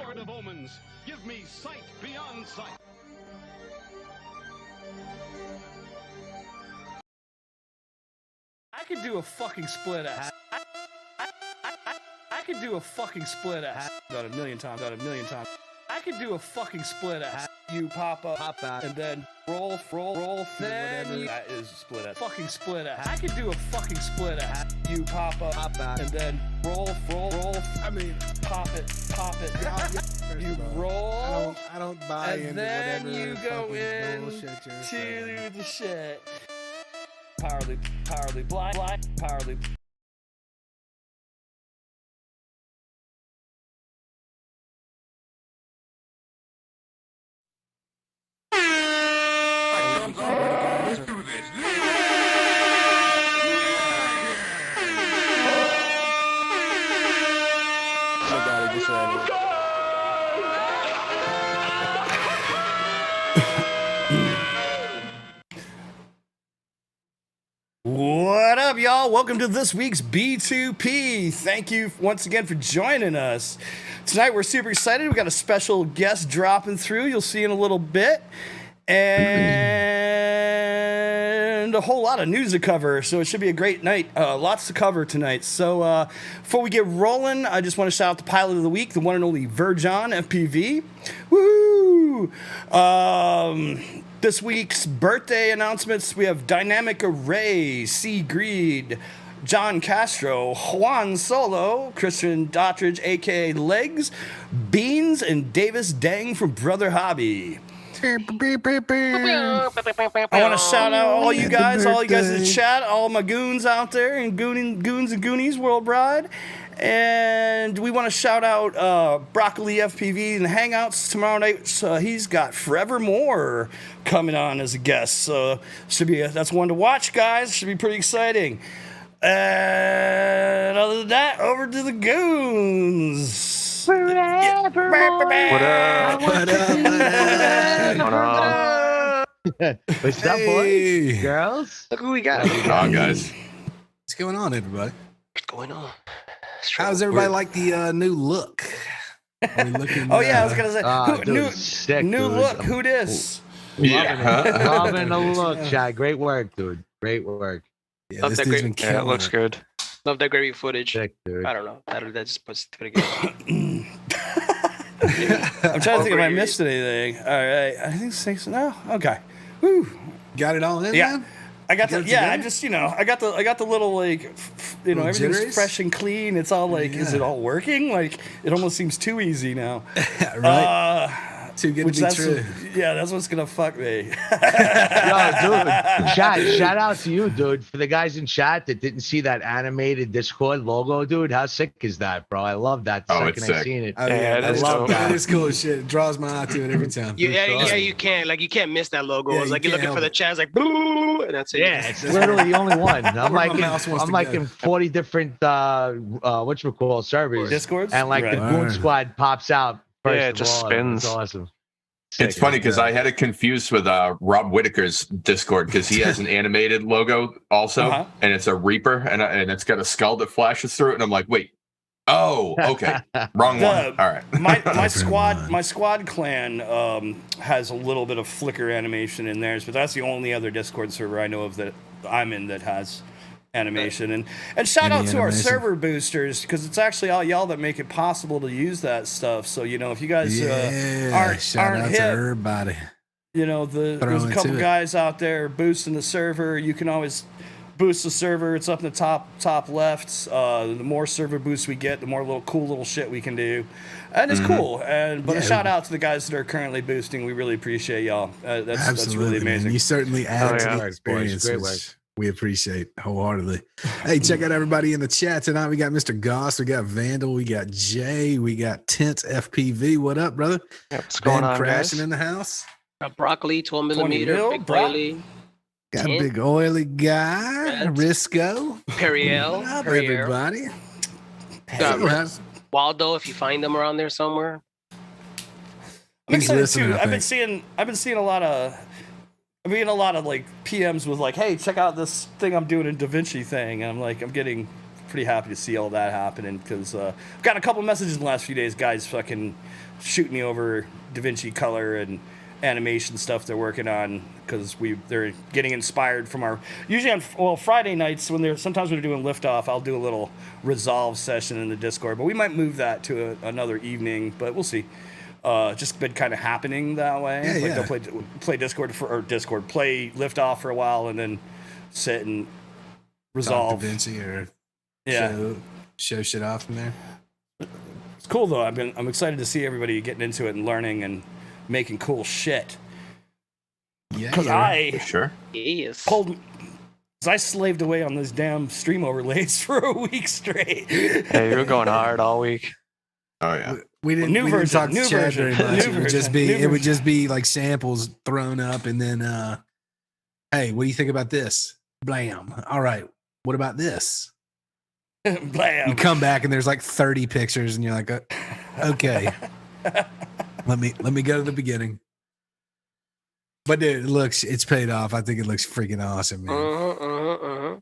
Spirit of omens, give me sight beyond sight. I could do a fucking split ass. I could do a fucking split ass. Done a million times. I could do a fucking split ass. You pop out, and then roll, then that is split ass. Fucking split ass. I could do a fucking split ass. You pop out, and then roll. I mean, pop it. You roll. I don't buy into then whatever you go in bullshit you're saying. to the shit. Powerly blind, powerly. What up, y'all? Welcome to this week's B2P. Thank you once again for joining us. Tonight we're super excited. We got a special guest dropping through. You'll see in a little bit. And a whole lot of news to cover, so it should be a great night. Lots to cover tonight. So before we get rolling, I just want to shout out the pilot of the week, the one and only Virgin FPV. Woo! This week's birthday announcements, we have Dynamic Array, C. Greed, John Castro, Juan Solo, Christian Dottridge, a.k.a. Legs, Beans, and Davis Dang from Brother Hobby. I want to shout out all you guys in the chat, all my goons out there, and goons and goonies worldwide. And we want to shout out Broccoli FPV and the Hangouts tomorrow night. He's got Forevermore coming on as a guest. So that's one to watch, guys. Should be pretty exciting. And other than that, over to the goons. Forever. What up? What's up, boys? Girls? Look who we got. Oh, guys. What's going on, everybody? What's going on? How's everybody like the new look? Are we looking, I was gonna say sick, new dude. look. Who dis? Yeah. Loving the look, Chad. Great work, dude. Great work. Yeah, Love this that dude's great- been Yeah, it killing looks good. Love that gravy footage. Sick, dude. I don't know. That just puts it together. I'm trying to think if I missed anything. All right, I think 6. No, okay. Woo. Got it all in, Yeah. man? I got You the got it I together? just I got the little like Little everything's jitteries? fresh and clean. It's all like, is it all working? Like it almost seems too easy now. Right? Too good to be true. That's what's gonna fuck me. Yo, dude, shout out to you, dude. For the guys in chat that didn't see that animated Discord logo, dude, how sick is that, bro? I love that. The Oh, it's second I sick. seen it. Oh, Yeah, it I is love dope. that. It's cool as shit. It draws my eye to it every time. You can't miss that logo. Yeah, It's like you you're can't looking for help the chat, it's like boo, and that's it. Yeah, it's literally the only one. I'm Where like my mouse wants to go. in 40 different whatchamacallit servers. Discords? And like the Right. Goon Right. Squad pops out. Yeah, First it of just all. spins. It's awesome. It's Sick. funny because I had it confused with Rob Whitaker's Discord because he has an animated logo also, Uh-huh. and it's a Reaper, and it's got a skull that flashes through it, and I'm like, wait, oh, okay, wrong one. All right. My squad clan has a little bit of flicker animation in theirs, but that's the only other Discord server I know of that I'm in that has animation. And shout out to our server boosters, because it's actually all y'all that make it possible to use that stuff. So if you guys aren't shout out to hip, everybody. there's a couple guys out there boosting the server. You can always boost the server. It's up in the top left. The more server boosts we get, the more cool little shit we can do, and it's cool. But a shout out to the guys that are currently boosting. We really appreciate y'all. That's really amazing. Man. You certainly add to yeah. the experience. Great which work. We appreciate wholeheartedly. Hey, check out everybody in the chat tonight. We got Mr. Goss, we got Vandal, we got Jay, we got Tent FPV. What up, brother? What's going on, crashing guys? in the house. Got broccoli, 12 20 millimeter, mil, big bro. oily, Got Tent. big oily guy, Tent. Risco. Periel, What up, Perrier. everybody? Got Waldo, if you find them around there somewhere. I'm He's excited listening, too. I I've been think. seeing a lot of like PMs with like, hey, check out this thing I'm doing in DaVinci thing, and I'm getting pretty happy to see all that happening because I've gotten a couple messages in the last few days, guys fucking shooting me over DaVinci Color and animation stuff they're working on because they're getting inspired from our usually on Friday nights when sometimes when they're doing liftoff, I'll do a little resolve session in the Discord, but we might move that to another evening, but we'll see. Just been kind of happening that way. They'll play Discord play liftoff for a while and then sit and resolve DaVinci or show shit off from there. It's cool though. I'm excited to see everybody getting into it and learning and making cool shit. Yeah, because I sure. I slaved away on those damn stream overlays for a week straight. Hey, you were going hard all week. Oh yeah. We didn't talk to Chad very much. It would just be like samples thrown up, and then, hey, what do you think about this? Blam. All right, what about this? Blam. You come back and there's like 30 pictures, and you're like, okay, let me go to the beginning. But dude, it's paid off. I think it looks freaking awesome, man.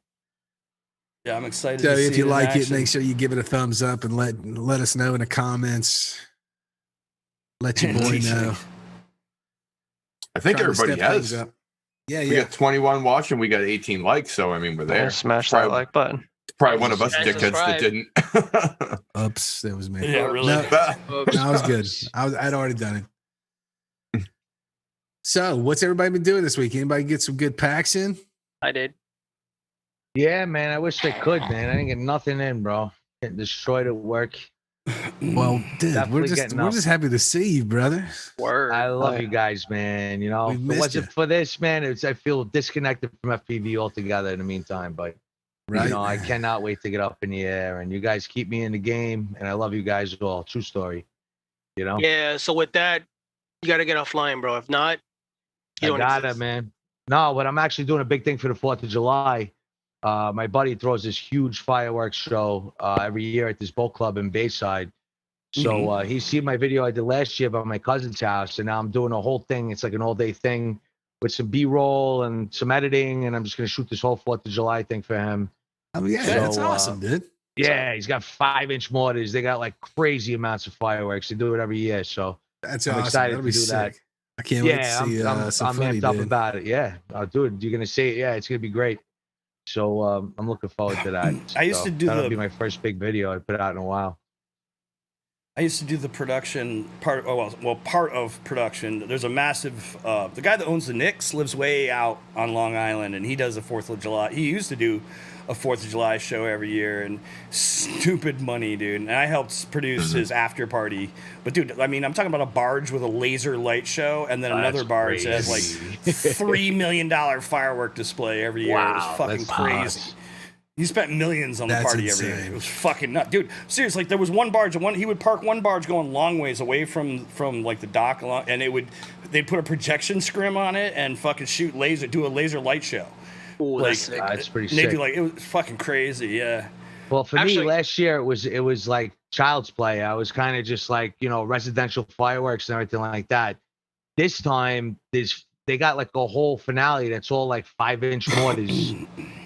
Yeah, I'm excited. So to see if you like it, action. make sure you give it a thumbs up and let us know in the comments. Let your boy know. I think everybody has. Yeah, we got 21 watching. We got 18 likes. So I mean, we're there. Smash that like button. Probably one of us dickheads that didn't. Oops, that was me. Yeah, really. No, I was good. I'd already done it. So, what's everybody been doing this week? Anybody get some good packs in? I did. Yeah, man. I wish I could, man. I didn't get nothing in, bro. Getting destroyed at work. Well, dude, we're Definitely just happy to see you, brother. Word. I love you guys, man. You know, We've if it missed wasn't you. for this, man, I feel disconnected from FPV altogether in the meantime. But Right. you know, I cannot wait to get up in the air, and you guys keep me in the game, and I love you guys all. True story. You know. Yeah. So with that, you got to get offline, bro. If not, you I don't got it, exist. man. No, but I'm actually doing a big thing for the 4th of July. My buddy throws this huge fireworks show every year at this boat club in Bayside. So he seen my video I did last year about my cousin's house, and now I'm doing a whole thing. It's like an all-day thing with some B-roll and some editing, and I'm just going to shoot this whole 4th of July thing for him. Oh, yeah, So, that's awesome, dude. Yeah, he's got 5-inch mortars. They got like crazy amounts of fireworks. They do it every year, so That's I'm awesome. excited That'll to be do sick. that. I can't wait to Yeah, see I'm some footy, amped up dude. about it. Yeah, dude, you're gonna see it. Yeah, it's gonna be great. So I'm looking forward to that. I used to do that'll be my first big video I put out in a while. I used to do the production part. Part of production. There's a massive. The guy that owns the Knicks lives way out on Long Island, and he does a 4th of July. He used to do a 4th of July show every year, and stupid money, dude. And I helped produce his after party. But dude, I mean, I'm talking about a barge with a laser light show, and then another barge that has like $3 million firework display every year. Wow, it was fucking that's crazy. nuts. He spent millions on the That's party every year. insane. It was fucking nuts, dude. Seriously, like there was one barge. He would park one barge going long ways away from like the dock, and they'd put a projection scrim on it and fucking do a laser light show. Ooh, Like, that's sick. That's pretty And they'd sick. be like, it was fucking crazy, yeah. Well, for Actually- me, last year it was like child's play. I was kind of just like, you know, residential fireworks and everything like that. This time, they got like a whole finale that's all like 5-inch mortars.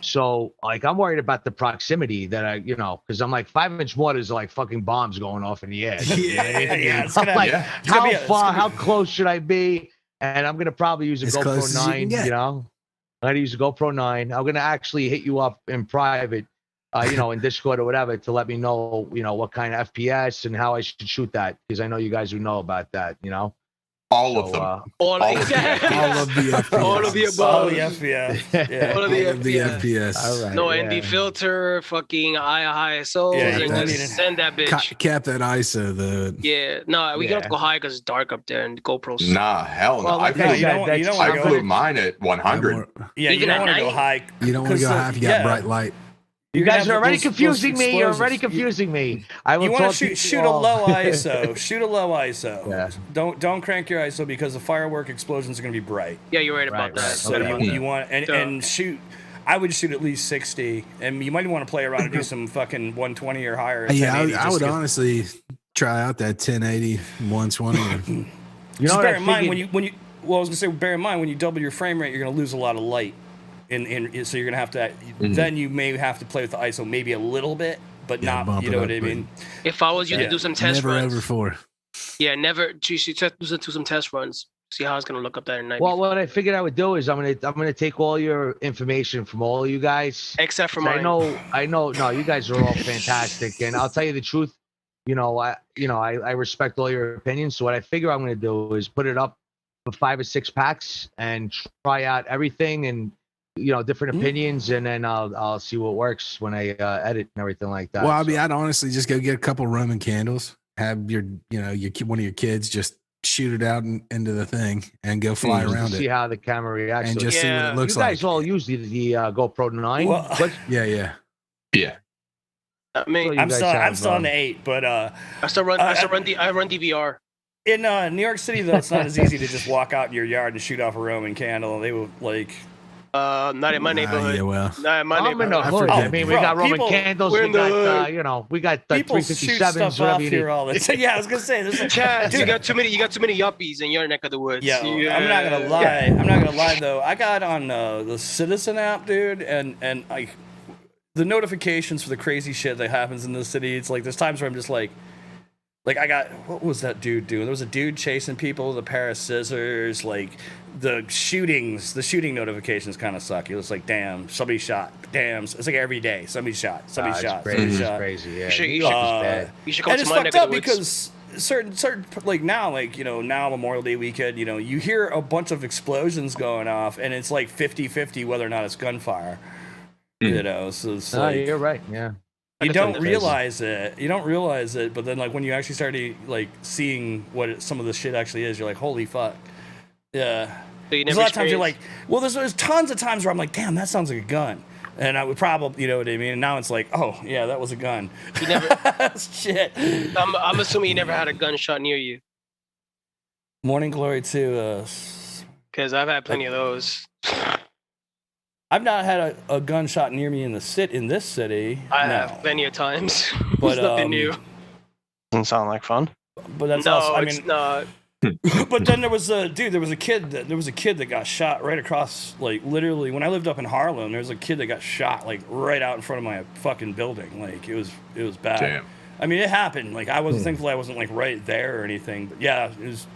So like I'm worried about the proximity that because I'm like 5-inch mortars are like fucking bombs going off in the air. Yeah, it's I'm gonna, like, it's gonna how be a- it's far, gonna be- how close should I be? And I'm gonna probably use a As close GoPro as you can 9. get. You know, I'm gonna use a GoPro 9. I'm gonna actually hit you up in private, in Discord or whatever, to let me know, what kind of FPS and how I should shoot that, because I know you guys would know about that. All of them. All all of of the All of the FPS. All of the above. All the FPS. Yeah. All of All of the FPS. FPS. All right. No yeah. ND filter, fucking ISO, Yeah, and you don't just need it. send that bitch. Cap that ISO, though. Yeah, no, we Yeah. got to go high because it's dark up there and GoPro's. Nah, hell no. Well, I like flew, I you don't said, you don't that's- wanna I go. flew mine at 100. Yeah, Even you don't at want to go night? high. You don't want to go 'cause high if you got yeah. bright light. You can guys have are already those confusing me. You're already explosions. confusing me. I will You want talk to you shoot a all. low ISO. Shoot a low ISO. Yeah. Don't crank your ISO because the firework explosions are going to be bright. Yeah, you're right Right, about that. right. So Okay. you want and shoot. I would shoot at least 60, and you might want to play around and do some fucking 120 or higher. or Yeah, 1080 I just would 'cause- honestly try out that 1080, 120. You know Just what bear I in mind figured? when you. Well, I was gonna say, bear in mind when you double your frame rate, you're gonna lose a lot of light. so you're gonna have to. Then you may have to play with the ISO maybe a little bit, but not. You know what I mean? If I was you to do some test never runs, over 4. Yeah, never. You should do some test runs. See how it's gonna look up there at night. Well, what I figured I would do is I'm gonna take all your information from all of you guys, except for mine. I know. No, you guys are all fantastic, and I'll tell you the truth. I respect all your opinions. So what I figure I'm gonna do is put it up for 5 or 6 packs and try out everything and different opinions, and then I'll see what works when I edit and everything like that. Well, I mean, I'd honestly just go get a couple Roman candles, have your one of your kids just shoot it out into the thing and go fly around see it. how the camera reacts. And just see what it looks like. You guys like. all use the GoPro 9. Well, yeah. I mean, I'm still on the 8, but I run DVR. In New York City, though, it's not as easy to just walk out in your yard and shoot off a Roman candle. They will not in my neighborhood. Yeah, well, not in my neighborhood. In the hood. I mean, we got Roman candles. We got we got the people shoot 357s. stuff off here all the time. Yeah, I was gonna say, there's Chad, you got too many yuppies in your neck of the woods. Yeah, I'm not gonna lie. I'm not gonna lie though. I got on the Citizen app, dude, and the notifications for the crazy shit that happens in the city. It's like there's times where I'm just like I got, what was that dude doing? There was a dude chasing people with a pair of scissors. Like the shooting notifications kind of suck. It was like, damn, somebody shot. Damn, it's like every day somebody shot. Somebody shot. Crazy, somebody shot. Crazy. Yeah, you should come and to it's my fucked neck of up the woods. because certain like now Memorial Day weekend, you hear a bunch of explosions going off, and it's like 50-50 whether or not it's gunfire. So it's like, you're right. Yeah. You don't realize it. You don't realize it, but then like when you actually start seeing what some of the shit actually is, you're like, holy fuck. Yeah. So you there's a lot of times you're like, well, there's tons of times where I'm like, damn, that sounds like a gun. And I would probably, you know what I mean? And now it's like, oh, yeah, that was a gun. You never. Shit. I'm assuming you never had a gunshot near you. Morning glory to because I've had plenty of those. I've not had a gunshot near me in this city. I have plenty of times. But it's nothing new. Doesn't sound like fun. But that's no, also, it's not. But then there was a kid that got shot right across, like literally when I lived up in Harlem. There was a kid that got shot like right out in front of my fucking building. Like it was bad. Damn. I mean, it happened. Like I wasn't thankful I wasn't like right there or anything. But yeah, it was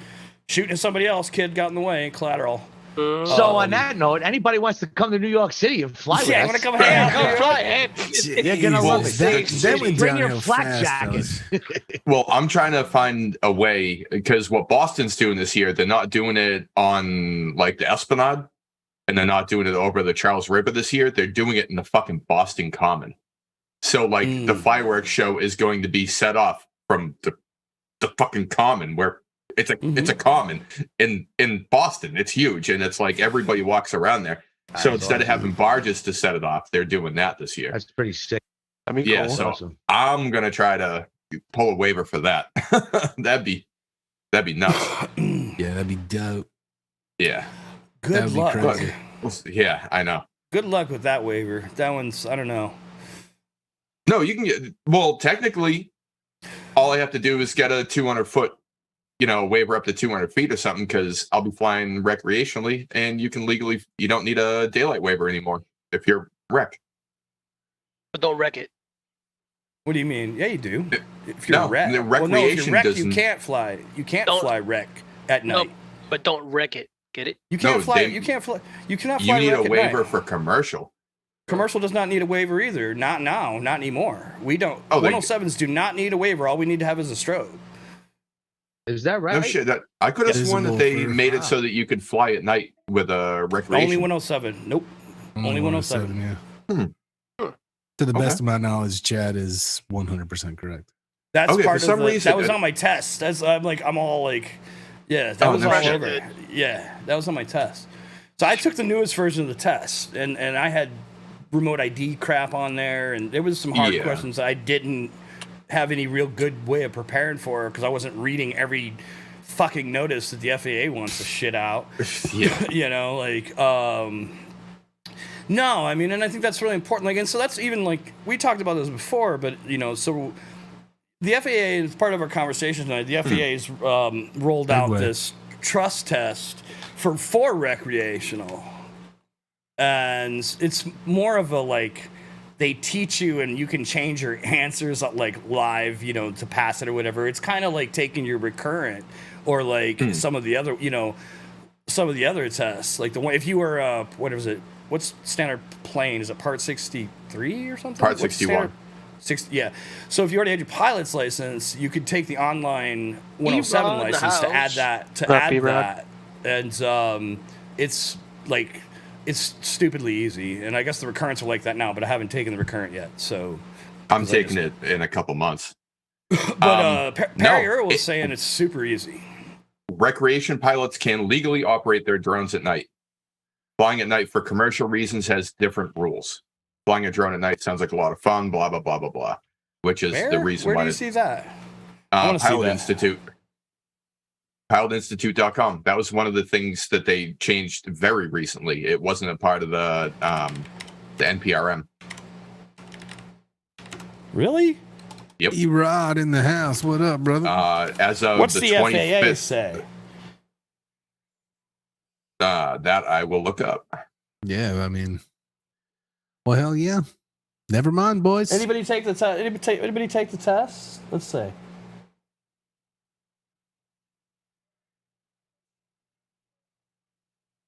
shooting at somebody else. Kid got in the way. Collateral. So on that note, anybody wants to come to New York City and fly with us? I'm gonna come hang out. Come fly. You're gonna love it. That went Bring your downhill flak fast, jacket. fellas. Well, I'm trying to find a way because what Boston's doing this year, they're not doing it on like the Esplanade, and they're not doing it over the Charles River this year. They're doing it in the fucking Boston Common. So like the fireworks show is going to be set off from the fucking Common where. It's a common in Boston. It's huge, and it's like everybody walks around there. So instead of having barges to set it off, they're doing that this year. That's pretty sick. That'd be Yeah, cool. so Awesome. I'm gonna try to pull a waiver for that. that'd be nuts. Yeah, that'd be dope. Yeah. Good That'd be luck. crazy. Yeah, I know. Good luck with that waiver. That one's, I don't know. No, you can get. Well, technically, all I have to do is get a 200-foot. Waiver up to 200 feet or something, because I'll be flying recreationally, and you don't need a daylight waiver anymore if you're rec. But don't wreck it. What do you mean? Yeah, you do. If you're No, rec. the Well, no, if recreation you're rec, you doesn't- can't fly. You can't Don't- fly rec at night. No, but don't wreck it. Get it? You can't No, fly. they- You can't fly. You cannot You fly need rec a at waiver night. for commercial. Commercial does not need a waiver either. Not now. Not anymore. We don't. Oh, they- 107s do not need a waiver. All we need to have is a strobe. Is that right? No shit. I could have sworn that Visible they for- made it so that you could fly at night with a recreation. Only 107. Nope. Only 107. Yeah. To the best Okay. of my knowledge, Chad is 100% correct. That's Okay, part for some of the, reason that was it- on my test. I'm all like, yeah, that Oh, was no all shit. over. Yeah, that was on my test. So I took the newest version of the test, and I had remote ID crap on there, and there was some hard Yeah. questions I didn't have any real good way of preparing for because I wasn't reading every fucking notice that the FAA wants to shit out. Yeah. No, I mean, and I think that's really important. Like, and so that's even like we talked about this before, but so the FAA is part of our conversation tonight. The FAA's rolled out Segue. this trust test for recreational. and it's more of a like they teach you and you can change your answers like live, to pass it or whatever. It's kind of like taking your recurrent or like some of the other, some of the other tests. Like the one, if you were, what is it? What's standard plane? Is it part 63 or something? Part 61. Yeah. So if you already had your pilot's license, you could take the online 107 license to add that. And it's like, it's stupidly easy. And I guess the recurrents are like that now, but I haven't taken the recurrent yet. So I'm taking it in a couple months. But Perry Earl was saying it's super easy. Recreation pilots can legally operate their drones at night. Flying at night for commercial reasons has different rules. Flying a drone at night sounds like a lot of fun, blah, blah, blah, blah, blah, which is the reason why. Where do you see that? Pilot Institute. PilotInstitute.com. That was one of the things that they changed very recently. It wasn't a part of the NPRM. Really? Yep. E-Rod in the house. What up, brother? As of What's the the 25th, FAA say? that I will look up. Yeah, I mean, well, hell yeah. Never mind, boys. Anybody take the test? Anybody take the test? Let's see.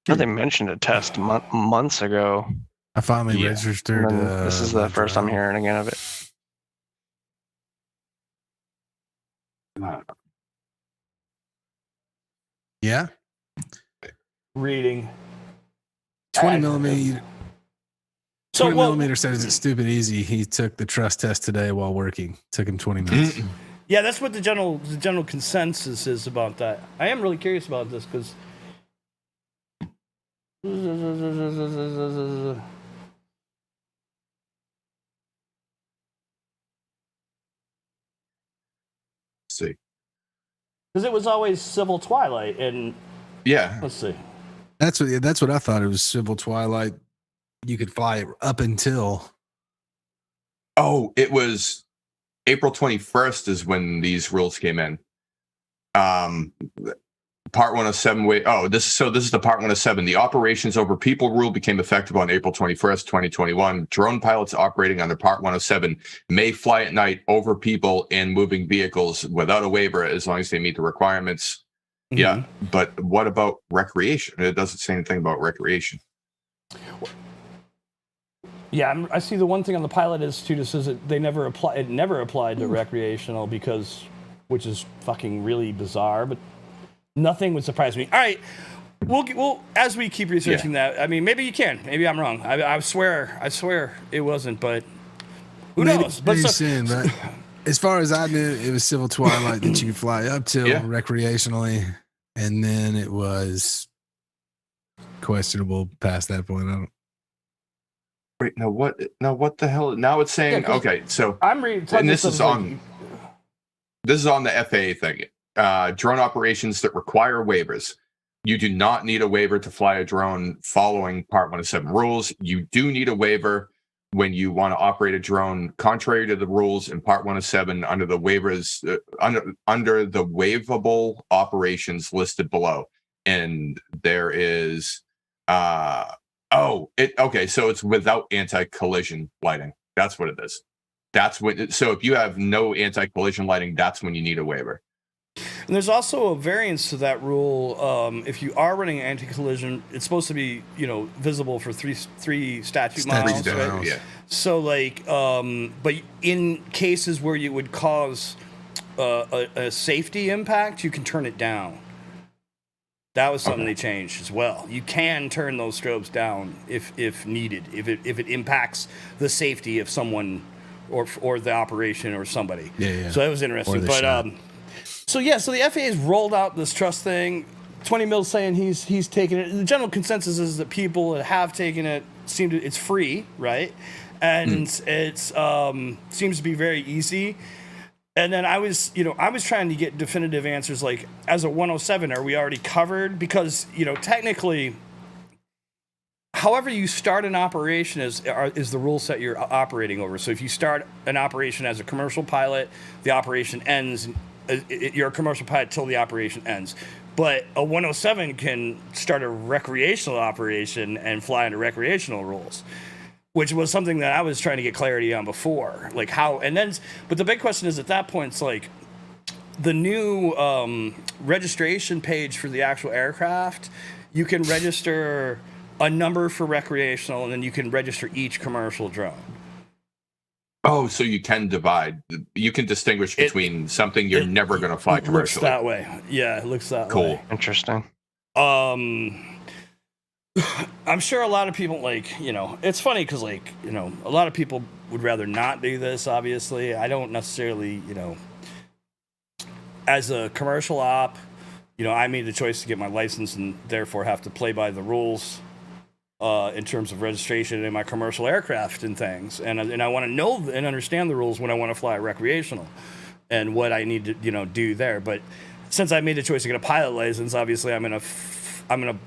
They mentioned a test months ago. I finally registered. This is the first I'm hearing again of it. Yeah. Reading. 20 millimeter. So 20 millimeter says it's stupid easy. He took the trust test today while working. Took him 20 minutes. Yeah, that's what the general consensus is about that. I am really curious about this because. See. Because it was always Civil Twilight, and let's see. That's what I thought. It was Civil Twilight. You could fly it up until. Oh, it was April 21st is when these rules came in. Part 107. This is the Part 107. The operations over people rule became effective on April 21st, 2021. Drone pilots operating under Part 107 may fly at night over people and moving vehicles without a waiver as long as they meet the requirements. Mm-hmm. Yeah, but what about recreation? It doesn't say anything about recreation. Yeah, I see the one thing on the Pilot Institute that says that it never applied to recreational which is fucking really bizarre, but nothing would surprise me. All right, we'll as we keep researching that. I mean, maybe you can. Maybe I'm wrong. I swear it wasn't, but who knows? But as far as I knew, it was Civil Twilight that you could fly up to recreationally, and then it was questionable past that point. I don't. Wait, now what? Now what the hell? Now it's saying so I'm reading, and this is on the F.A.A. thing. Drone operations that require waivers. You do not need a waiver to fly a drone following Part 107 rules. You do need a waiver when you want to operate a drone contrary to the rules in Part 107 under the waivers under the waivable operations listed below. And there is so it's without anti-collision lighting. That's what it is. So if you have no anti-collision lighting, that's when you need a waiver. And there's also a variance to that rule. If you are running anti-collision, it's supposed to be, visible for three statute miles. Right? Yeah. So but in cases where you would cause a safety impact, you can turn it down. That was something they changed as well. You can turn those strobes down if needed, if it impacts the safety of someone or the operation or somebody. Yeah. So that was interesting. But so the FAA has rolled out this trust thing. 20 mil saying he's taken it. The general consensus is that people that have taken it it's free, right? And it's seems to be very easy. And then I was trying to get definitive answers, like as a 107, are we already covered? Because technically, however you start an operation is the rule set you're operating over. So if you start an operation as a commercial pilot, the operation ends. You're a commercial pilot till the operation ends. But a 107 can start a recreational operation and fly under recreational rules, which was something that I was trying to get clarity on before. Like how, and then, but the big question is at that point, it's like the new registration page for the actual aircraft, you can register a number for recreational and then you can register each commercial drone. Oh, so you can divide. You can distinguish between something you're never going to fly commercially. Looks that way. Yeah, it looks that way. Cool. Interesting. I'm sure a lot of people, like, you know, it's funny because, like, you know, a lot of people would rather not do this, obviously. I don't necessarily, you know, as a commercial op, you know, I made the choice to get my license and therefore have to play by the rules in terms of registration in my commercial aircraft and things. And I want to know and understand the rules when I want to fly recreational and what I need to, you know, do there. But since I made the choice to get a pilot license, obviously I'm going to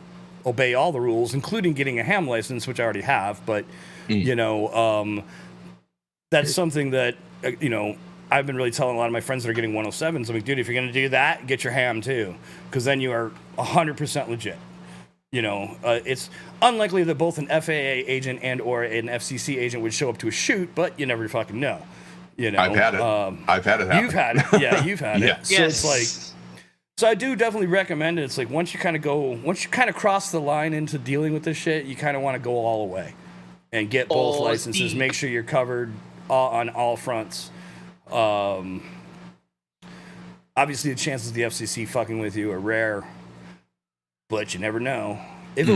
obey all the rules, including getting a ham license, which I already have. But, you know, that's something that, you know, I've been really telling a lot of my friends that are getting 107s, I'm like, dude, if you're going to do that, get your ham too, because then you are 100% legit. You know, it's unlikely that both an FAA agent and or an FCC agent would show up to a shoot, but you never fucking know. You know, I've had it. I've had it happen. You've had it. Yeah, you've had it. So Yes. it's like, so I do definitely recommend it. It's like once you kind of cross the line into dealing with this shit, you kind of want to go all the way and get both All licenses. deep. Make sure you're covered on all fronts. Obviously, the chances of the FCC fucking with you are rare, but you never know. If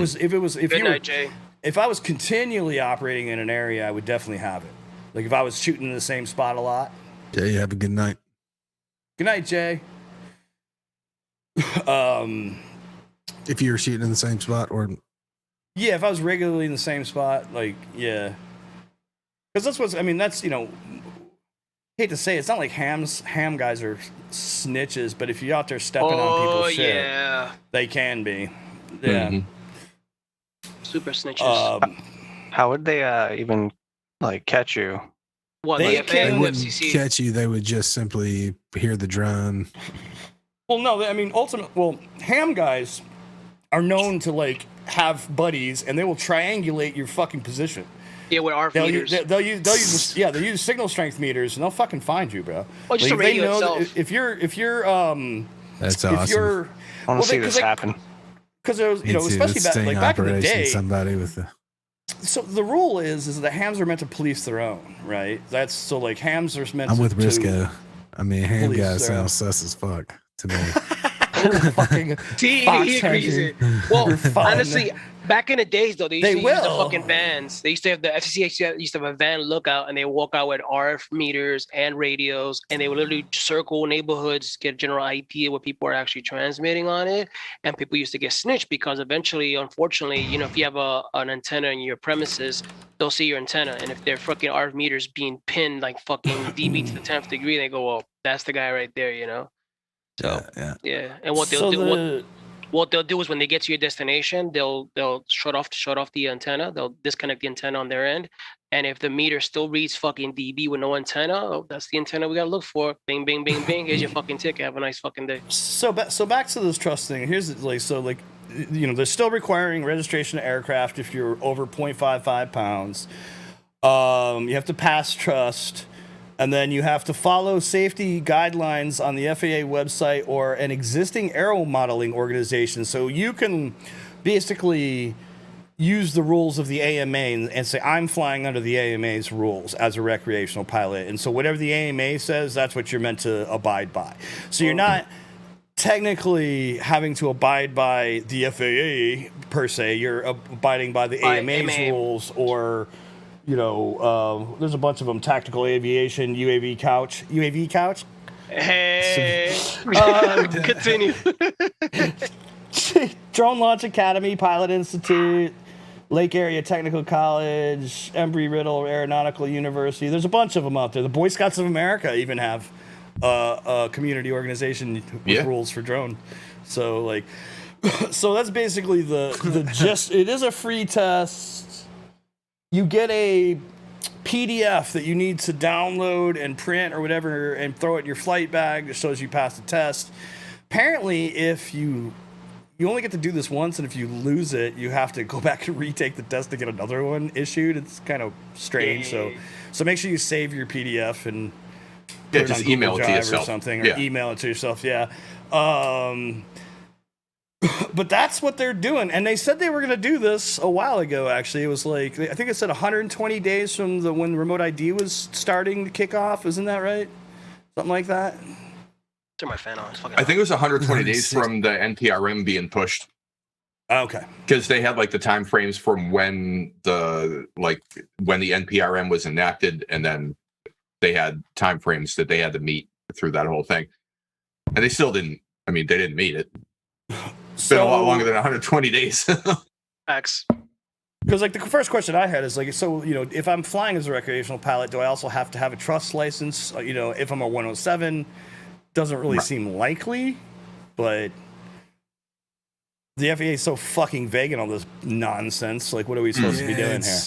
I was continually operating in an area, I would definitely have it. Like if I was shooting in the same spot a lot. Jay, have a good night. Good night, Jay. If you were shooting in the same spot, or Yeah, if I was regularly in the same spot, like, yeah. Because that's what's, I mean, that's, you know, hate to say it, it's not like ham guys are snitches, but if you're out there stepping on people's shit, yeah. they can be. Yeah. Mhm. Super snitches. How would they even like catch you? What, they the FAA can- they and the wouldn't FCC? catch you. They would just simply hear the drone. Well, no, I mean, ham guys are known to, like, have buddies, and they will triangulate your fucking position. Yeah, with RF meters. They'll use signal strength meters, and they'll fucking find you, bro. Or just Like, the they radio know that itself. if you're That's if awesome. you're I want to see this happen. because there was, you know, It's especially sting back in the operation, day. somebody with the So the rule is that hams are meant to police their own, right? That's so like hams are meant. I'm with to RISKO. I mean, ham police guys their own. sound sus as fuck to me. fucking See, Fox he agrees hunting. it. Well, You're fine. honestly, back in the days though, they used They to use the will. fucking vans. They used to have the FCC used to have a van lookout, and they walk out with RF meters and radios, and they would literally circle neighborhoods, get a general idea what people are actually transmitting on it. And people used to get snitched because eventually, unfortunately, you know, if you have an antenna in your premises, they'll see your antenna, and if their fucking RF meters being pinned like fucking dB to the 10th degree, they go, well, that's the guy right there, you know. So yeah. yeah, and what they'll So do, what they'll do is when they get to your destination, they'll shut off the antenna. They'll disconnect the antenna on their end, and if the meter still reads fucking dB with no antenna, oh, that's the antenna we gotta look for. Bing, bing, bing, bing. Here's your fucking ticket. Have a nice fucking day. So back to this trust thing. Here's you know, they're still requiring registration of aircraft if you're over 0.55 pounds. You have to pass trust. And then you have to follow safety guidelines on the FAA website or an existing aero modeling organization. So you can basically use the rules of the AMA and say, I'm flying under the AMA's rules as a recreational pilot. And so whatever the AMA says, that's what you're meant to abide by. So you're not technically having to abide by the FAA per se. You're abiding by the AMA's rules, or... You know, there's a bunch of them: tactical aviation, UAV couch. Hey, continue. Drone Launch Academy, Pilot Institute, Lake Area Technical College, Embry-Riddle Aeronautical University. There's a bunch of them out there. The Boy Scouts of America even have a community organization with rules for drone. So like, so that's basically the gist. It is a free test. You get a PDF that you need to download and print or whatever and throw it in your flight bag that shows you passed the test. apparently, if you only get to do this once, and if you lose it, you have to go back and retake the test to get another one issued. It's kind of strange. So make sure you save your PDF and put it just on email Google it to Drive yourself. or something, or email it to yourself. Yeah. But that's what they're doing, and they said they were going to do this a while ago. Actually, it was like I think it said 120 days from when remote ID was starting to kick off. Isn't that right? Something like that. Turn my fan on. It's fucking I think it was 120 days 160. from the NPRM being pushed. Okay. Because they had like the time frames from when the NPRM was enacted, and then they had time frames that they had to meet through that whole thing. And they still didn't. I mean, they didn't meet it. It's been a lot longer than 120 days. X. Because like the first question I had is like, so if I'm flying as a recreational pilot, do I also have to have a trust license? If I'm a 107, doesn't really seem likely, but the FAA is so fucking vague in all this nonsense. Like, what are we supposed to be doing here?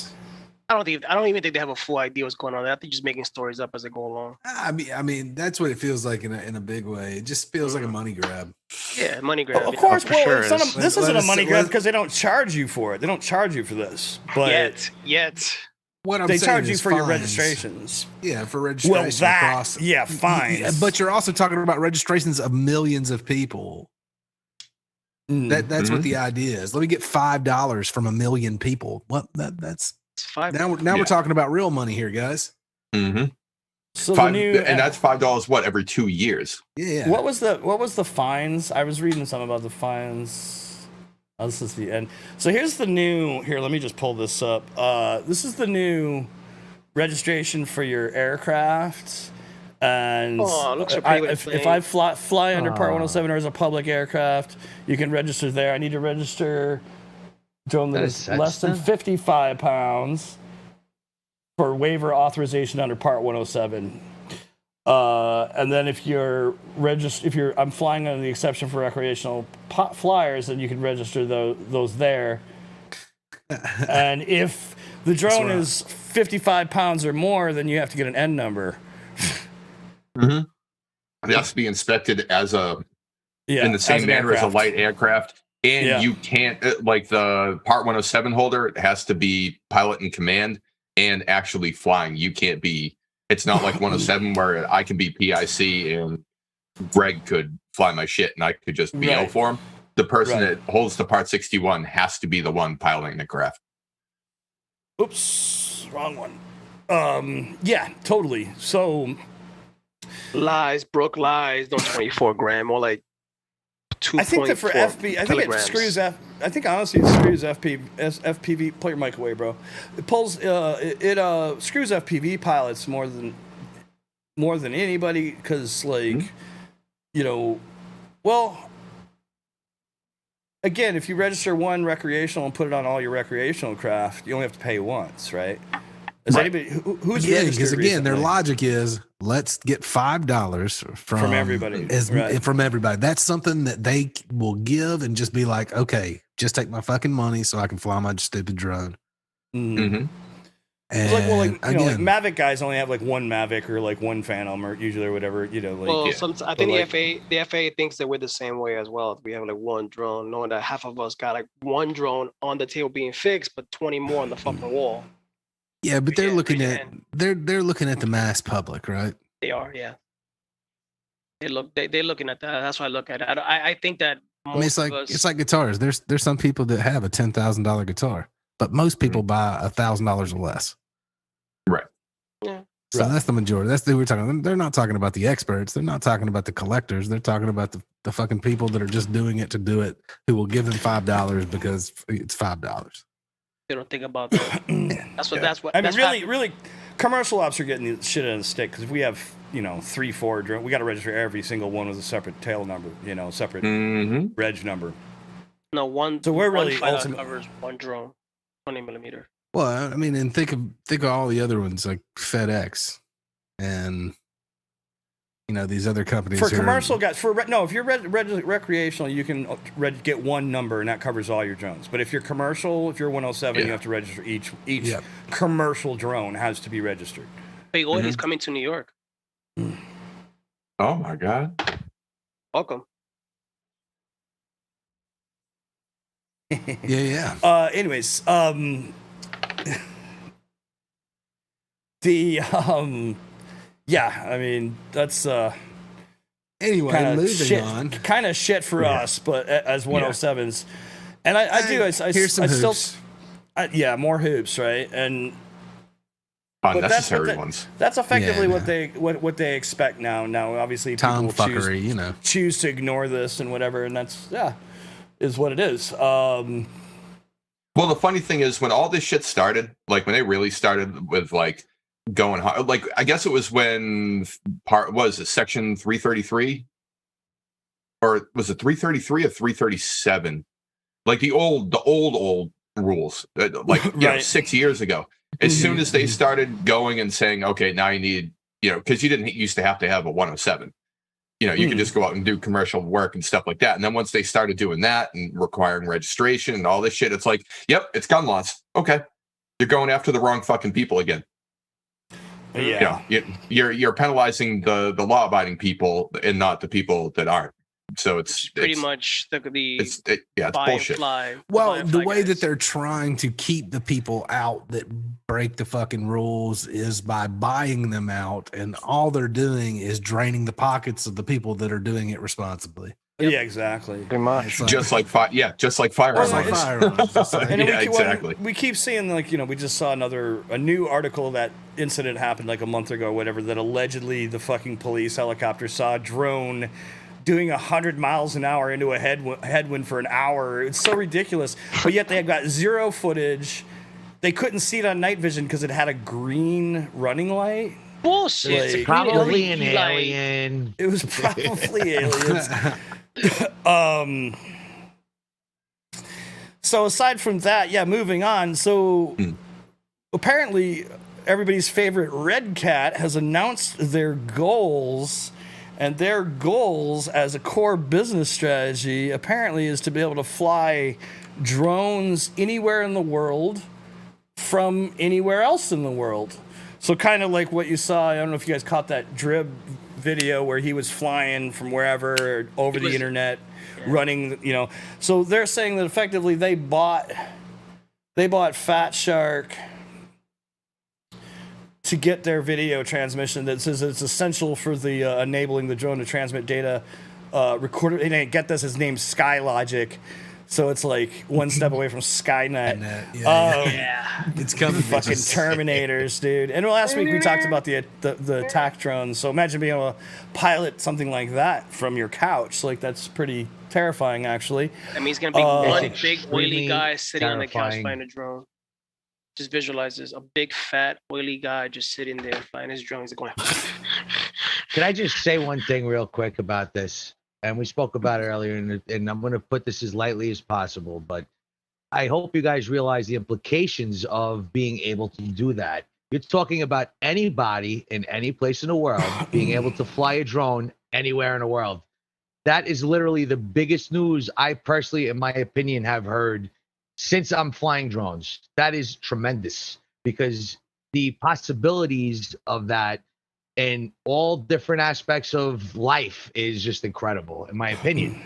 I don't even think they have a full idea what's going on. I think they're just making stories up as they go along. I mean, that's what it feels like in a big way. It just feels like a money grab. Yeah, money grab. Of course, for sure it's not is. this isn't a money grab because they don't charge you for it. They don't charge you for this, but Yet. What I'm they saying charge you is for your fines. registrations. Yeah, for registration. Well, that across. fines. Yeah, but you're also talking about registrations of millions of people. That's what the idea is. Let me get $5 from a million people. What that's It's $5. now we're talking about real money here, guys. Mm-hmm. So And that's $5 what every 2 years. Yeah. What was the fines? I was reading something about the fines. Oh, this is the end. So here's the new. Here, let me just pull this up. This is the new registration for your aircraft. And it looks so pretty with if I fly under Part 107 or as a public aircraft, you can register there. I need to register drone that is less than 55 pounds for waiver authorization under Part 107. And then if I'm flying under the exception for recreational flyers, then you can register those there. And if the drone is 55 pounds or more, then you have to get an N number. It has to be inspected as in the same manner as a light aircraft. And you can't, like the Part 107 holder, it has to be pilot in command and actually flying. You can't be, it's not like 107 where I can be PIC and Greg could fly my shit and I could just BO for him. The person that holds the Part 61 has to be the one piloting the craft. Oops, wrong one. Yeah, totally. So Broke lies. No 24 gram, more like 2.4. I think that for FP, I think it screws I think honestly it screws FPV. Pull your mic away, bro. It pulls. It screws FPV pilots more than anybody because well, again, if you register one recreational and put it on all your recreational craft, you only have to pay once, right? Is anybody who's registered? Because again, their recently? logic is let's get $5 from everybody. From everybody. That's something that they will give and just be like, okay, just take my fucking money so I can fly my stupid drone. Mm-hmm. And like again, Mavic guys only have like one Mavic or like one Phantom or usually or whatever. I think the FAA thinks that we're the same way as well. We have like one drone, knowing that half of us got like one drone on the table being fixed, but 20 more on the fucking wall. Yeah, but they're looking at the mass public, right? They are, yeah. They're looking at that. That's why I look at it. I think that it's like guitars. There's some people that have a $10,000 guitar, but most people buy $1,000 or less. Right. Yeah. So that's the majority. That's who we're talking about. They're not talking about the experts. They're not talking about the collectors. They're talking about the fucking people that are just doing it to do it, who will give them $5 because it's $5. They don't think about that. That's what. I mean, really, commercial ops are getting the shit out of the stick because if we have 3-4 drones, we got to register every single one with a separate tail number, separate reg number. No one. So we're really one covers one drone, 20 millimeter. Well, I mean, and think of all the other ones like FedEx and these other companies. For commercial guys, if you're recreational, you can get one number and that covers all your drones. But if you're commercial, if you're 107, you have to register each commercial drone has to be registered. Big Oil is coming to New York. Oh my God! Welcome. Yeah. Anyways, yeah, I mean that's Anyway, kind of moving shit, on. kind of shit for us, but as 107s, and I Here's some hoops. Yeah, more hoops, right? And Unnecessary ones. That's effectively what they expect now. Now, obviously, people Tomfuckery, choose to ignore this and whatever, and that's is what it is. Well, the funny thing is, when all this shit started, like when they really started with like going hard, like I guess it was when Section 333, or was it 333 or 337? Like the old rules, like 6 years ago. As soon as they started going and saying, okay, now you need, because you didn't used to have a 107. You could just go out and do commercial work and stuff like that. And then once they started doing that and requiring registration and all this shit, it's like, yep, it's gun laws. Okay, you're going after the wrong fucking people again. Yeah, you're penalizing the law-abiding people and not the people that aren't. So it's pretty much it's bullshit. Well, the way that they're trying to keep the people out that break the fucking rules is by buying them out, and all they're doing is draining the pockets of the people that are doing it responsibly. Yeah, exactly. Pretty much. Just like firearms. And exactly. We keep seeing, like, we just saw a new article. That incident happened like a month ago, or whatever, that allegedly the fucking police helicopter saw a drone doing 100 miles an hour into a headwind for an hour. It's so ridiculous. But yet they have got zero footage. They couldn't see it on night vision because it had a green running light. Bullshit. Like, Probably an alien. It was probably aliens. So aside from that, moving on. So apparently everybody's favorite Red Cat has announced their goals. And their goals as a core business strategy apparently is to be able to fly drones anywhere in the world from anywhere else in the world. So kind of like what you saw, I don't know if you guys caught that Drib video where he was flying from wherever over the internet, running, So they're saying that effectively they bought Fat Shark to get their video transmission. That says it's essential for the enabling the drone to transmit data recorded. And get this, his name's SkyLogic, so it's like one step away from Skynet. It's coming. Fucking Terminators, dude. And last week we talked about the attack drones. So imagine being able to pilot something like that from your couch. Like, that's pretty terrifying, actually. That means it's gonna be one big oily guy sitting on the couch flying a drone. Just visualize this, a big, fat, oily guy just sitting there flying his drones. Going. Can I just say one thing real quick about this? And we spoke about it earlier, and I'm going to put this as lightly as possible, but I hope you guys realize the implications of being able to do that. You're talking about anybody in any place in the world being able to fly a drone anywhere in the world. That is literally the biggest news I personally, in my opinion, have heard since I'm flying drones. That is tremendous, because the possibilities of that in all different aspects of life is just incredible, in my opinion.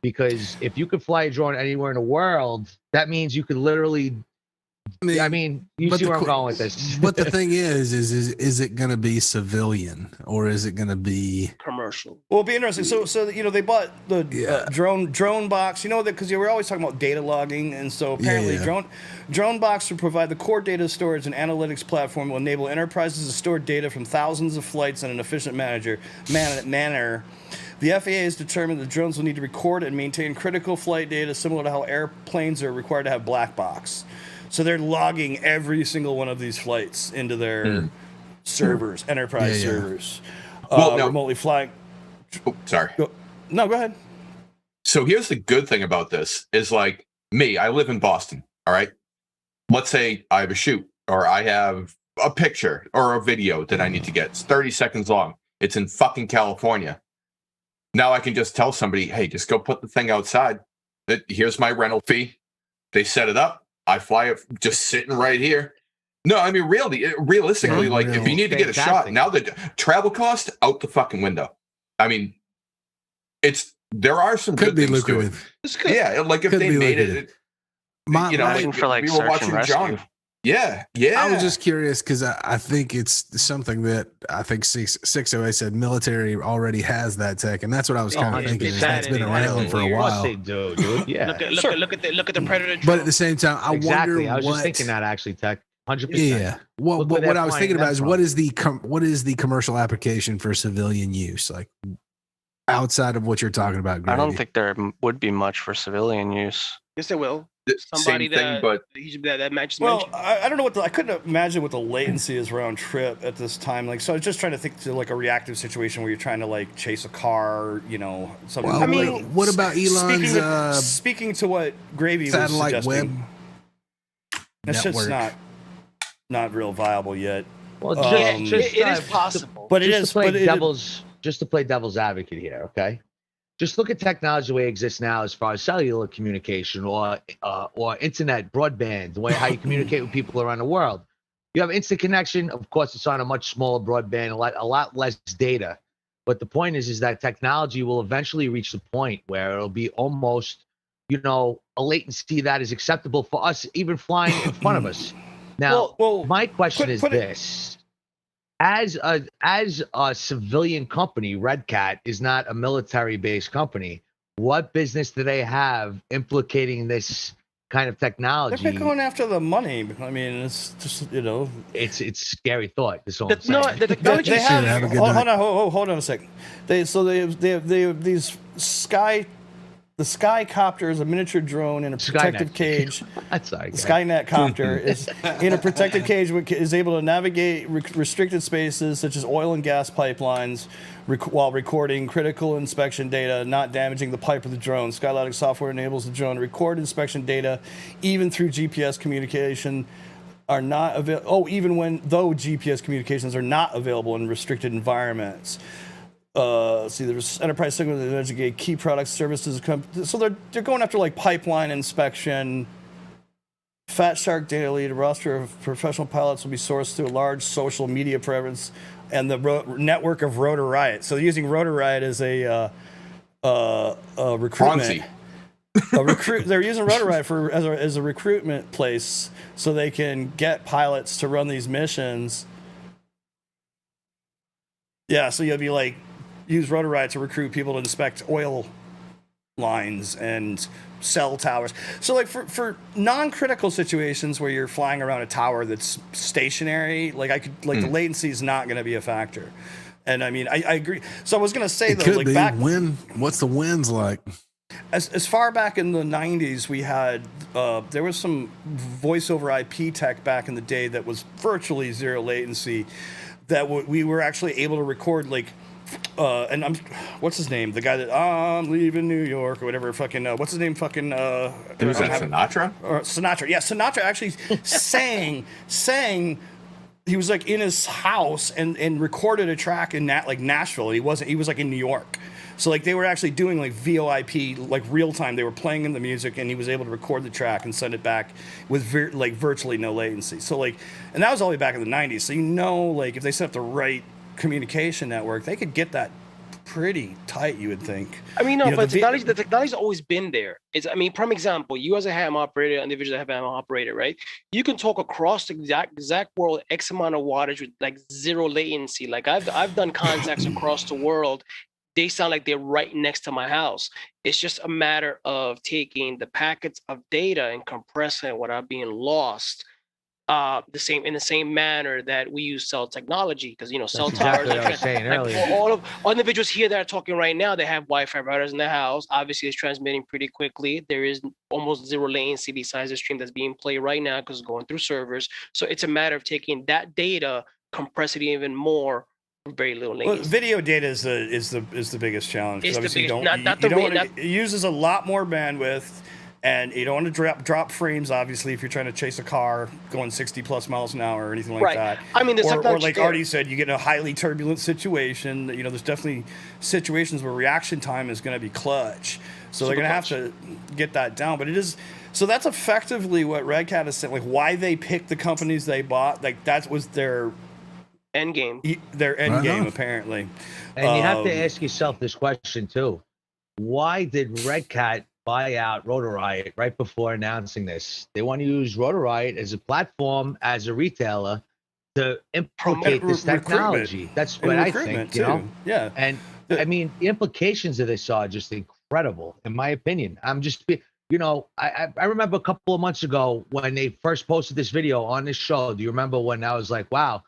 Because if you could fly a drone anywhere in the world, that means you could literally, I mean, you see where I'm going with this. But the thing is it going to be civilian, or is it going to be commercial? Well, it'll be interesting. So they bought the drone box. Because you were always talking about data logging, and so apparently drone box will provide the core data storage and analytics platform. Will enable enterprises to store data from thousands of flights in an efficient manner. The FAA has determined that drones will need to record and maintain critical flight data, similar to how airplanes are required to have black box. So they're logging every single one of these flights into their servers, enterprise servers. Remotely flying. Oh, sorry. Go ahead. So here's the good thing about this is, like me, I live in Boston. All right. Let's say I have a shoot, or I have a picture or a video that I need to get. It's 30 seconds long. It's in fucking California. Now I can just tell somebody, hey, just go put the thing outside. Here's my rental fee. They set it up. I fly it just sitting right here. No, I mean, realistically, if you need to get a shot, now the travel cost out the fucking window. I mean, there are some good things to it. It's good. Yeah, like if they made it, My- you know, Imagine for like we were search and watching rescue. John. Yeah, yeah. I was just curious because I think it's something that I think 608 said military already has that tech, and that's what I was kind of thinking. Is that's been around for a Of course while. they do, dude. Yeah. Look at the Predator drone. But at the same time, I Exactly. wonder I was what. just thinking that actually, Tech. 100%. Yeah. Well, Look where what they're I was flying thinking about that is from. what is the commercial application for civilian use, like outside of what you're talking about? I don't Grady? think there would be much for civilian use. Yes, it will. Same Somebody thing, but that Matt just Well, mentioned. I don't know I couldn't imagine what the latency is round trip at this time. Like, so I was just trying to think to like a reactive situation where you're trying to like chase a car, you know, something. Well, I mean, what about Elon's speaking to what Gravy was satellite suggesting, web that's just network? not real viable yet. Well, it is possible. But it just is. to play devil's advocate here, okay? Just look at technology the way it exists now as far as cellular communication or internet, broadband, the way how you communicate with people around the world. You have instant connection. Of course, it's on a much smaller broadband, a lot less data. But the point is that technology will eventually reach the point where it'll be almost, you know, a latency that is acceptable for us, even flying in front of us. Now, my question is this. As a civilian company, Red Cat is not a military-based company. What business do they have implicating this kind of technology? They're going after the money. I mean, it's just, you know, it's a scary thought. That's all I'm saying. No, the technology. They have. Hold on a second. They have these The Skycopter is a miniature drone in a protective cage. That's sorry. The Skynet copter is in a protected cage, which is able to navigate restricted spaces such as oil and gas pipelines while recording critical inspection data, not damaging the pipe of the drone. Skylogic software enables the drone to record inspection data even through GPS communication. Are not available. Though GPS communications are not available in restricted environments. There's enterprise signal that investigate key products, services. So they're going after like pipeline inspection. Fat Shark data lead, a roster of professional pilots will be sourced through a large social media presence and the network of Rotor Riot. So they're using Rotor Riot as a recruitment. They're using Rotor Riot as a recruitment place so they can get pilots to run these missions. Yeah, so you'll be like, use Rotor Riot to recruit people to inspect oil lines and cell towers. So like for non-critical situations where you're flying around a tower that's stationary, the latency is not going to be a factor. And I mean, I agree. So I was going to say though, like back what's the winds like? As far back in the 90s, we had there was some voice over IP tech back in the day that was virtually zero latency that we were actually able to record like what's his name? The guy that I'm leaving New York or whatever. Fucking what's his name? Fucking who's that? Sinatra? Or Sinatra? Yeah, Sinatra actually sang. He was like in his house and recorded a track in Nashville. He was like in New York. So like they were actually doing like VoIP like real time. They were playing in the music and he was able to record the track and send it back with virtually no latency. So like, and that was all the way back in the 90s. So like if they set up the right communication network, they could get that pretty tight, you would think. I mean, no, but the technology's always been there. Prime example, you as a ham operator, individual ham operator, right? You can talk across the exact world, X amount of wattage with like zero latency. Like I've done contacts across the world. They sound like they're right next to my house. It's just a matter of taking the packets of data and compressing it without being lost. In the same manner that we use cell technology, because cell towers. Exactly what I was saying earlier. All individuals here that are talking right now, they have Wi-Fi routers in their house. Obviously, it's transmitting pretty quickly. There is almost zero latency besides the stream that's being played right now because it's going through servers. So it's a matter of taking that data, compressing it even more. Very little latency. Well, video data is the biggest challenge. It's obviously it uses a lot more bandwidth, and you don't want to drop frames. Obviously, if you're trying to chase a car going 60 plus miles an hour or anything like that. I mean, or like Artie said, you get in a highly turbulent situation. There's definitely situations where reaction time is going to be clutch. So they're going to have to get that down. But it is. So that's effectively what Red Cat is saying. Like why they picked the companies they bought. Like that was their end game. Their end game, apparently. And you have to ask yourself this question too: why did Red Cat buy out Rotor Riot right before announcing this. They want to use Rotor Riot as a platform, as a retailer, to implicate this technology. That's what I think, you know? Yeah. And I mean, the implications of this are just incredible, in my opinion. I'm just, you know, I remember a couple of months ago when they first posted this video on this show. Do you remember when I was like, wow,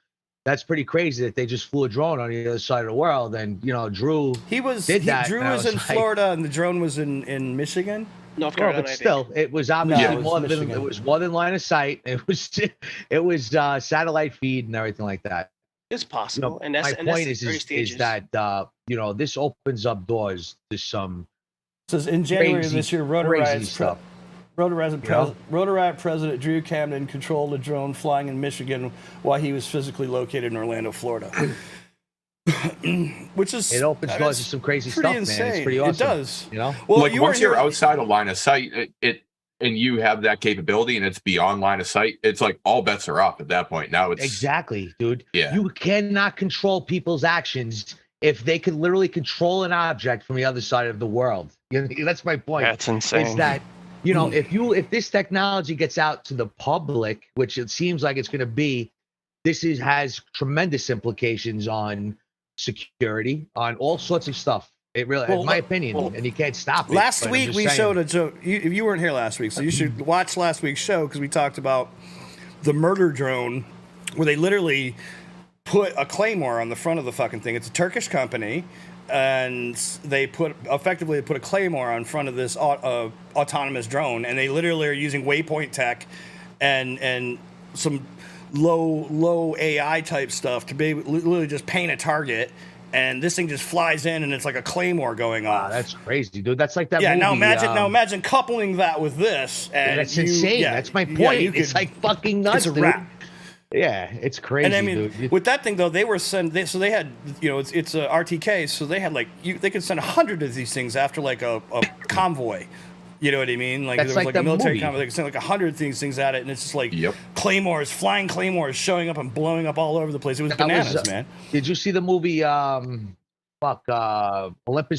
that's pretty crazy that they just flew a drone on the other side of the world? And, you know, Drew Drew was in Florida and the drone was in Michigan. North Carolina, but still, it was obviously it was more than line of sight. It was satellite feed and everything like that. It's possible, You know, my point is that you know, this opens up doors to some. It says in January of this year, Rotor Riot President Drew Camden controlled a drone flying in Michigan while he was physically located in Orlando, Florida. Which is it opens doors to some crazy stuff, insane. Man. It's pretty awesome. It does, you know. Well, like once you're outside of line of sight, and you have that capability, and it's beyond line of sight, it's like all bets are off at that point. Now it's exactly, dude. Yeah, you cannot control people's actions if they can literally control an object from the other side of the world. You know, that's my point. That's insane. Is that, you know, if this technology gets out to the public, which it seems like it's going to be, has tremendous implications on security, on all sorts of stuff. It really, in my opinion, and you can't stop it. Last week we showed a joke. You weren't here last week, so you should watch last week's show because we talked about the murder drone, where they literally put a claymore on the front of the fucking thing. It's a Turkish company, and they put a claymore on front of this autonomous drone, and they literally are using waypoint tech and some low AI type stuff to be literally just paint a target. And this thing just flies in, and it's like a claymore going off. Wow, that's crazy, dude. That's like that. Yeah. movie, Now imagine coupling that with this. And that's insane. Yeah, that's my point. It's like fucking nuts, it's a dude. wrap. Yeah, it's crazy. And I mean, dude. with that thing though, they had, you know, it's a RTK, so they had they could send 100 of these things after like a convoy. You know what I mean? Like That's there was like a military movie. convoy. They could send like 100 of these things at it, and it's just like flying claymores showing up and blowing up all over the place. It was bananas, man. Did you see the movie? Olympus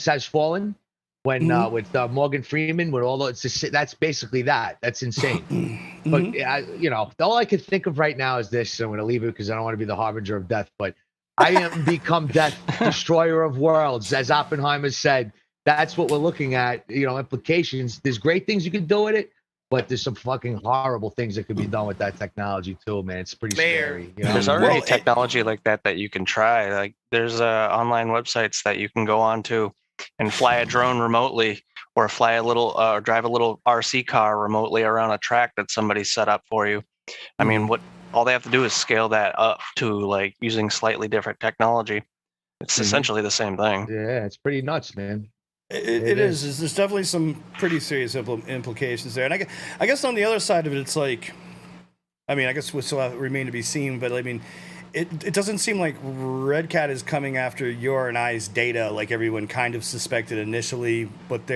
Has Fallen, when with Morgan Freeman, with all the, that's basically that. That's insane. But you know, all I can think of right now is this. I'm going to leave it because I don't want to be the harbinger of death. But I am become death, destroyer of worlds, as Oppenheimer said. That's what we're looking at. You know, implications. There's great things you can do with it, but there's some fucking horrible things that could be done with that technology too, man. It's pretty scary. You know? There's already technology like that you can try. Like there's online websites that you can go on to and fly a drone remotely, or fly a little, drive a little RC car remotely around a track that somebody set up for you. I mean, all they have to do is scale that up to like using slightly different technology. It's essentially the same thing. Yeah, it's pretty nuts, man. It is. There's definitely some pretty serious implications there. And I guess on the other side of it, it's like, I mean, I guess we'll still remain to be seen, but I mean, it doesn't seem like Red Cat is coming after your and I's data like everyone kind of suspected initially, but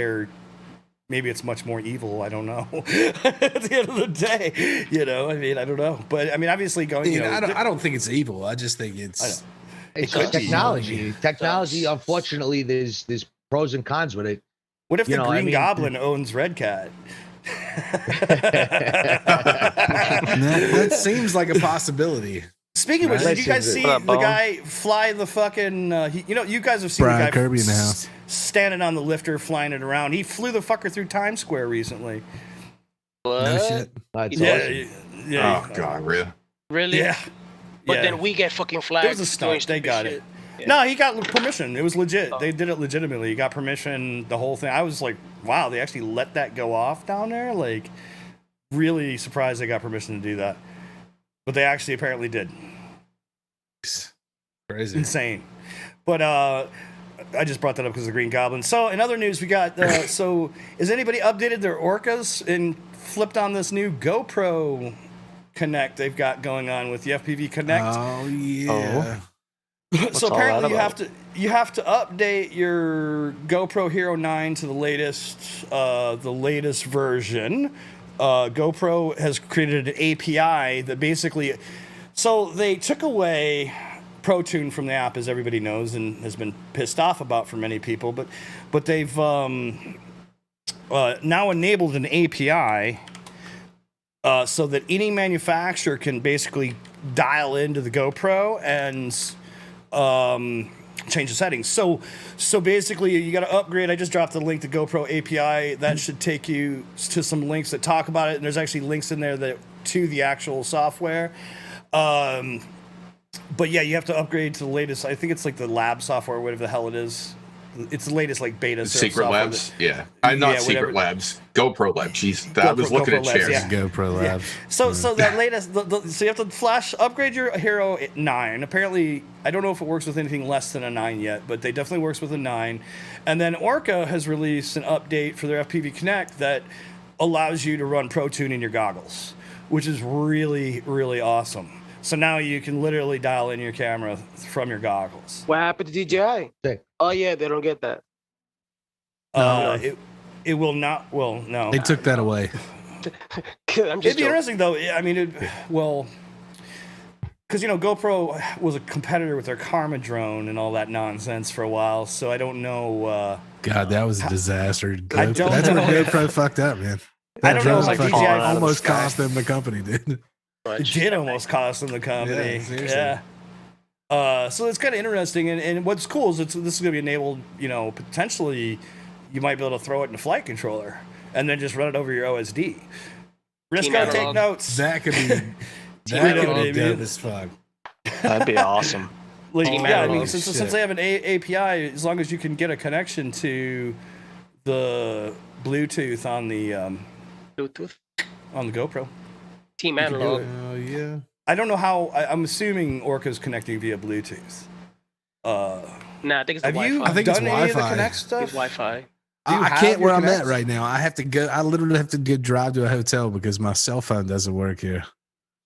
maybe it's much more evil. I don't know. At the end of the day, you know, I mean, I don't know. But I mean, obviously I don't think it's evil. I just think it's technology. Technology, unfortunately, there's pros and cons with it. What if the Green Goblin owns Red Cat? that seems like a possibility. Speaking of which, did you guys see the guy fly the fucking? You guys have seen Brian the guy Kirby in the house standing on the lifter, flying it around. He flew the fucker through Times Square recently. What? No shit. That's Yeah. Oh god, really? Really? Yeah. But then we get fucking flagged. It was a stunt. They got it. Yeah. No, he got permission. It was legit. They did it legitimately. He got permission, the whole thing. I was like, wow, they actually let that go off down there? Like, really surprised they got permission to do that. But they actually apparently did. Crazy. Insane. But I just brought that up because of the Green Goblin. So, in other news, we got, so, has anybody updated their orcas and flipped on this new GoPro Connect they've got going on with the FPV Connect? Oh, yeah. So apparently you have to update your GoPro Hero 9 to the latest version. GoPro has created an API that basically, so they took away ProTune from the app, as everybody knows, and has been pissed off about for many people. But they've now enabled an API so that any manufacturer can basically dial into the GoPro and change the settings. So basically, you got to upgrade. I just dropped the link to GoPro API. That should take you to some links that talk about it, and there's actually links in there that to the actual software. But yeah, you have to upgrade to the latest. I think it's like the lab software, whatever the hell it is. It's the latest like beta. Secret Labs, yeah. I'm not Secret Labs. GoPro Labs. Jeez, I was looking at shares. Yeah. GoPro Labs. So that latest. So you have to upgrade your Hero 9. Apparently, I don't know if it works with anything less than a 9 yet, but they definitely works with a 9. And then ORCA has released an update for their FPV Connect that allows you to run ProTune in your goggles, which is really, really awesome. So now you can literally dial in your camera from your goggles. What happened to DJI? Oh yeah, they don't get that. It will not. Well, no. They took that away. I'm just It'd be interesting though. I mean, because GoPro was a competitor with their Karma drone and all that nonsense for a while. So I don't know. God, that was a disaster. I don't That's know. where GoPro fucked up, man. I don't know if That DJI drone almost cost them the company, dude. It did almost cost them the company. Yeah, seriously. Yeah. So it's kind of interesting, and what's cool is this is going to be enabled. Potentially, you might be able to throw it in a flight controller and then just run it over your OSD. RISKO, take notes. That could be dope as fuck. That'd be awesome. Since they have an API, as long as you can get a connection to the Bluetooth on the GoPro. Team Analog. Oh yeah. I don't know how. I'm assuming ORCA's connecting via Bluetooth. Nah, I think it's the Wi-Fi. I think it's done any of the Wi-Fi. Connect stuff? It's Wi-Fi. I can't where I'm at right now. I have to go. I literally have to drive to a hotel because my cell phone doesn't work here.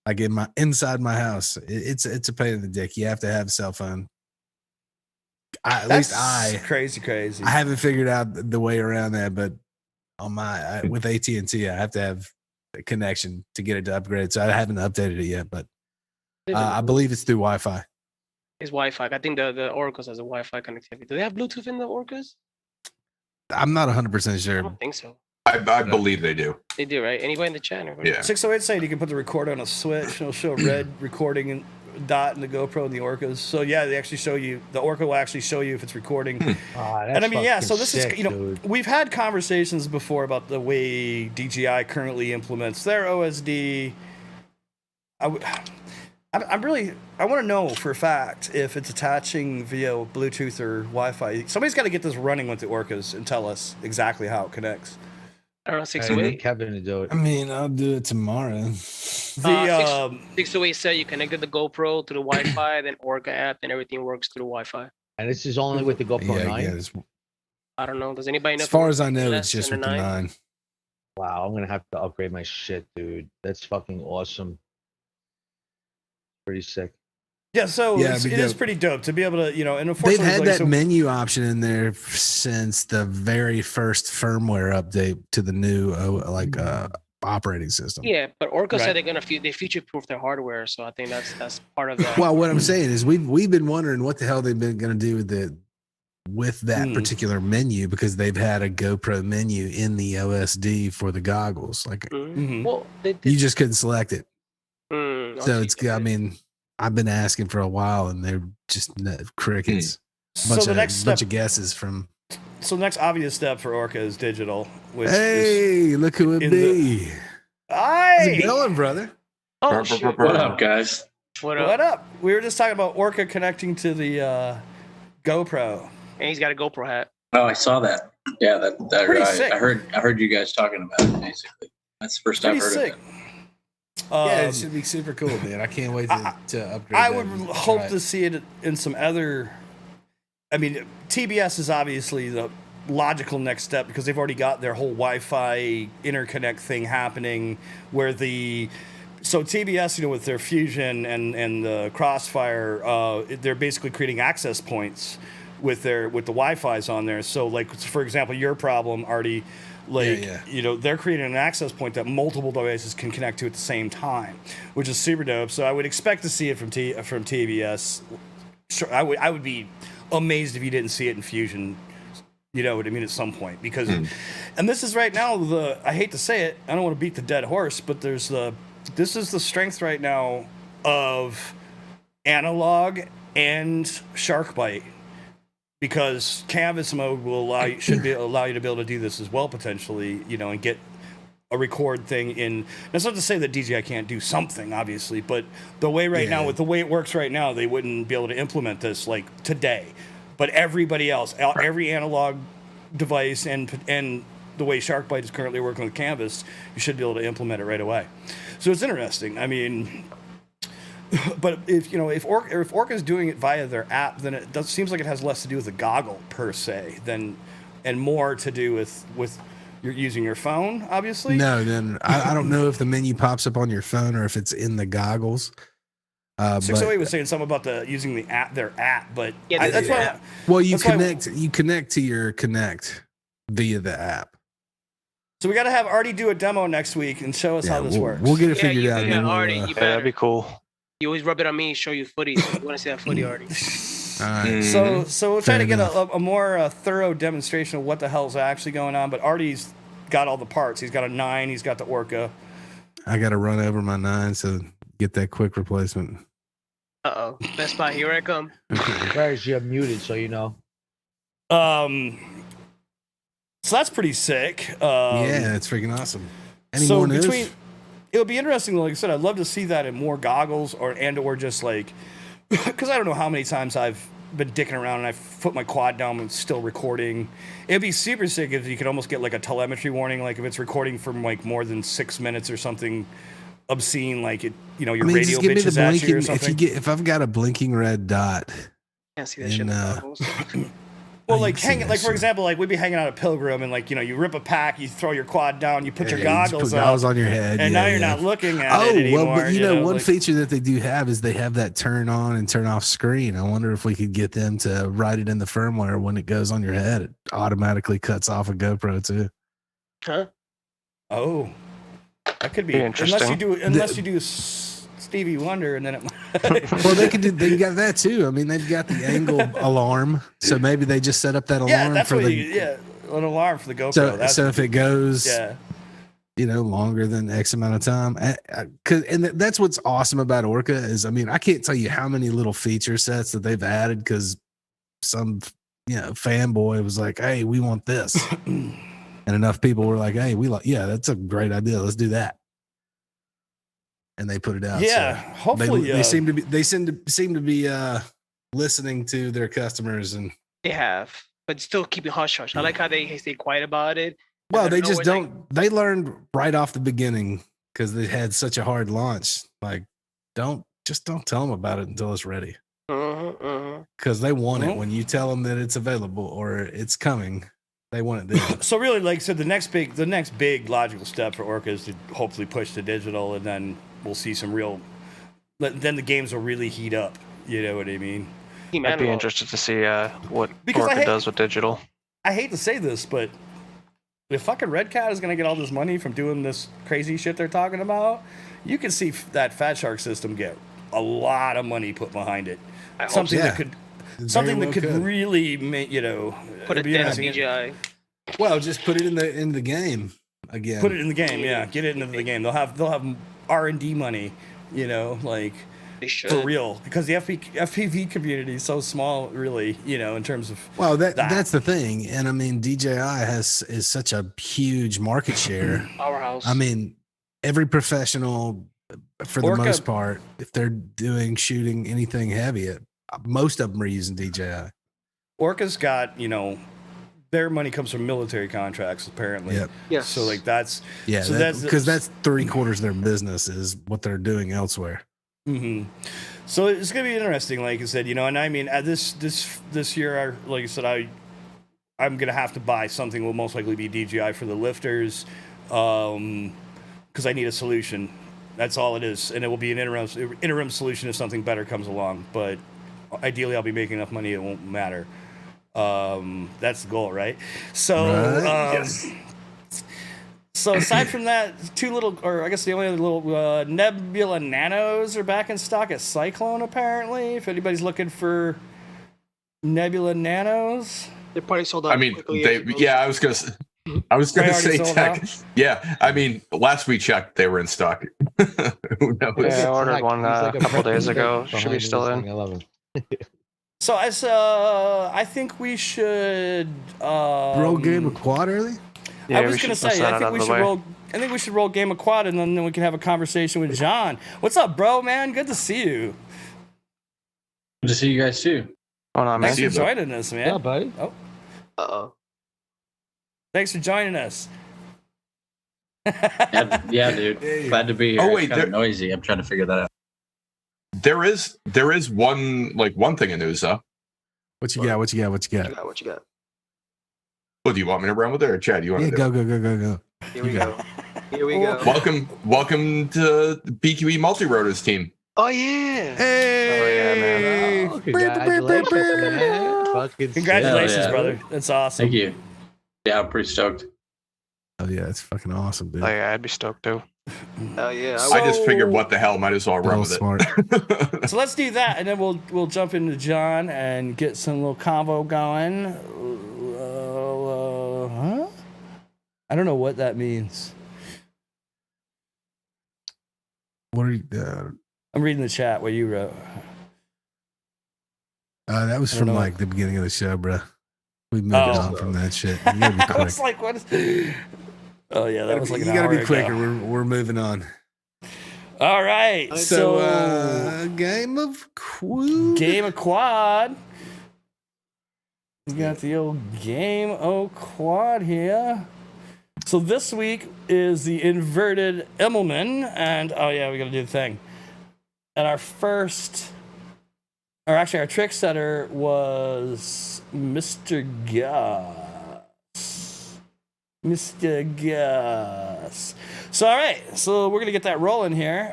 Like inside my house, it's a pain in the dick. You have to have a cell phone. Crazy. I haven't figured out the way around that, but on with AT&T, I have to have a connection to get it to upgrade. So I haven't updated it yet, but I believe it's through Wi-Fi. It's Wi-Fi. I think the Oracles has a Wi-Fi connectivity. Do they have Bluetooth in the Orcas? I'm not 100% I sure. don't think so. I believe they do. They do, right? Anybody in the chat? Yeah. 608 saying you can put the recorder on a switch and it'll show a red recording dot in the GoPro and the ORCAs. So yeah, they actually show you. The ORCA will actually show you if it's recording. And I mean, yeah. So this is dude. we've had conversations before about the way DJI currently implements their OSD. I want to know for a fact if it's attaching via Bluetooth or Wi-Fi. Somebody's got to get this running with the ORCAs and tell us exactly how it connects. I don't know, I 608. need Kevin to do it. I mean, I'll do it tomorrow. 608 said you connected the GoPro to the Wi-Fi, then ORCA app, and everything works through the Wi-Fi. And this is only with the GoPro 9? I don't know. Does anybody know? As far as I know, it's just with the 9. Wow, I'm going to have to upgrade my shit, dude. That's fucking awesome. Pretty sick. Yeah, so it is pretty dope to be able to, and unfortunately, they've had that menu option in there since the very first firmware update to the new operating system. Yeah, but ORCA said they future-proof their hardware, so I think that's part of that. Well, what I'm saying is we've been wondering what the hell they've been going to do with that particular menu, because they've had a GoPro menu in the OSD for the goggles. Like, well, you just couldn't select it. So I mean, I've been asking for a while, and they're just crickets. So the next bunch of guesses from. So the next obvious step for ORCA is digital. Which look who it be! How's it going, brother? Oh, shit. What up, guys? What up? We were just talking about ORCA connecting to the GoPro. And he's got a GoPro hat. Oh, I saw that. Yeah, that Pretty sick. I heard you guys talking about it. Basically, that's the first I've heard of it. Yeah, it should be super cool, man. I can't wait to upgrade. I would hope to see it in some other. I mean, TBS is obviously the logical next step because they've already got their whole Wi-Fi interconnect thing happening. Where so TBS, with their Fusion and the Crossfire, they're basically creating access points with the Wi-Fi's on there. So, like for example, your problem, Artie. They're creating an access point that multiple devices can connect to at the same time, which is super dope. So I would expect to see it from TBS. Sure, I would be amazed if you didn't see it in Fusion You know what I mean? At some point, because, and this is right now I hate to say it, I don't want to beat the dead horse, but this is the strength right now of analog and shark bite, because canvas mode will allow you to be able to do this as well potentially, you know, and get a record thing in. That's not to say that DJI can't do something, obviously, but the way now, with the way it works right now, they wouldn't be able to implement this like today. But everybody else, every analog device and the way SharkBite is currently working with Canvas, you should be able to implement it right away. So it's interesting. I mean, but if ORCA is doing it via their app, then it seems like it has less to do with the goggle per se and more to do with you're using your phone, obviously. No, I don't know if the menu pops up on your phone or if it's in the goggles. 608 was saying something about using the app, their app, but Yeah, that's why. Well, you connect to your Connect via the app. So we got to have Artie do a demo next week and show us how this works. We'll get it figured out. Yeah, and we'll, Artie, you Yeah, that'd be cool. You always rub it on me and show you footy. So you want to see that footy, Artie? all right. So we'll try to get a more thorough demonstration of what the hell's actually going on. But Artie's got all the parts. He's got a 9. He's got the ORCA. I got to run over my 9 so get that quick replacement. Uh-oh. Best Buy, here I come. Whereas you're muted, so you know. So that's pretty sick. Yeah, it's freaking awesome. Any so more news? It'll be interesting. Like I said, I'd love to see that in more goggles or just like, because I don't know how many times I've been dicking around and I put my quad down and still recording. It'd be super sick if you could almost get like a telemetry warning, like if it's recording from like more than 6 minutes or something obscene, like it, your radio just give me the bitches at you or blinking. something. If I've got a blinking red dot, Can't see that shit in the goggles. Well, you like can see that for shit. example, like we'd be hanging out at Pilgrim and like, you rip a pack, you throw your quad down, you put your you just goggles put up, goggles on your head, and yeah, now you're yeah. not looking at it anymore. Well, but one like, feature that they do have is they have that turn on and turn off screen. I wonder if we could get them to write it in the firmware when it goes on your head, it automatically cuts off a GoPro too. Huh? Oh, that could be Be interesting. unless you do Stevie Wonder, and then it. Well, they got that too. I mean, they've got the angle alarm, so maybe they just set up that alarm Yeah, that's for what the an alarm for the GoPro. so if it goes, yeah. Longer than X amount of time. That's what's awesome about ORCA is, I mean, I can't tell you how many little feature sets that they've added because some, fanboy was like, hey, we want this. And enough people were like, hey, that's a great idea. Let's do that. And they put it out. Yeah, so hopefully they seem to be listening to their customers, and They have, but still keeping hush hush. I like how they stay quiet about it. well, And they I just know don't. They learned right off the beginning because they had such a hard launch. Like, don't tell them about it until it's ready, because they want it when you tell them that it's available or it's coming. They want it then. So really, like I said, the next big logical step for ORCA is to hopefully push to digital, and then we'll see some real. Then the games will really heat up. You know what I mean? I'd be interested to see what Because ORCA does with digital. I hate to say this, but if fucking Red Cat is gonna get all this money from doing this crazy shit they're talking about, you can see that Fat Shark system get a lot of money put behind it. Something that could. Something that could really make put it down DJI. Well, just put it in the game again. Put it in the game, yeah. Get it into the game. They'll have R&D money, like They should. for real, because the FPV community is so small, really, in terms of. Well, that's the thing, and I mean DJI is such a huge market share. Powerhouse. I mean, every professional, for the ORCA most part, if they're shooting anything heavy, most of them are using DJI. ORCA's got, their money comes from military contracts, apparently. Yep. Yes. So like that's So because that's 3/4 of their business is what they're doing elsewhere. Mm-hmm. So it's gonna be interesting, like I said, and I mean, this year, like I said, I'm gonna have to buy something. Will most likely be DJI for the lifters, because I need a solution. That's all it is, and it will be an interim solution if something better comes along. But ideally, I'll be making enough money it won't matter. That's the goal, right? So, Right. So aside from that, the only other little Nebula Nanos are back in stock at Cyclone, apparently. If anybody's looking for Nebula Nanos, They're probably sold out. I mean, quickly they. as opposed Yeah, to- I was gonna say They already sold tech. out? Yeah, I mean, last we checked, they were in stock. Who knows? Yeah, I ordered Zach, one he's like a couple friend days ago. behind Should be still this in. thing. I love him. So I think we should Roll game of quad early. Yeah, I we was gonna should bust say that I out think of we the should way. roll. I think we should roll game of quad, and then we can have a conversation with John. What's up, bro? Man, good to see you. Good to see you guys too. Hold on, man. Thanks see for you, bro. joining us, man. Yeah, buddy. Oh, Uh-oh. thanks for joining us. Yeah, dude. Glad to be here. Oh, wait, it's kind of there- noisy. I'm trying to figure that out. There is one thing in news, though. What you got? What you got? What you What got? you got? What you got? Well, do you want me to run with it, or Chad? You want Yeah, to go. Here we go. Here we go. Welcome to the BQE Multirotors team. Oh yeah. Hey! Oh, congratulations, man. Fucking Congratulations, Hell yeah. brother. That's awesome. Thank you. Yeah, I'm pretty stoked. Oh yeah, it's fucking awesome, dude. Oh yeah, I'd be stoked too. Oh yeah. I just figured, what the hell? Might as well run Real with smart. it. So let's do that, and then we'll jump into John and get some little convo going. Huh? I don't know what that means. What are you? I'm reading the chat. What you wrote. That was I from don't know. like the beginning of the show, bro. We moved Oh. on from that shit. You gotta be I quick. was like, what is? Oh yeah, that was like you an gotta hour be quicker. ago. We're moving on. All right, So, game of quad. game of quad. We got the old game of quad here. So this week is the inverted Immelman, and oh yeah, we gotta do the thing. And our first, or actually our trick setter was Mr. Gus. Mr. Gus. So all right, so we're gonna get that rolling here.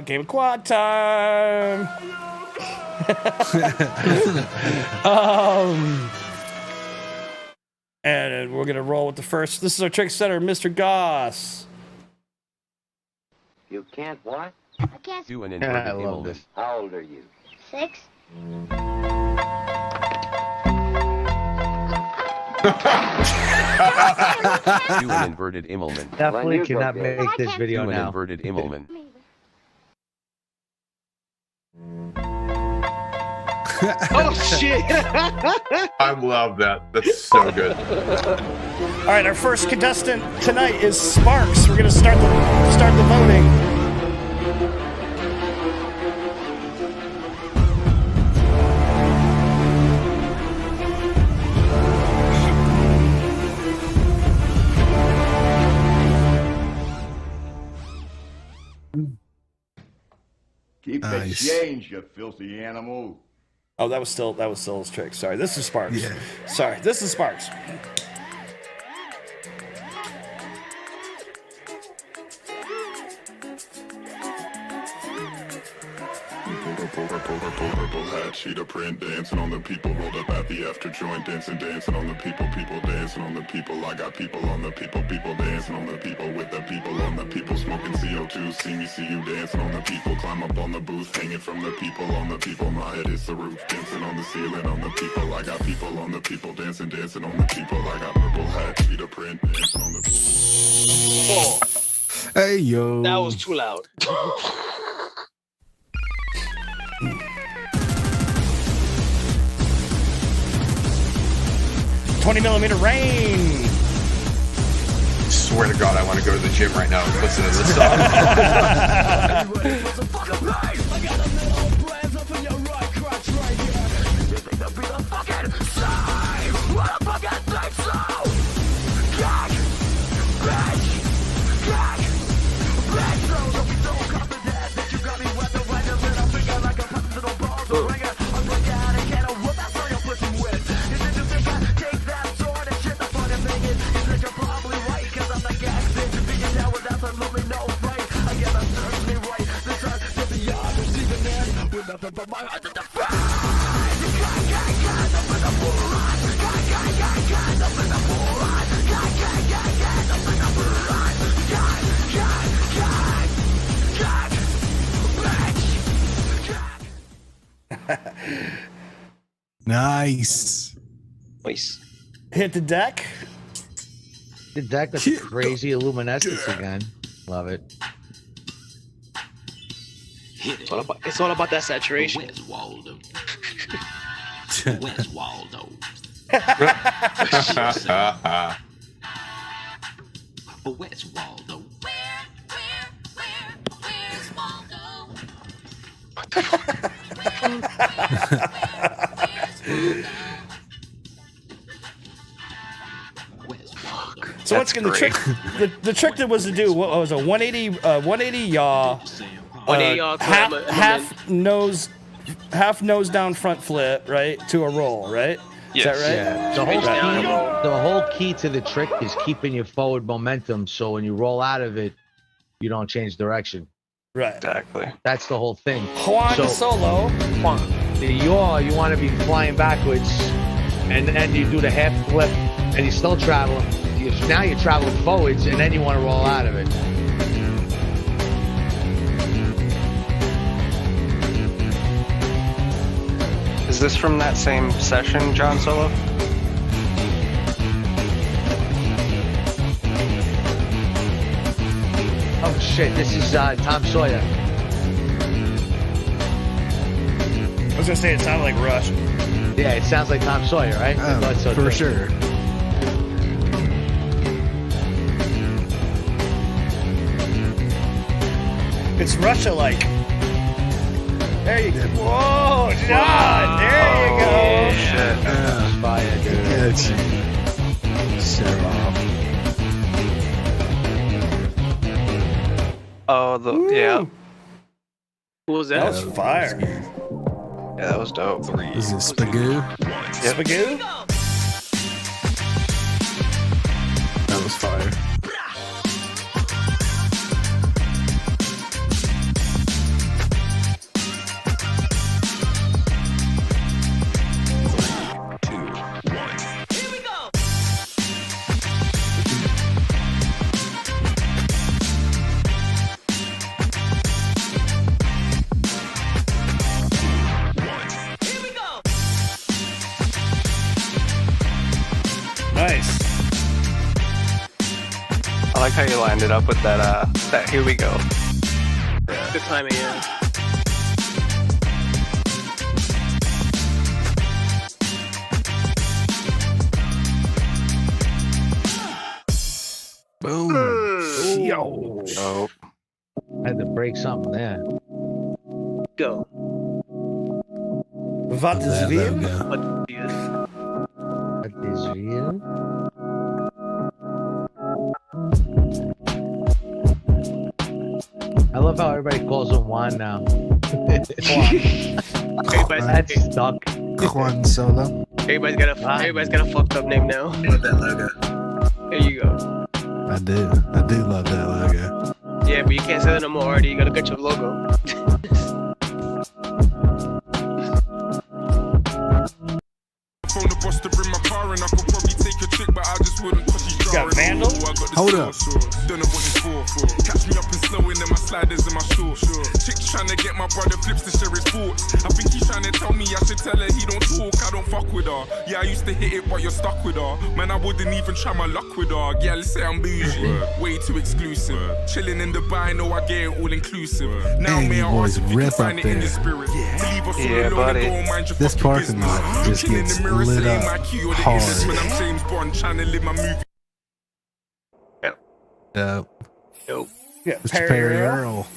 Game of quad time. And we're gonna roll with the first. This is our trick setter, Mr. Goss. You can't what? I can't. Do an I inverted love Immelman. this. How old are you? 6. Do an inverted Immelman. Definitely you cannot go, Gary. make this video Do an now. inverted Immelman. Oh shit. I love that. That's so good. All right, our first contestant tonight is Sparks. We're gonna start the voting. Keep Nice. the change, you filthy animal. Oh, that was still his trick. Sorry, this is Sparks. Yeah. Sorry, this is Sparks. Purple hat, cheetah print, dancing on the people. Rolled up at the after joint, dancing on the people. People dancing on the people. I got people on the people. People dancing on the people with the people on the people. Smoking CO2, see you dancing on the people. Climb up on the booth, hanging from the people on the people. My head is the roof, dancing on the ceiling on the people. I got people on the people, dancing on the people. I got purple hat, cheetah print, dancing on the people. Hey yo. That was too loud. 20mm rain. Swear to God, I want to go to the gym right now and listen to this Nice. Nice. Hit the deck. The deck with the crazy luminescence again. Love it. It's all about that saturation. Where's Waldo? Where's Waldo? Where's Waldo? Where's Waldo? What the fuck? So what's gonna the trick? The trick that was to do what was a 180 yaw, 180 yaw, half nose down front flip, right, to a roll, right? Is that right? Yeah. The whole key to the trick is keeping your forward momentum, so when you roll out of it, you don't change direction. Right. Exactly. That's the whole thing. Juan Solo. The yaw, you want to be flying backwards, and then you do the half flip, and you still travel. Now you're traveling forwards, and then you want to roll out of it. Is this from that same session, John Solo? Oh shit, this is Tom Sawyer. I was gonna say it sounded like Rush. Yeah, it sounds like Tom Sawyer, right? I thought so For too. sure. It's Russia-like. There you go. Whoa, John! There you go. Shit. Fire, dude. Set off. Oh, yeah. What was That that? was fire. Yeah, that was dope. Is it Spagoo? Yep. Spagoo? That was fire. Nice. I like how you lined it up with that, that here we go. Good timing, yeah. Boom. Yo. Dope. I had to break something there. Go. What is real? What is That is real. I love how everybody calls him Juan now. That's stuck. Juan Solo. Everybody's got a fucked up name now. Love that logo. There you go. I do love that logo. Yeah, but you can't say that no more, already. You gotta get your logo. From the bus to bring my car in, I could probably take a chick, but I just wouldn't cause she's Got Vandal? Hold up. Don't know what it's for. Catch me up in snow and then my sliders and my shorts. Chick's trying to get my brother flips to share his thoughts. I think he's trying to tell me I should tell her he don't talk, I don't fuck with her. Yeah, I used to hit it, but you're stuck with her. Man, I wouldn't even try my luck with her. Yeah, let's say I'm bougie, way too exclusive. Chilling in Dubai, know I get it all inclusive. Now Dang, may you I boys ask if you can rip find up it in there. the spirit. Leave us all Yeah, alone buddy. and go and mind your This fucking parking business. lot just Looking in gets the mirror, lit saying up my key or the hard. illness when I'm James Bond trying to live my movie. Yeah, Mr. Perry Earl.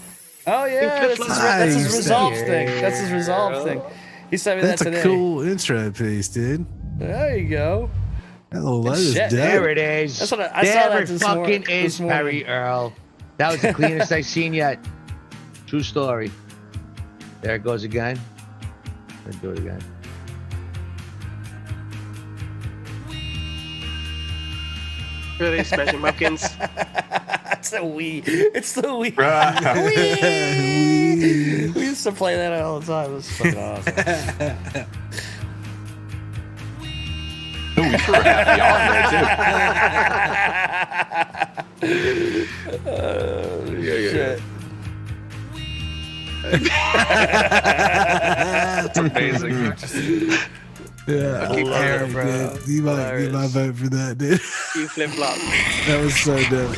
Oh yeah, that's his Nice. resolve thing. That's his resolve thing. He sent me That's that a today. cool intro piece, dude. There you go. That is shit. dope. There it is. That's what I saw there that it this fucking morning. is, Perry Earl. That was the cleanest I've seen yet. True story. There it goes again. Let's do it again. Really, Smashing Pumpkins. It's the Wii. It's the Wii. Right. Wii. We used to play that all the time. It was fucking awesome. We threw a happy on there, too. Shit. That's amazing. Yeah, keep Eric, bro. dude. You might get my vote for that, dude. You flip flop. That was so dope.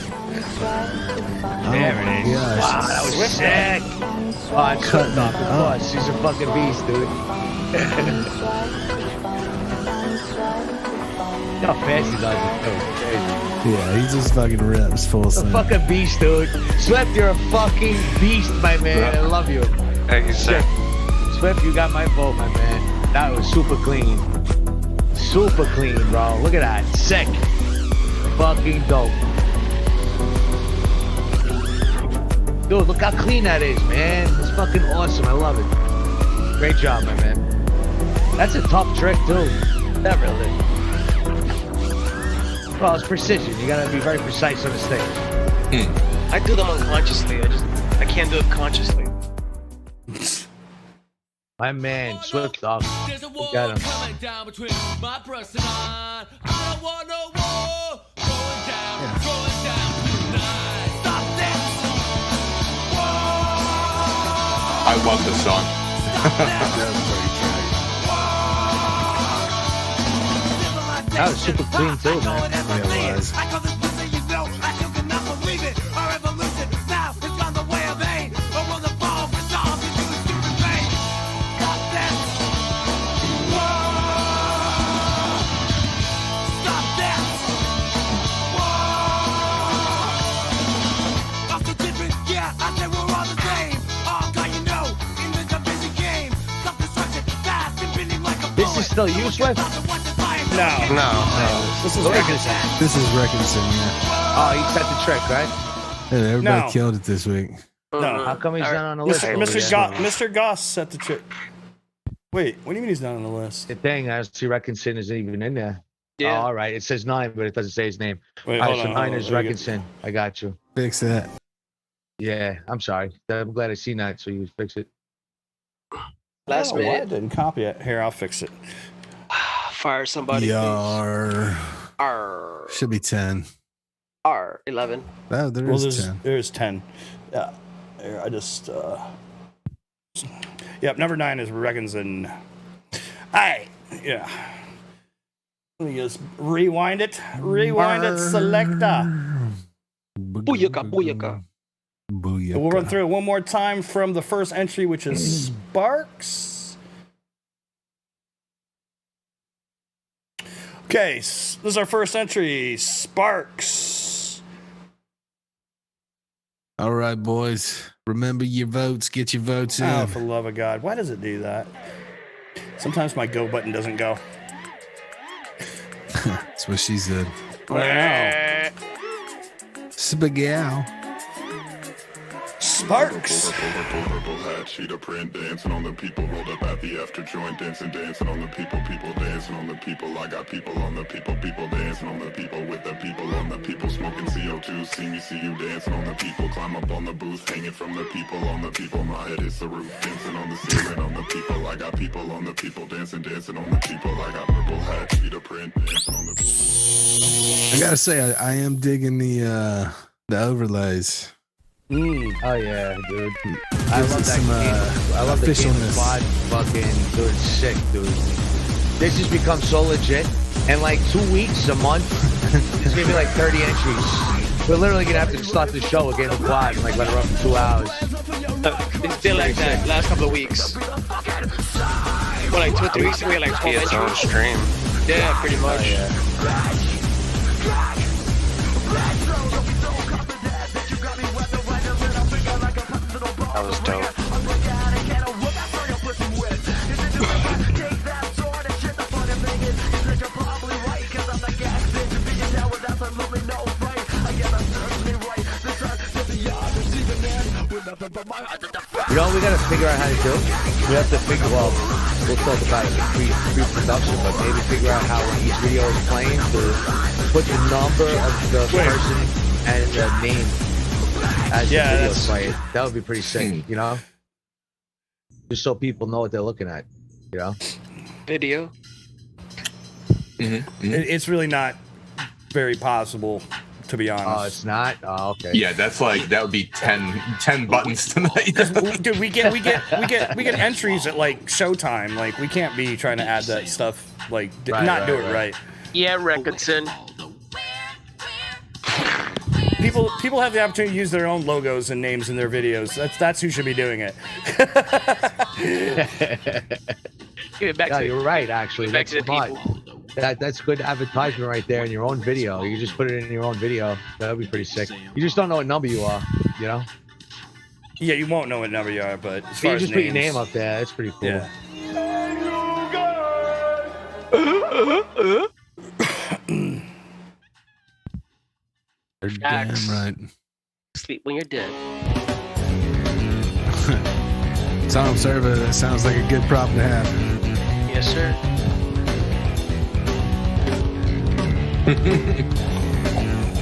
There it is. Gosh. Wow, that was sick. Oh, I'm cutting off the bus. She's a fucking beast, dude. How fast he does it, too. Crazy. Yeah, he just fucking rips full A send. fucking beast, dude. Swift, you're a fucking beast, my man. I love you. Thank you, sir. Swift, you got my vote, my man. That was super clean. Super clean, bro. Look at that. Sick. Fucking dope. Dude, look how clean that is, man. It's fucking awesome. I love it. Great job, my man. That's a tough trick, too. That really. Well, it's precision. You gotta be very precise on the stage. I do them unconsciously. I can't do it consciously. My man, Swift dog. We got him. I love this song. That was super clean too, man. Yeah, it was. This is still you, Swift? No. This is Reckonson, yeah. Oh, you set the trick, right? Yeah, everybody No. killed it this week. No. How come he's not on the list? Mr. Goss set the trick. Wait, what do you mean he's not on the list? The thing, I see Reckonson isn't even in there. Yeah. Oh, all right. It says 9, but it doesn't say his name. Wait, All hold right, so on, 9 hold is on, let me Reckonson. I got you. Fix that. Yeah, I'm sorry. I'm glad I seen that, so you fix it. Last I don't know why I minute. didn't copy it. Here, I'll fix it. Fire somebody. Yar. R. Should be 10. R. 11. Oh, there Well, is 10. there's 10. Yeah. Here, I just. Yep, number 9 is Reckonson. Alright. Yeah. Let me just rewind it. Rewind it, selector. Booyaka, booyaka. Booyaka. We'll run through it one more time from the first entry, which is Sparks. Okay, this is our first entry, Sparks. All right, boys. Remember your votes. Get your votes in. Oh, for the love of God. Why does it do that? Sometimes my go button doesn't go. That's what she said. Wow. Spaghetti. Sparks. Purple hat, cheetah print, dancing on the people, rolled up at the after joint, dancing on the people dancing on the people. I got people on the people dancing on the people, with the people on the people, smoking CO2. See me, see you dancing on the people, climb up on the booth, hanging from the people on the people. My head is the roof, dancing on the ceiling on the people. I got people on the people, dancing on the people. I got purple hat, cheetah print, dancing on the people. I gotta say, I am digging the overlays. Oh yeah, dude. I love that some, game. I love the game officialness. quad fucking dude. Sick, dude. This has become so legit. In like 2 weeks, a month, there's gonna be like 30 entries. We're literally gonna have to start the show again with quad and like let it run for 2 hours. It's been like that last couple of weeks. Well, like 2 or 3 weeks ago, we had like 12 Be its own entries. stream. Yeah, pretty much. Oh, yeah. That was dope. You know what we gotta figure out how to do? We have to figure, well, we'll talk about it in pre-production, but maybe figure out how when each video is playing to put the number of the person and the name as the video is playing. That would be pretty sick, you know? Just so people know what they're looking at, you know? Video. It's really not very possible to be honest. Oh, it's not. Oh, okay. Yeah, that would be 10 buttons tonight. Dude, we get entries at like showtime. Like we can't be trying to add that stuff. Like do it right. Yeah, Reckonson. People have the opportunity to use their own logos and names in their videos. That's who should be doing it. Give it back to you're right. Actually, back to the smart. people. That's good advertisement right there in your own video. You just put it in your own video. That would be pretty sick. You just don't know what number you are, you know? Yeah, you won't know what number you are, but as far You as just names, put your name up there. That's pretty cool. Yeah. They're damn Facts. right. Sleep when you're dead. Tom Serva, that sounds like a good problem to have. Yes, sir.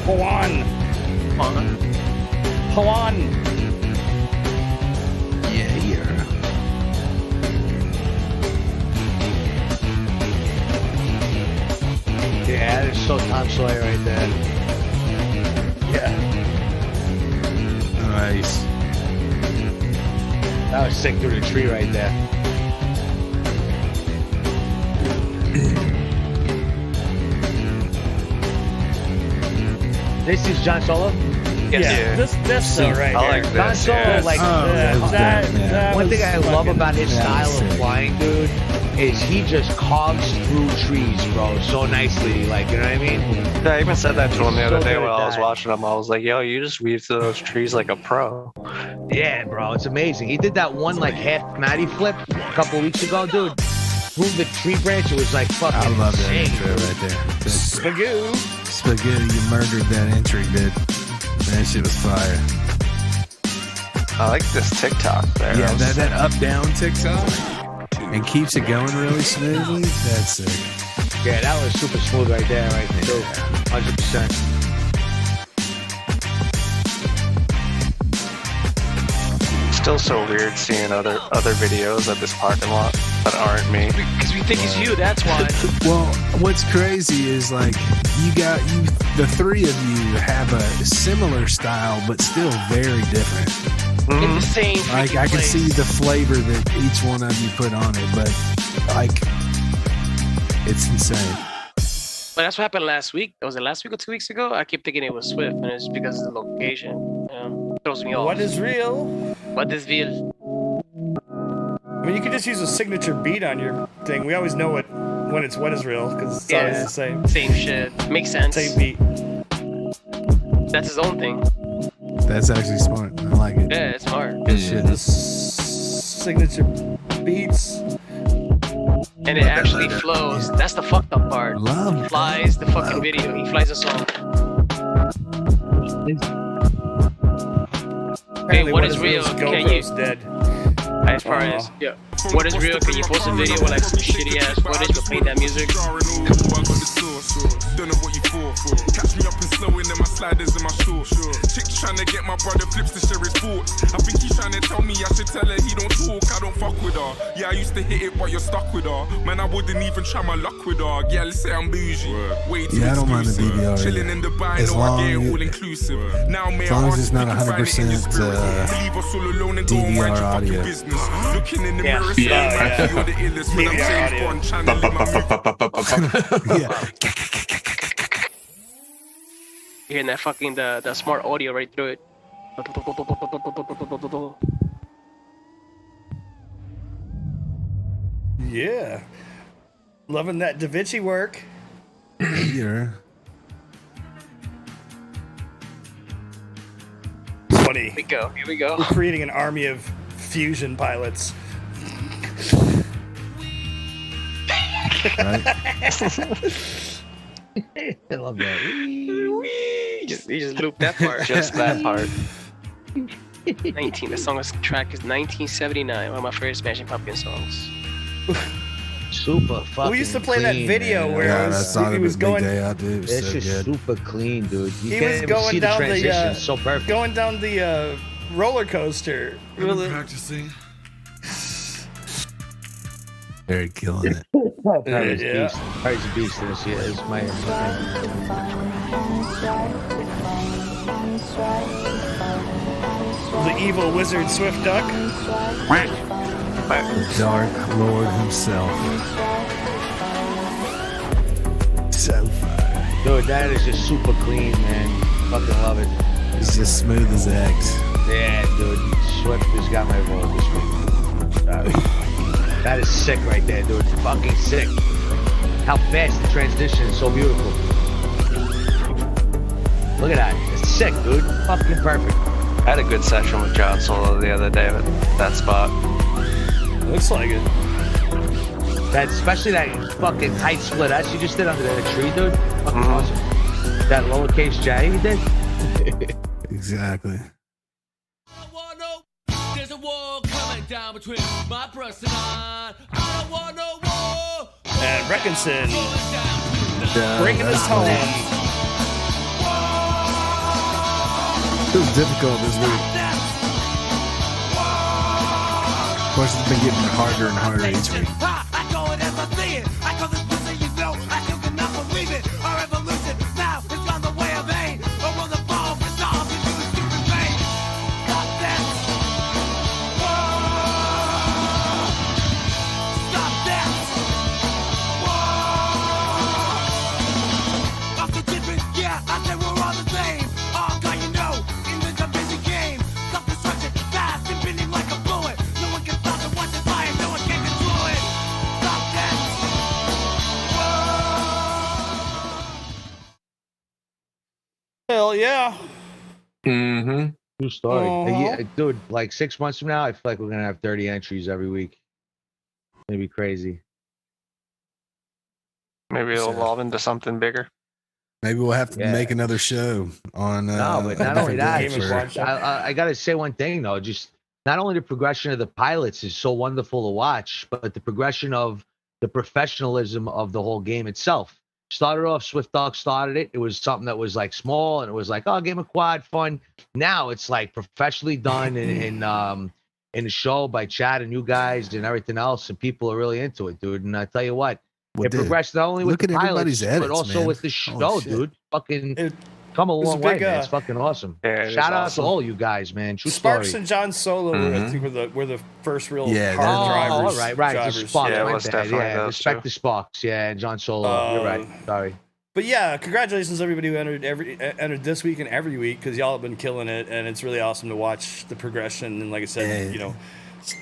Hold on. Hold on. Yeah. Yeah, there's so Tom Sawyer right there. Yeah. Nice. That was sick through the tree right there. This is John Solo? Yeah. This right I here. like John this. Solo, Yeah. like, that one was thing I love fucking- about his style sick. of flying, dude, is he just carves through trees, bro, so nicely. Like, you know what I mean? Yeah, I even said that to him the other So day good when at I was that. watching him. I was like, yo, you just weave through those trees like a pro. Yeah, bro, it's amazing. He did that one, like, half Matty flip a couple weeks ago, dude. Through the tree branch, it was like fucking I love that insane, intro dude. right there. Spagoo. Spaghetti, you murdered that entry, dude. That shit was fire. I like this TikTok there. Yeah, that up-down TikTok and keeps it going really smoothly. That's sick. Yeah, that was super smooth right there, right there, too. 100%. Still so weird seeing other videos at this parking lot that aren't me. Because we think it's you, that's why. Well, what's crazy is like the three of you have a similar style, but still very different. In the same Like I can place. see the flavor that each one of you put on it, but like it's insane. But that's what happened last week. Was it last week or 2 weeks ago? I keep thinking it was Swift, and it's because of the location. Throws me off. What is real? What is real? I mean, you could just use a signature beat on your thing. We always know when it's what is real because it's always the same. Same shit. Makes sense. Same beat. That's his own thing. That's actually smart. I like it. Yeah, it's smart. Good shit. The signature beats. And it actually flows. That's the fucked up part. Love He flies the fucking video. He flies a song. Hey, what is real? Can you? GoPro's dead. As far as what is real? Can you post a video with like some shitty ass footage but play that music? Don't know what you for. Catch me up and slowing in my sliders and my shorts. Chick's trying to get my brother flips to share his thoughts. I think he's trying to tell me I should tell her he don't talk. I don't fuck with her. Yeah, I used to hit it, but you're stuck with her. Man, I wouldn't even try my luck with her. Yeah, let's say I'm bougie. Way too Yeah, I don't mind the exclusive. DVR. Chilling in Dubai, As know I long get it as- all inclusive. Now, may as long I as ask it's not if you can find it in your 100% spirit? Leave us all alone and go and DVR mind your fucking audio. business. Looking in the Yeah. mirror, Yeah. saying you're the illest. When I'm DVR James audio. Bond, trying to live my Yeah. You're hearing that fucking the smart audio right through it. Yeah. Loving that Da Vinci work. Yeah. It's funny. Here we go. Here we go. We're creating an army of fusion pilots. Right. I love that. You just looped that part. Just that part. 19. The song track is 1979. One of my favorite Smashing Pumpkins songs. Super fucking We used to play that clean, video man. where Yeah, it was, that song he of was a big going day out, dude. It was It's so just good. super clean, dude. You He can't was even going see the down the, transition. So perfect. going down the roller coaster. Really? practicing. Very killing it. Perry's Yeah. beast. Perry's a beast this year. It's my The evil wizard Swift Duck. Dark Lord himself. So fire. Dude, that is just super clean, man. Fucking love it. It's just smooth as eggs. Yeah, dude. Swift has got my vote this week. That is sick right there, dude. Fucking sick. How fast the transition is so beautiful. Look at that. It's sick, dude. Fucking perfect. I had a good session with John Solo the other day at that spot. Looks like it. That, especially that fucking tight split S you just did under that tree, dude. Fucking awesome. That lowercase J you did. Exactly. There's a war coming down between my breast and I don't want no war. And Reckinson bringing us home. It was difficult this week. Of course, it's been getting harder and harder each week. I go it as I see it. I call this pussy, you know, I still cannot believe it. Our evolution now is on the way of aim. Or will the bomb dissolve into the stupid vein? Stop that. Whoa. Stop that. Whoa. I'm so different, yeah, I said we're all the same. All God, you know, in this busy game. Self-destruction, fast and bending like a bullet. No one can stop it once it's fire, no one can control it. Stop that. Hell yeah. Mm-hmm. True story. Uh-huh. Yeah, dude, like 6 months from now, I feel like we're gonna have 30 entries every week. It'd be crazy. Maybe it'll evolve into something bigger. Maybe we'll have to make another show on. No, but not only that, I gotta say one thing though. Just not only the progression of the pilots is so wonderful to watch, but the progression of the professionalism of the whole game itself. Started off, Swift Duck started it. It was something that was like small, and it was like, oh, game of quad, fun. Now it's like professionally done in the show by Chad and you guys and everything else, and people are really into it, dude. And I tell you what, it progressed not only with the pilots, but also with the show, dude. Fucking come a long way, man. It's fucking awesome. Yeah, shout out to all you guys, man. True Sparks story. and John Solo, I think, were the first real car drivers. Right. Drivers. The Sparks, Yeah, it my was bad. definitely Yeah, those respect two. the Sparks. Yeah, and John Solo. You're right. Sorry. But yeah, congratulations everybody who entered this week and every week, because y'all have been killing it, and it's really awesome to watch the progression. And like I said, you know,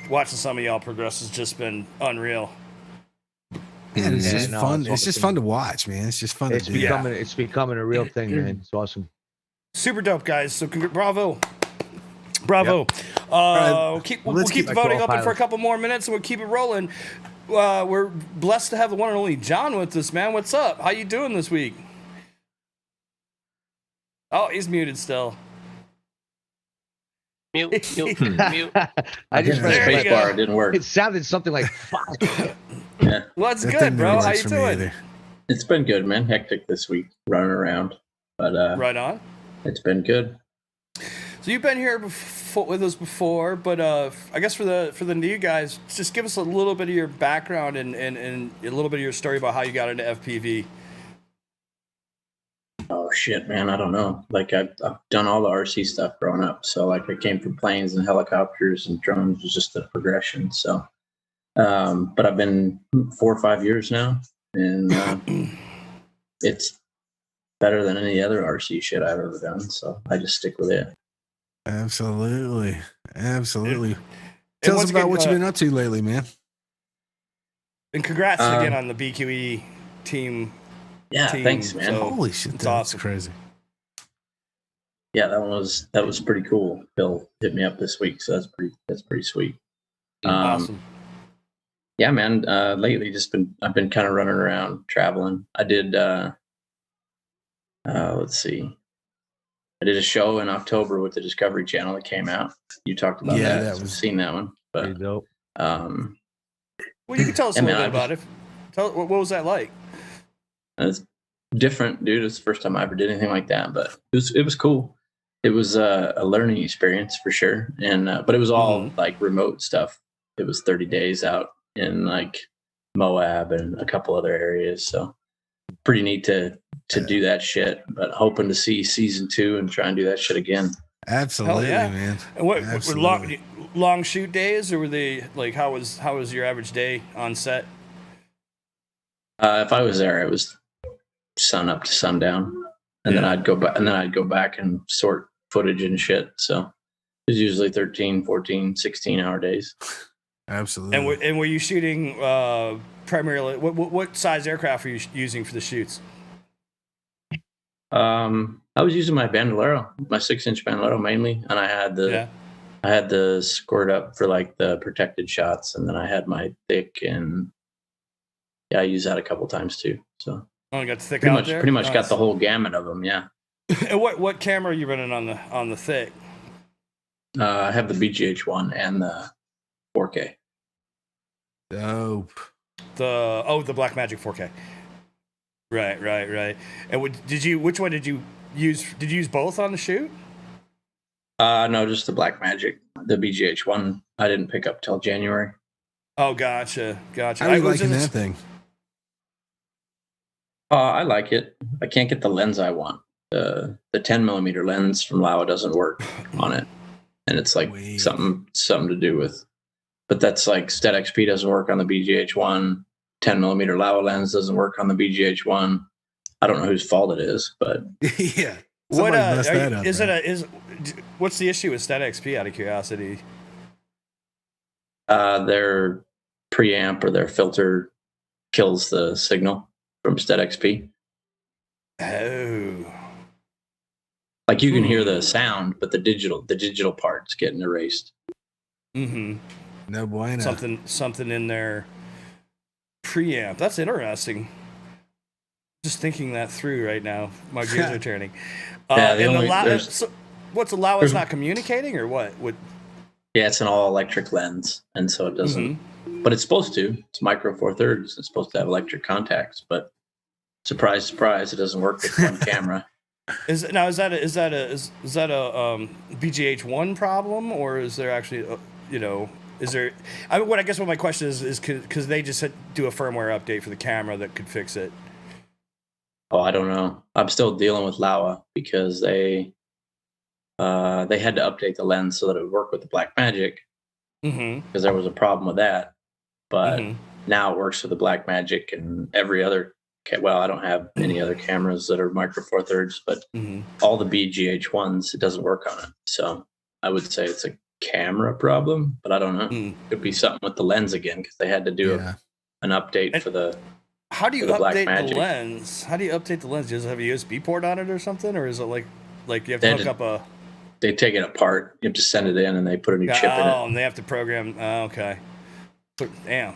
watching some of y'all progress has just been unreal. Yeah, it's just fun. It's just fun to watch, man. It's just fun to do. It's becoming a real thing, man. It's awesome. Super dope, guys. So bravo. We'll keep the voting up for a couple more minutes, and we'll keep it rolling. We're blessed to have the one and only John with us, man. What's up? How you doing this week? Oh, he's muted still. Mute. I just the space bar. It didn't work. It sounded something like fuck. Yeah. Well, that's good, bro. How you doing? It's been good, man. Hectic this week, running around, but right on. It's been good. So you've been here with us before, but I guess for the new guys, just give us a little bit of your background and a little bit of your story about how you got into FPV. Oh shit, man! I don't know. Like I've done all the RC stuff growing up, so like I came from planes and helicopters and drones was just a progression. So, but I've been 4 or 5 years now, and it's better than any other RC shit I've ever done. So I just stick with it. Absolutely. Tell us about what you've been up to lately, man. And congrats again on the BQE team. Yeah, thanks, man. So, holy shit, that's awesome. Crazy. Yeah, that was pretty cool. Bill hit me up this week, so that's pretty sweet. Awesome. Yeah, man. Lately, I've been kind of running around, traveling. I did. Let's see. I did a show in October with the Discovery Channel that came out. You talked about that. I've seen that one. But pretty dope. Well, you can tell us a little bit about it. What was that like? It's different, dude. It's the first time I ever did anything like that, but it was cool. It was a learning experience for sure, and but it was all like remote stuff. It was 30 days out in like Moab and a couple other areas, so pretty neat to to do that shit, but hoping to see season 2 and try and do that shit again. Absolutely, yeah. man. And what were Absolutely. long shoot days, or were they like how was your average day on set? If I was there, it was sun up to sundown, and then I'd go back and sort footage and shit. So it was usually 13, 14, 16-hour days. Absolutely. And were you shooting primarily? What size aircraft were you using for the shoots? I was using my Bandolero, my 6-inch Bandolero mainly, and I had the squirt up for like the protected shots, and then I had my thick, and I used that a couple times too. So I got the thick pretty out much, there. pretty much Nice. got the whole gamut of them. Yeah. And what camera are you running on the thick? I have the BGH1 and the 4K. Dope. The Blackmagic 4K. Right. And which one did you use? Did you use both on the shoot? No, just the Blackmagic. The BGH1 I didn't pick up till January. Oh, gotcha. How are you liking that thing? I like it. I can't get the lens I want. The 10mm lens from Laowa doesn't work on it, and it's like something to do with. But that's like SteadXP doesn't work on the BGH1. 10mm Laowa lens doesn't work on the BGH1. I don't know whose fault it is, but yeah. What messed that up, what's the issue with SteadXP out of curiosity? their preamp or their filter kills the signal from SteadXP. Oh. Like you can hear the sound, but the digital part's getting erased. Mm-hmm. No bueno. Something in their preamp. That's interesting. Just thinking that through right now. My gears are turning. What's Laowa's not communicating or what? Yeah, it's an all electric lens, and so it doesn't. Mm-hmm. But it's supposed to. It's micro 4/3. It's supposed to have electric contacts, but surprise, surprise, it doesn't work with one camera. Is that a BGH1 problem, or is there actually is there? I guess what my question is because they just do a firmware update for the camera that could fix it. Oh, I don't know. I'm still dealing with Laowa because they had to update the lens so that it would work with the Blackmagic because there was a problem with that. But now it works with the Blackmagic and every other. Well, I don't have any other cameras that are micro 4/3, but all the BGH ones, it doesn't work on it. So I would say it's a camera problem, but I don't know. It could be something with the lens again because they had to do an update for the. How do you update the lens? How do you update the lens? Does it have a USB port on it or something, or is it like you have to hook up a? They take it apart. You have to send it in, and they put a new chip in it. Oh, and they have to program. Okay. Damn.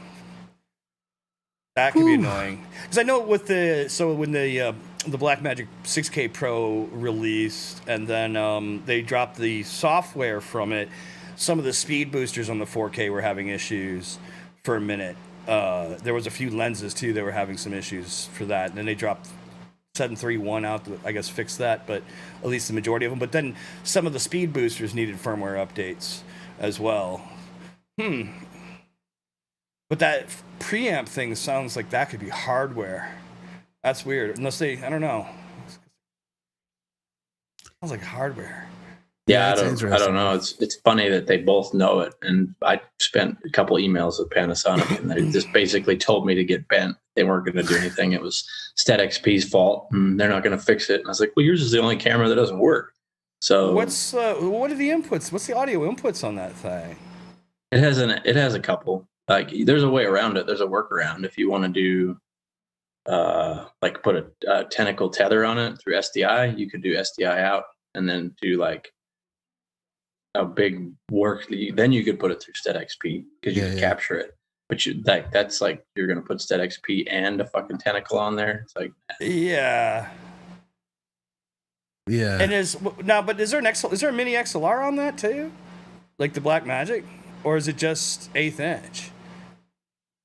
That could be annoying because I know when the Blackmagic 6K Pro released and then they dropped the software from it, some of the speed boosters on the 4K were having issues for a minute. There was a few lenses too that were having some issues for that, and then they dropped 731 out to, I guess, fix that, but at least the majority of them. But then some of the speed boosters needed firmware updates as well. But that preamp thing sounds like that could be hardware. That's weird. Unless I don't know. Sounds like hardware. Yeah, I don't know. It's funny that they both know it. And I spent a couple emails with Panasonic, and they just basically told me to get bent. They weren't going to do anything. It was SteadXP's fault, and they're not going to fix it. And I was like, well, yours is the only camera that doesn't work. So what are the inputs? What's the audio inputs on that thing? It has a couple. Like there's a way around it. There's a workaround if you want to do like put a tentacle tether on it through SDI. You could do SDI out and then do like a big work. Then you could put it through SteadXP because you can capture it. But that's like you're gonna put SteadXP and a fucking tentacle on there. It's like yeah. And is there a mini XLR on that too, like the Blackmagic, or is it just 1/8 inch?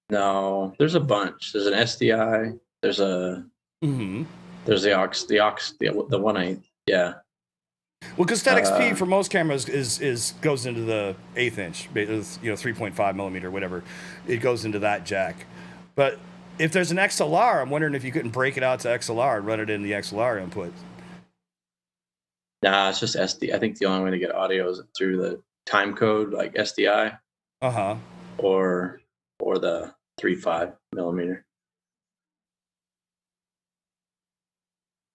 No, there's a bunch. There's an SDI. There's a there's the aux, the 1/8. Yeah. Well, because SteadXP for most cameras goes into the 1/8 inch, 3.5 millimeter, whatever. It goes into that jack. But if there's an XLR, I'm wondering if you couldn't break it out to XLR and run it in the XLR input. Nah, it's just SD. I think the only way to get audio is through the time code, like SDI. Or the 3.5 millimeter.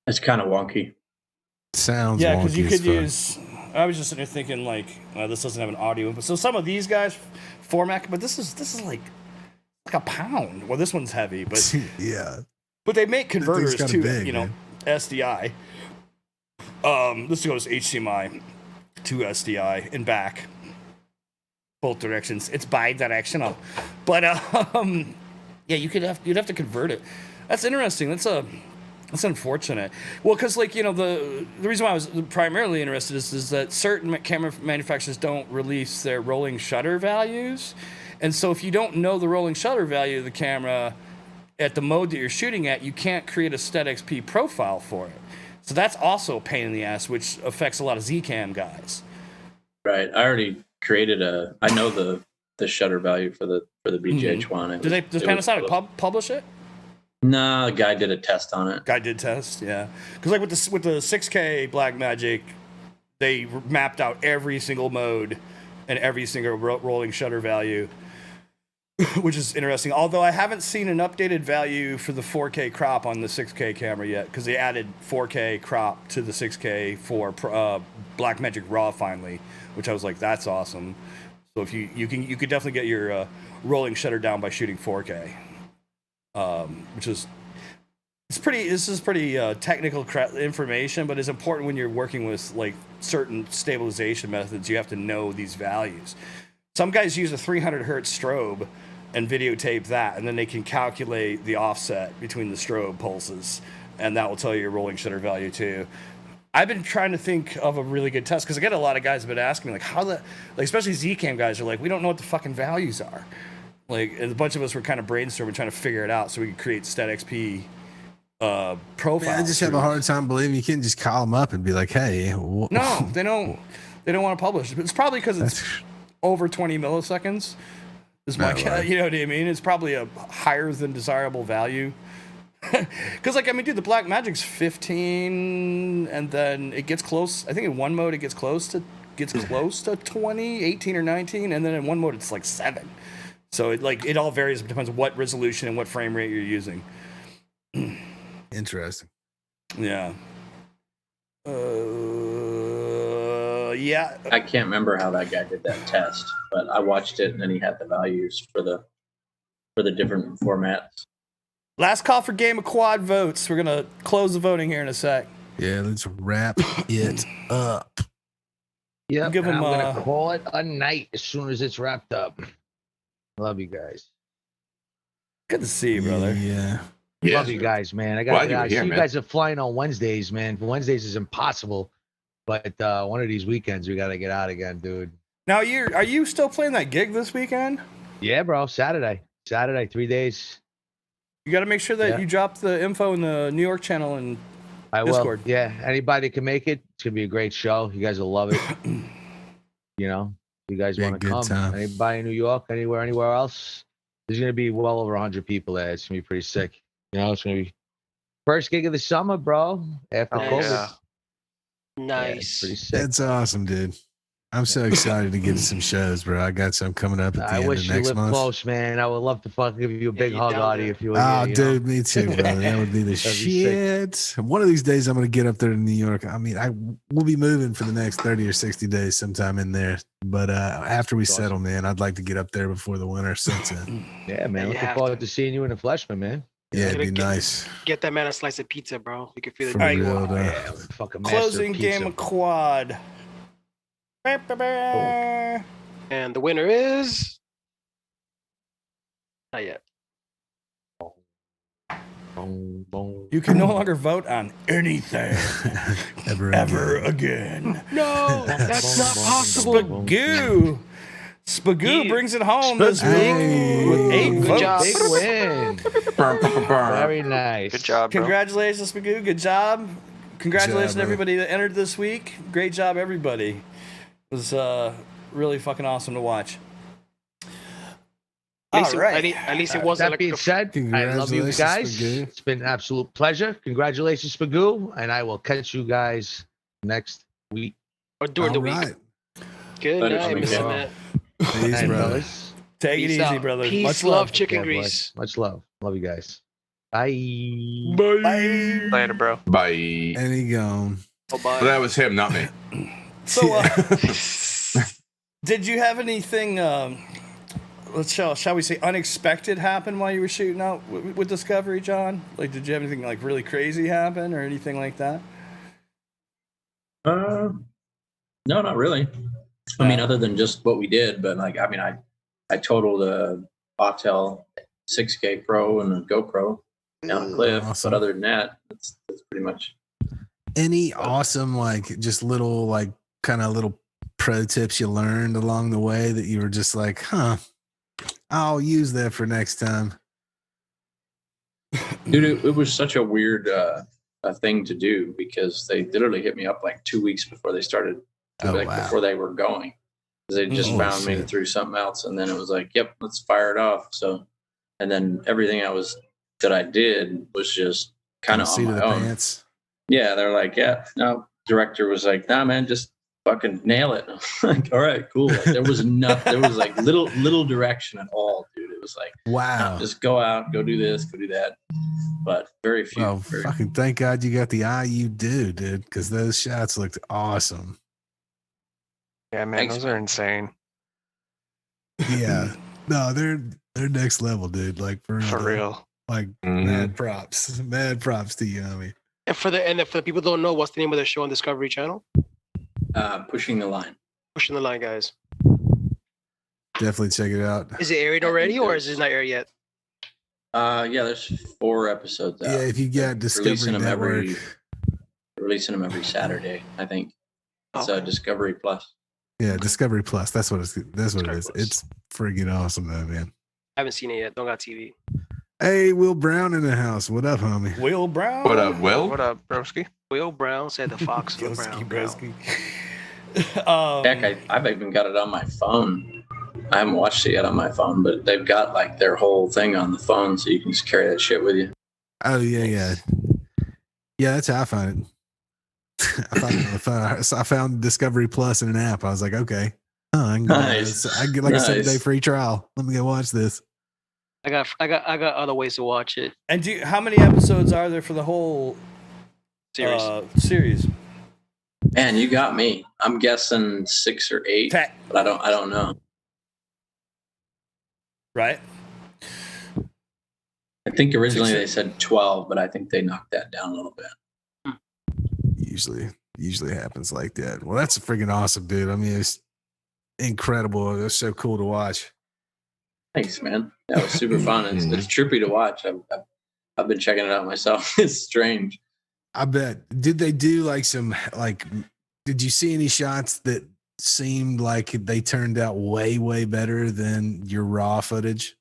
It's kind of wonky. Sounds yeah, because you could use. I was just sitting there thinking like, this doesn't have an audio input. So some of these guys format, but this is like a pound. Well, this one's heavy, but yeah. But they make converters to big, you know, man. SDI. This goes HDMI to SDI and back. Both directions. It's bi-directional. But yeah, you'd have to convert it. That's interesting. That's unfortunate. Well, because like, you know, the reason why I was primarily interested is that certain camera manufacturers don't release their rolling shutter values. And so if you don't know the rolling shutter value of the camera at the mode that you're shooting at, you can't create a StetXP profile for it. So that's also a pain in the ass, which affects a lot of Zcam guys. Right. I already created I know the shutter value for the BGH1. Does Panasonic publish it? No, a guy did a test on it. Guy did test, yeah. Because like with the 6K Blackmagic, they mapped out every single mode and every single rolling shutter value, which is interesting. Although I haven't seen an updated value for the 4K crop on the 6K camera yet, because they added 4K crop to the 6K for Blackmagic Raw finally, which I was like, that's awesome. So if you could definitely get your rolling shutter down by shooting 4K. Which is this is pretty technical information, but it's important when you're working with like certain stabilization methods. You have to know these values. Some guys use a 300 hertz strobe and videotape that, and then they can calculate the offset between the strobe pulses, and that will tell you your rolling shutter value too. I've been trying to think of a really good test because I get a lot of guys have been asking me like especially Zcam guys are like, we don't know what the fucking values are. Like, and a bunch of us were kind of brainstorming, trying to figure it out so we could create StatXP profiles. Man, I just have a hard time believing you can't just call them up and be like, hey. No, they don't. They don't want to publish. It's probably because it's over 20 milliseconds. Is my, you know what I mean? It's probably a higher than desirable value. Because, like, I mean, dude, the Blackmagic's 15, and then it gets close. I think in one mode it gets close to 20, 18 or 19, and then in one mode it's like 7. So it all varies. It depends on what resolution and what frame rate you're using. Interesting. Yeah. Yeah. I can't remember how that guy did that test, but I watched it and then he had the values for the different formats. Last call for Game of Quad votes. We're gonna close the voting here in a sec. Yeah, let's wrap it up. Yep. Give him, I'm gonna call it a night as soon as it's wrapped up. Love you guys. Good to see you, brother. Yeah. Love you guys, man. I see you guys are flying on Wednesdays, man. Wednesdays is impossible, but one of these weekends we gotta get out again, dude. Now are you still playing that gig this weekend? Yeah, bro. Saturday, 3 days. You got to make sure that you drop the info in the New York channel and Discord. Will. Yeah, anybody can make it. It's gonna be a great show. You guys will love it. You know, you guys want to come. Time. Anybody in New York, anywhere else? There's gonna be well over 100 people there. It's gonna be pretty sick. You know, it's gonna be first gig of the summer, bro. After COVID. Yeah. Yeah, Nice. pretty sick. That's awesome, dude. I'm so excited to get to some shows, bro. I got some coming up at the end of wish you next lived month. close, man. I would love to fucking give you a big hug, Audie, if you were Oh, here, dude, me too, brother. That would be the shit. One of these days, I'm going to get up there to New York. I mean, we'll be moving for the next 30 or 60 days sometime in there. But after we settle, man, I'd like to get up there before the winter sets in. Yeah, man. Looking forward to seeing you in the flesh, man. Yeah, it'd be nice. Get that man a slice of pizza, bro. You can feel it. For real, fucking Closing game of Quad. And the winner is not yet. You can no longer vote on anything ever again. No, that's not possible. Spagoo brings it home this week with 8 Good votes. job. Big win. Very nice. Good job, bro. Congratulations, Spagoo. Good job. Congratulations to bro. everybody that entered this week. Great job, everybody. It was really fucking awesome to watch. At All right. at least it wasn't That like being said, I love you Congratulations, guys. Spagoo. It's been an absolute pleasure. Congratulations, Spagoo, and I will catch you guys next week. or during the All week. right. Good Later, night, Jimmy. Mr. Matt. Peace, Hey, brother. fellas. Take it Peace easy, out. brother. Peace, Much love, love. chicken Yeah, boy. grease. Much love. Love you guys. Bye. Bye. Later, bro. Bye. And he gone. Bye-bye. But that was him, not me. So, did you have anything, shall we say, unexpected happen while you were shooting out with Discovery, John? Like, did you have anything like really crazy happen or anything like that? No, not really. I mean, other than just what we did, but like, I mean, I totaled a Autel 6K Pro and a GoPro down a cliff. Awesome. But other than that, that's pretty much. Any awesome, like, just little, like, kind of little pro tips you learned along the way that you were just like, huh, I'll use that for next time? Dude, it was such a weird a thing to do because they literally hit me up like 2 weeks before they started, Oh, like wow. before they were going. They just Holy found me shit. through something else, and then it was like, "Yep, let's fire it off." So, and then everything that I did was just kind of on seat of my the own. pants. Yeah, they're like, "Yeah, no." Director was like, "Nah, man, just fucking nail it." Like, all right, cool. Like, there was nothing. There was like little direction at all, dude. It was like, Wow. just go out, go do this, go do that. But very few. Well, very fucking thank God you got the eye you do, dude, because those shots looked awesome. Yeah, man, Thanks, those are insane. Yeah. No, they're next level, dude. Like for For real. Like Mhm. mad props. Mad props to you, homie. And for the people who don't know, what's the name of the show on Discovery Channel? Pushing the line. Pushing the line, guys. Definitely check it out. Is it aired already, or is it not aired yet? Yeah, there's 4 episodes out. Yeah, if you got Discovery releasing them Network. releasing them every Saturday, I think. It's Okay. Discovery Plus. Yeah, Discovery Plus. That's what it is. Discovery Plus. It's friggin' awesome though, man. I haven't seen it yet. Don't got TV. Hey, Will Brown in the house. What up, homie? Will Brown. What up, Will? What up, broski? Will Brown said the Fox. Will Broski, Brown. broski. Heck, I've even got it on my phone. I haven't watched it yet on my phone, but they've got like their whole thing on the phone, so you can just carry that shit with you. Oh yeah. Yeah, that's how I found it. I found it on the phone. So I found Discovery Plus in an app. I was like, okay. Oh, I can go Nice. I get like a 7-day Nice. free trial. Let me go watch this. I got other ways to watch it. And how many episodes are there for the whole Series. series? Man, you got me. I'm guessing 6 or 8, Pat, but I don't know. right? I think originally 6 or they said 12, but I think they knocked that down a little bit. Usually happens like that. Well, that's freaking awesome, dude. I mean, it's incredible. It was so cool to watch. Thanks, man. That was super fun. It's trippy to watch. I've been checking it out myself. It's strange. I bet. Did they do like did you see any shots that seemed like they turned out way, way better than your raw footage?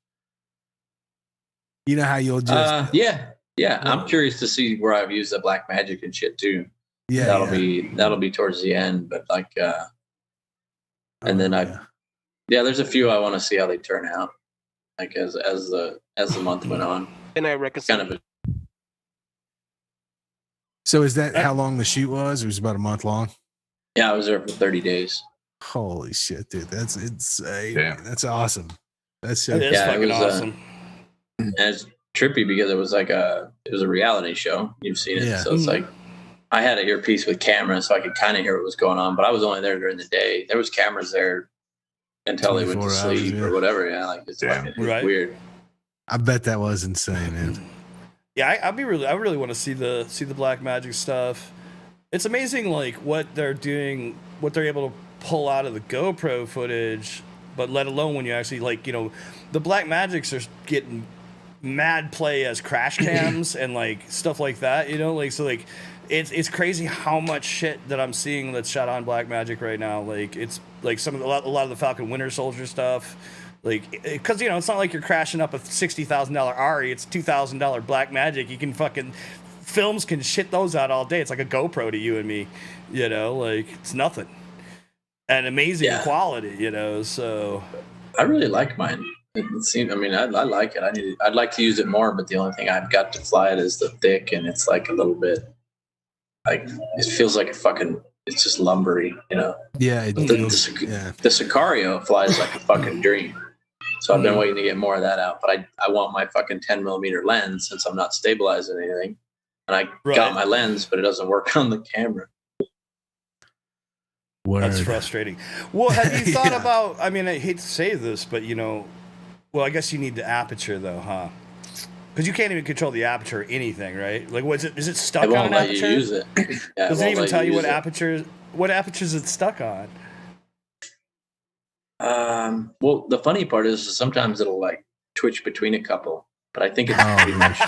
You know how you'll just Yeah. I'm curious to see where I've used the black magic and shit too. yeah, That'll be towards the end, but like and then there's a few I want to see how they turn out, like as the month went on. And I reckon Kind of So is that how long the shoot was? It was about a month long. yeah, I was there for 30 days. Holy shit, dude. That's insane. Yeah. That's awesome. That's so It is Yeah, it fucking was, awesome. And it's trippy because it was a reality show. You've seen it. Yeah. So it's like I had an earpiece with camera so I could kind of hear what was going on, but I was only there during the day. There was cameras there until they went to 24 hours, sleep yeah. or whatever. Yeah, like it's Damn. fucking Right. weird. I bet that was insane, man. Yeah, I really want to see the black magic stuff. It's amazing, like what they're doing, what they're able to pull out of the GoPro footage, but let alone when you actually the black magics are getting mad play as crash cams and like stuff like that. It's crazy how much shit that I'm seeing that's shot on black magic right now. Like it's like a lot of the Falcon Winter Soldier stuff. Like, because it's not like you're crashing up a $60,000 Ari. It's $2,000 black magic. You can films can shit those out all day. It's like a GoPro to you and me. Like it's nothing. And amazing quality. So I really like mine. It seems, I mean, I like it. I'd like to use it more, but the only thing I've got to fly it is the thick, and it's like a little bit, like, it feels like it's just lumbery, you know? Yeah, it The Sicario flies like a fucking dream. So I've been waiting to get more of that out, but I want my fucking 10 millimeter lens since I'm not stabilizing anything. And I got my lens, but it doesn't work on the camera. That's frustrating. Well, have you thought about, I mean, I hate to say this, but you know, well, I guess you need the aperture though, huh? Because you can't even control the aperture or anything, right? Like, is it stuck on an aperture? You use it. Yeah, does it even tell you what aperture is it stuck on? Well, the funny part is sometimes it'll like twitch between a couple, but I think it's pretty much.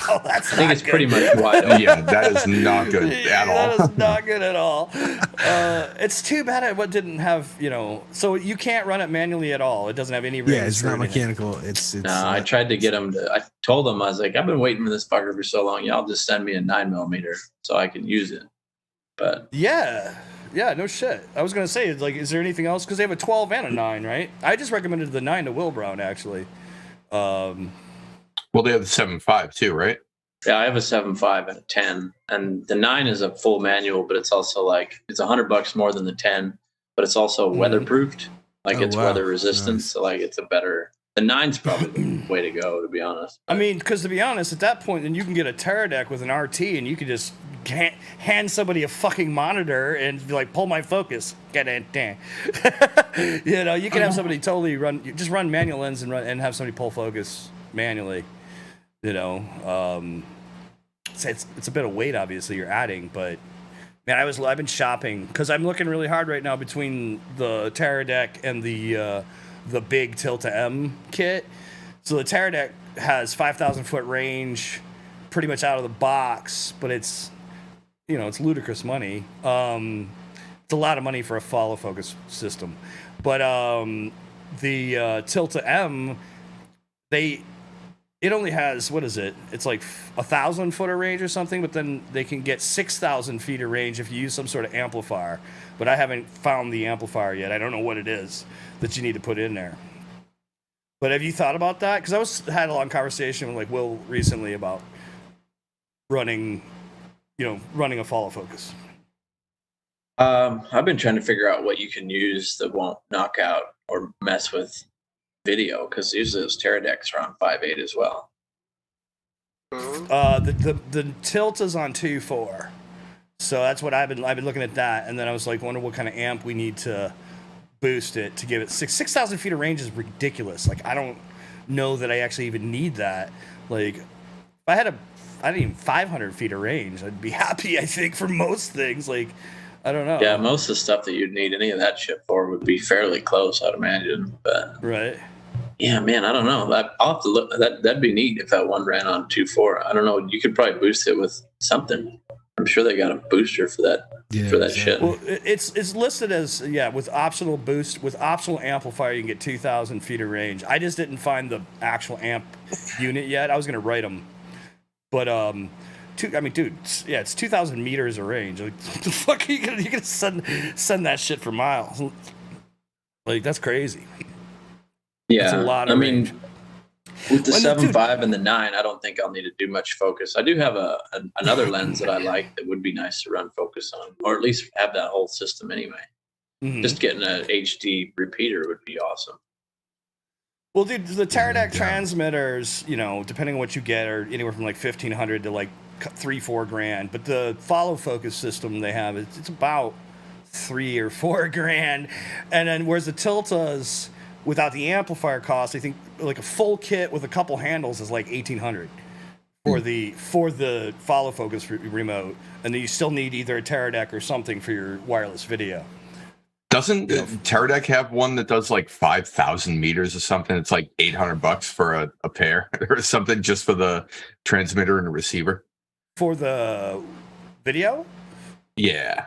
Pretty much wide open. Yeah, that is not good at all. That is not good at all. It's too bad it didn't have, you know, so you can't run it manually at all. It doesn't have any. Yeah, it's not mechanical. It's. No, I tried to get them to. I told them I was like, I've been waiting for this fucker for so long. Y'all just send me a 9 millimeter so I can use it. But yeah, no shit. I was gonna say, like, is there anything else? Because they have a 12 and a 9, right? I just recommended the 9 to Will Brown actually. Well, they have the 7.5 too, right? Yeah, I have a 7.5 and a 10, and the 9 is a full manual, but it's also like it's $100 more than the 10, but it's also weatherproofed, like it's weather resistant. Nice. So like it's a better. The 9's probably the way to go, to be honest. I mean, because to be honest, at that point, then you can get a Teradek with an RT, and you can just hand somebody a fucking monitor and be like, pull my focus. Get it, damn. You know, you can have somebody totally run manual lens and have somebody pull focus manually. You know, it's a bit of weight, obviously, you're adding, but man, I've been shopping because I'm looking really hard right now between the Teradek and the big Tilta M kit. So the Teradek has 5,000 foot range, pretty much out of the box, but it's, you know, it's ludicrous money. It's a lot of money for a follow focus system, but the Tilta M, it only has, what is it? It's like 1,000 foot of range or something, but then they can get 6,000 feet of range if you use some sort of amplifier. But I haven't found the amplifier yet. I don't know what it is that you need to put in there. But have you thought about that? Because had a long conversation with like Will recently about running a follow focus. I've been trying to figure out what you can use that won't knock out or mess with video, because usually those Teradeks are on 5.8 as well. The tilt is on 2.4, so that's what I've been looking at that, and then I was like, wonder what kind of amp we need to boost it to give it 6,000 feet of range is ridiculous. Like, I don't know that I actually even need that. Like, if I didn't even 500 feet of range, I'd be happy, I think, for most things. Like, I don't know. Yeah, most of the stuff that you'd need any of that shit for would be fairly close, I'd imagine. But right. Yeah, man, I don't know. I'll have to look. That'd be neat if that one ran on 2.4. I don't know. You could probably boost it with something. I'm sure they got a booster for that. Shit. Well, it's listed as with optional boost, with optional amplifier. You can get 2,000 feet of range. I just didn't find the actual amp unit yet. I was gonna write them, but it's 2,000 meters of range. Like, what the fuck are you gonna send that shit for miles? Like, that's crazy. Yeah, that's a lot of range. With the 7.5 and the 9, I don't think I'll need to do much focus. I do have another lens that I like that would be nice to run focus on, or at least have that whole system anyway. Mm-hmm. Just getting an HD repeater would be awesome. Well, dude, the Teradek transmitters, you know, depending on what you get, are anywhere from like $1,500 to like $3-4 grand. But the follow focus system they have, it's about $3 or $4 grand. And then whereas the Tiltas, without the amplifier cost, I think like a full kit with a couple handles is like $1,800 for the follow focus remote, and then you still need either a Teradek or something for your wireless video. Doesn't Teradek have one that does like 5,000 meters or something? It's like $800 for a pair or something, just for the transmitter and the receiver. For the video? Yeah.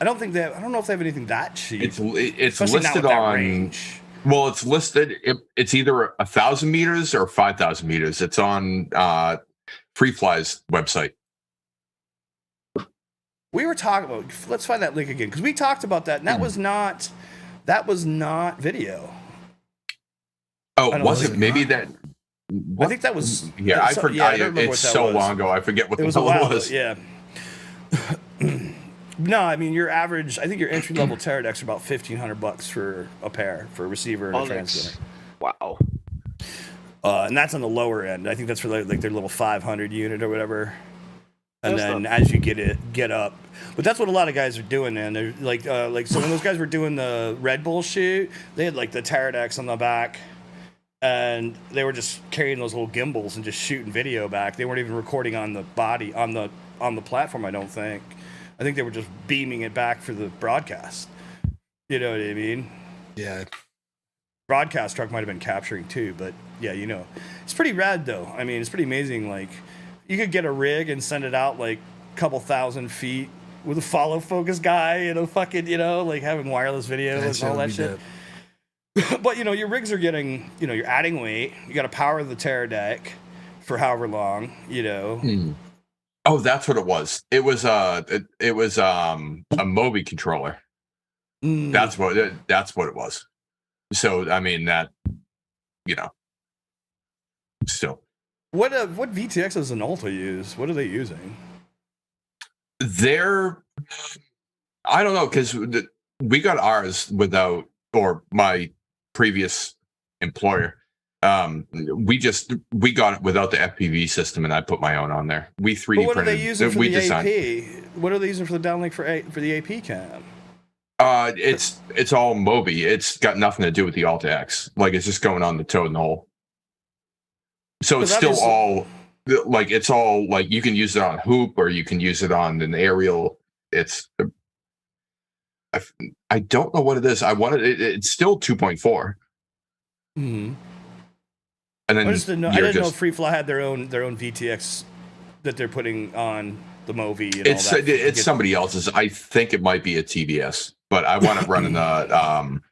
I don't know if they have anything that cheap. It's especially listed not with on that range. Well, it's listed. It's either 1,000 meters or 5,000 meters. It's on FreeFly's website. We were talking about. Let's find that link again, because we talked about that, and that was not video. Oh, I don't was know. it maybe that? I think that was. Yeah, I forget. I don't remember It's what that so was. long ago. I forget what It the was a hell while. it was. Yeah. No, I mean your average. I think your entry level Pterodecks are about $1,500 for a pair for a receiver and a transmitter. Wow. And that's on the lower end. I think that's for like their little 500 unit or whatever. And That's then not- as you get up, but that's what a lot of guys are doing. Man, they're like so when those guys were doing the Red Bull shoot, they had like the Pterodecks on the back, and they were just carrying those little gimbals and just shooting video back. They weren't even recording on the body on the platform. I don't think. I think they were just beaming it back for the broadcast. You know what I mean? Yeah. Broadcast truck might have been capturing too, but yeah, you know, it's pretty rad though. I mean, it's pretty amazing. Like, you could get a rig and send it out like a couple thousand feet with a follow focus guy and a fucking, you know, like having wireless video and all that shit. But you know, your rigs are getting, you know, you're adding weight. You got to power the Pterodeck for however long, you know. Oh, that's what it was. It was a Moby controller. That's what it was. So I mean that, you know, still. What VTX does an Alta use? What are they using? I don't know, because we got ours without, or my previous employer. We got it without the FPV system, and I put my own on there. We 3D But what printed. are they using for we the designed. AP? What are they using for the downlink for the AP cam? It's all Moby. It's got nothing to do with the Alta X. Like, it's just going on the toad in the hole. So it's still all like, it's all like, you can use it on hoop or you can use it on an aerial. It's I don't know what it is. It's still 2.4. Mm-hmm. And then I didn't know Freefly had their own VTX that they're putting on the Movi. And It's all that. it's somebody else's. I think it might be a TBS, but I want to run in the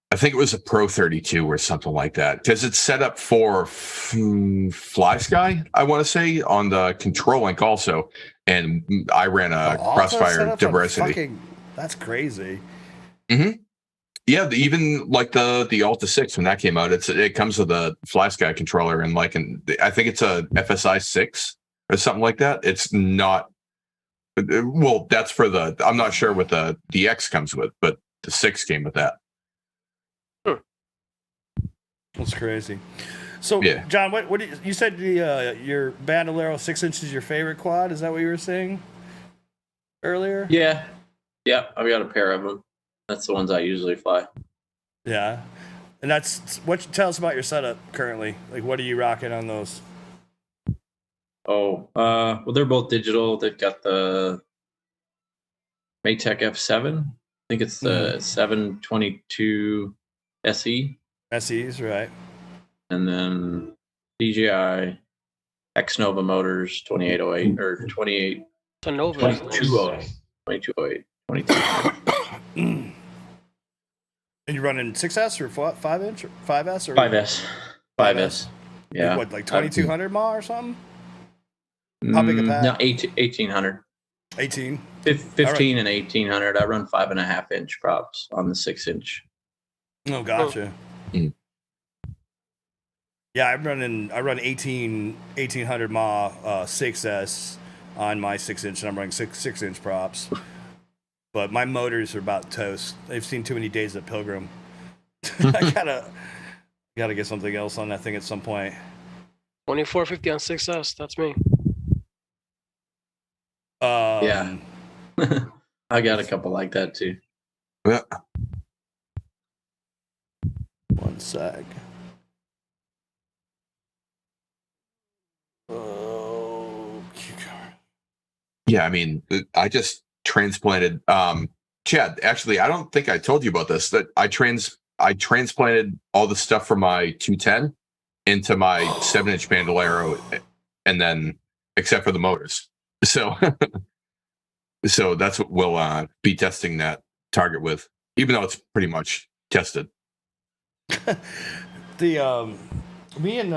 I think it was a Pro 32 or something like that, because it's set up for Fly Sky, I want to say, on the control link also, and I ran a Crossfire Diversity. That's crazy. Mm-hmm. Yeah, even like the Alta 6 when that came out, it comes with a Fly Sky controller and I think it's a FSI 6 or something like that. It's not. Well, that's for I'm not sure what the X comes with, but the 6 came with that. That's crazy. So, yeah. John, what you said? Your Bandolero 6-inch is your favorite quad? Is that what you were saying earlier? Yeah, I've got a pair of them. That's the ones I usually fly. Yeah, and that's what. Tell us about your setup currently. Like, what are you rocking on those? Oh, well, they're both digital. They've got the Maytech F7. I think it's the 722 SE. SEs, right? And then DJI X-Nova motors 2808 or 28 2208 2208 22. And you're running 6S or 5-inch or 5S or 5S. Yeah. Like 2200 mAh or something? How big a pad? No, 1800. 18. 15 and 1800. I run 5.5-inch props on the 6-inch. Oh, gotcha. Yeah, I run 1800 mAh 6S on my 6-inch, and I'm running 6-inch props. But my motors are about toast. They've seen too many days at Pilgrim. I gotta get something else on that thing at some point. 2450 on 6S. That's me. Yeah. I got a couple like that too. Yeah. One sec. Yeah, I mean, I just transplanted. Chad, actually, I don't think I told you about this. That I transplanted all the stuff from my 210 into my 7-inch Bandolero, and then except for the motors. So, so that's what we'll be testing that target with, even though it's pretty much tested. Me and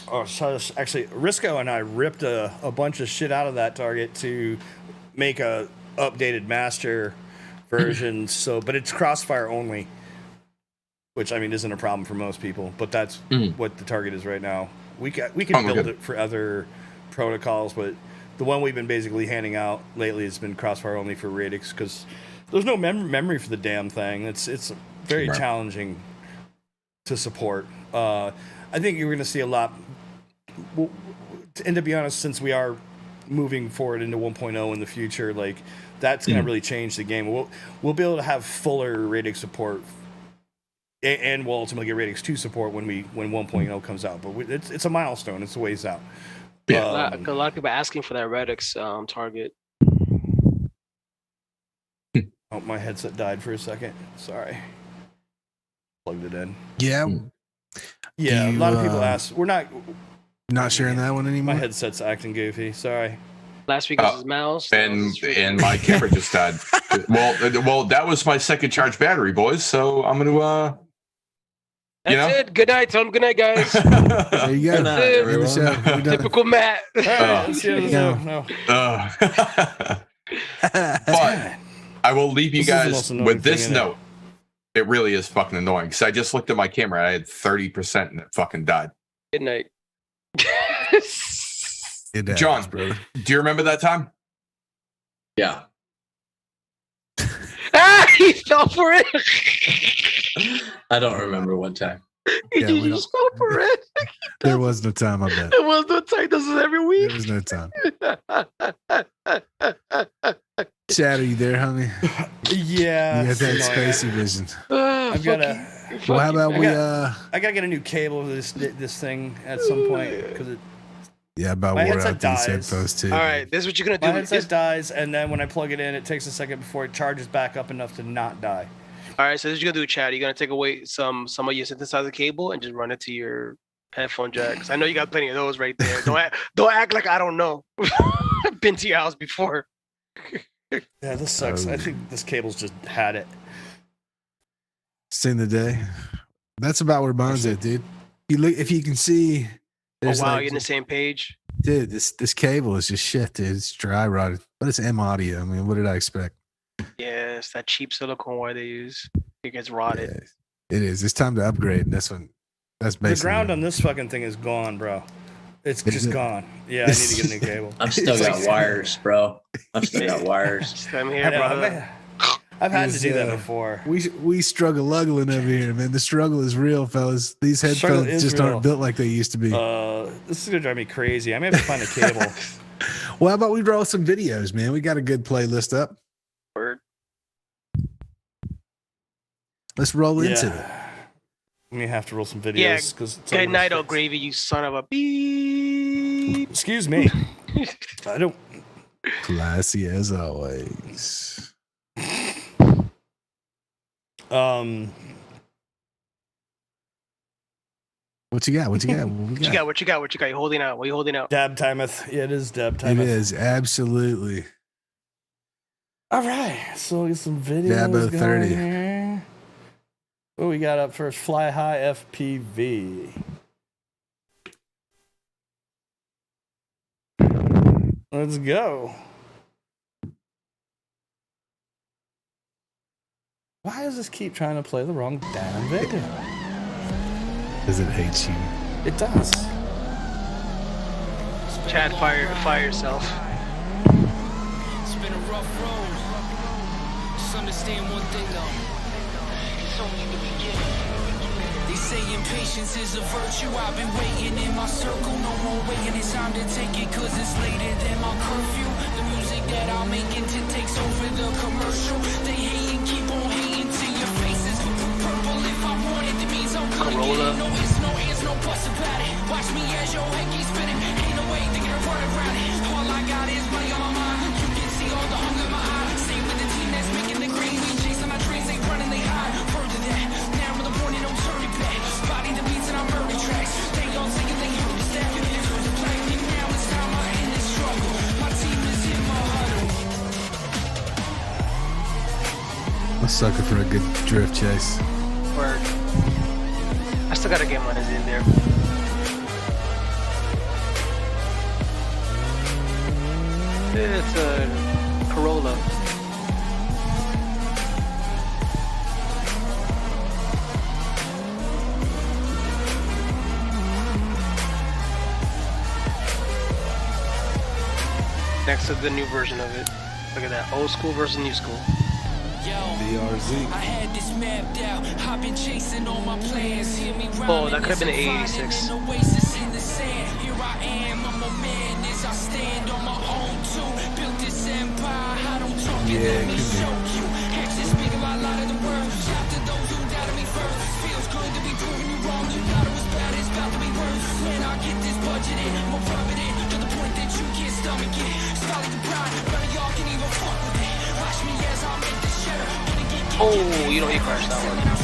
actually RISKO and I ripped a bunch of shit out of that target to make a updated master version. But it's Crossfire only. which I mean isn't a problem for most people, but that's what the target is right now. We can build it for other protocols, but the one we've been basically handing out lately has been Crossfire only for radix because there's no memory for the damn thing. It's very challenging to support. I think you're going to see a lot. And to be honest, since we are moving forward into 1.0 in the future, like that's going to really change the game. We'll be able to have fuller radix support, and we'll ultimately get radix 2 support when 1.0 comes out. But it's a milestone. It's a ways out. Yeah, a lot of people are asking for that radix target. Oh, my headset died for a second. Sorry. Plugged it in. Yeah. Yeah, a lot of people ask. We're not sharing that one anymore. My headset's acting goofy. Sorry. Last week was his mouse. And my camera just died. Well, that was my second charge battery, boys. So I'm gonna. That's it. Good night. Tell them good night, guys. There you go. That's it. Typical Matt. But I will leave you guys with this note. It really is fucking annoying because I just looked at my camera. I had 30% and it fucking died. Good night. John, do you remember that time? Yeah. He fell for it. I don't remember what time. He just fell for it. There was no time, I bet. There was no time. This is every week. There was no time. Chad, are you there, homie? Yeah. You got that spacey vision. I've got to. Well, how about I gotta get a new cable to this thing at some point because it. Yeah, about my where headset dies. headphones too. All right, this is what you're gonna do. My headset dies, and then when I plug it in, it takes a second before it charges back up enough to not die. All right, so this is what you're gonna do, Chad. You're gonna take away some of your synthesizer cable and just run it to your headphone jacks. I know you got plenty of those right there. Don't act like I don't know. I've been to your house before. Yeah, this sucks. I think this cable's just had it. Seen the day. That's about where mine's at, dude. You look if you can see. Oh wow, you're on the same page. Dude, this cable is just shit, dude. It's dry rotted, but it's M audio. I mean, what did I expect? Yeah, it's that cheap silicone wire they use. It gets rotted. Yeah, it is. It's time to upgrade. That's basically the ground on this fucking thing is gone, bro. It's just gone. Yeah, I need to get a new cable. I've still got wires, bro. I've still got wires. I'm here, brother. I've had to do that before. We struggle luggling over here, man. The struggle is real, fellas. These headphones just aren't built like they used to be. This is gonna drive me crazy. I may have to find a cable. Well, how about we roll some videos, man? We got a good playlist up. Word. Let's roll into it. We may have to roll some videos because good night, old gravy, you son of a beep. Excuse me. I don't. Classy as always. What you got? What you got? What you got? You holding out? What are you holding out? Dab timeth. Yeah, it is dab timeth. It is absolutely. All right, so we'll get some videos. Dabo 30. Here. What we got up first? Fly High FPV. Let's go. Why does this keep trying to play the wrong damn video? Does it hate you? It does. Chad, fire yourself. It's been a rough road. Just understand one thing though. It's only the beginning. They say impatience is a virtue. I've been waiting in my circle. No more waiting. It's time to take it cause it's later than my curfew. The music that I'm making takes over the commercial. They hate and keep on hating till your face is purple. If I want it, that means I'm gonna get it. No ifs, no ands, no buts about it. Watch me as your head keeps spinning. Ain't no way to get a word around it. All I got is money on my mind. You can see all the hunger in my eyes. Stay with the team that's making the green. We chasing our dreams, they running, they hide. Further that, now in the morning, don't turn it back. Body the beats and I'm burning tracks. They all thinking they heard the staff. This was a plan. Now it's time I end this struggle. My team is in my huddle. I'm a sucker for a good drift chase. Word. I still gotta get mine in there. It's a Corolla. next to the new version of it. Look at that, old school versus new school. BRZ. I had this mapped out. I've been chasing all my plans. Hear me Oh, that could have been an 86. oasis in the sand. Here I am, I'm a man as I stand on my own too. Built this empire. I don't talk it, let me show you. Actions speak about a lot of the world. Shout to those who doubted me first. Feels good to be proving you wrong. You thought it was bad, it's about to be worse. When I get this budget in, I'm gonna rub it in to the point that you can't stomach it. Swallow the pride, none of y'all can even fuck with it. Watch me as I make this cheddar. Oh, you know he crashed that one.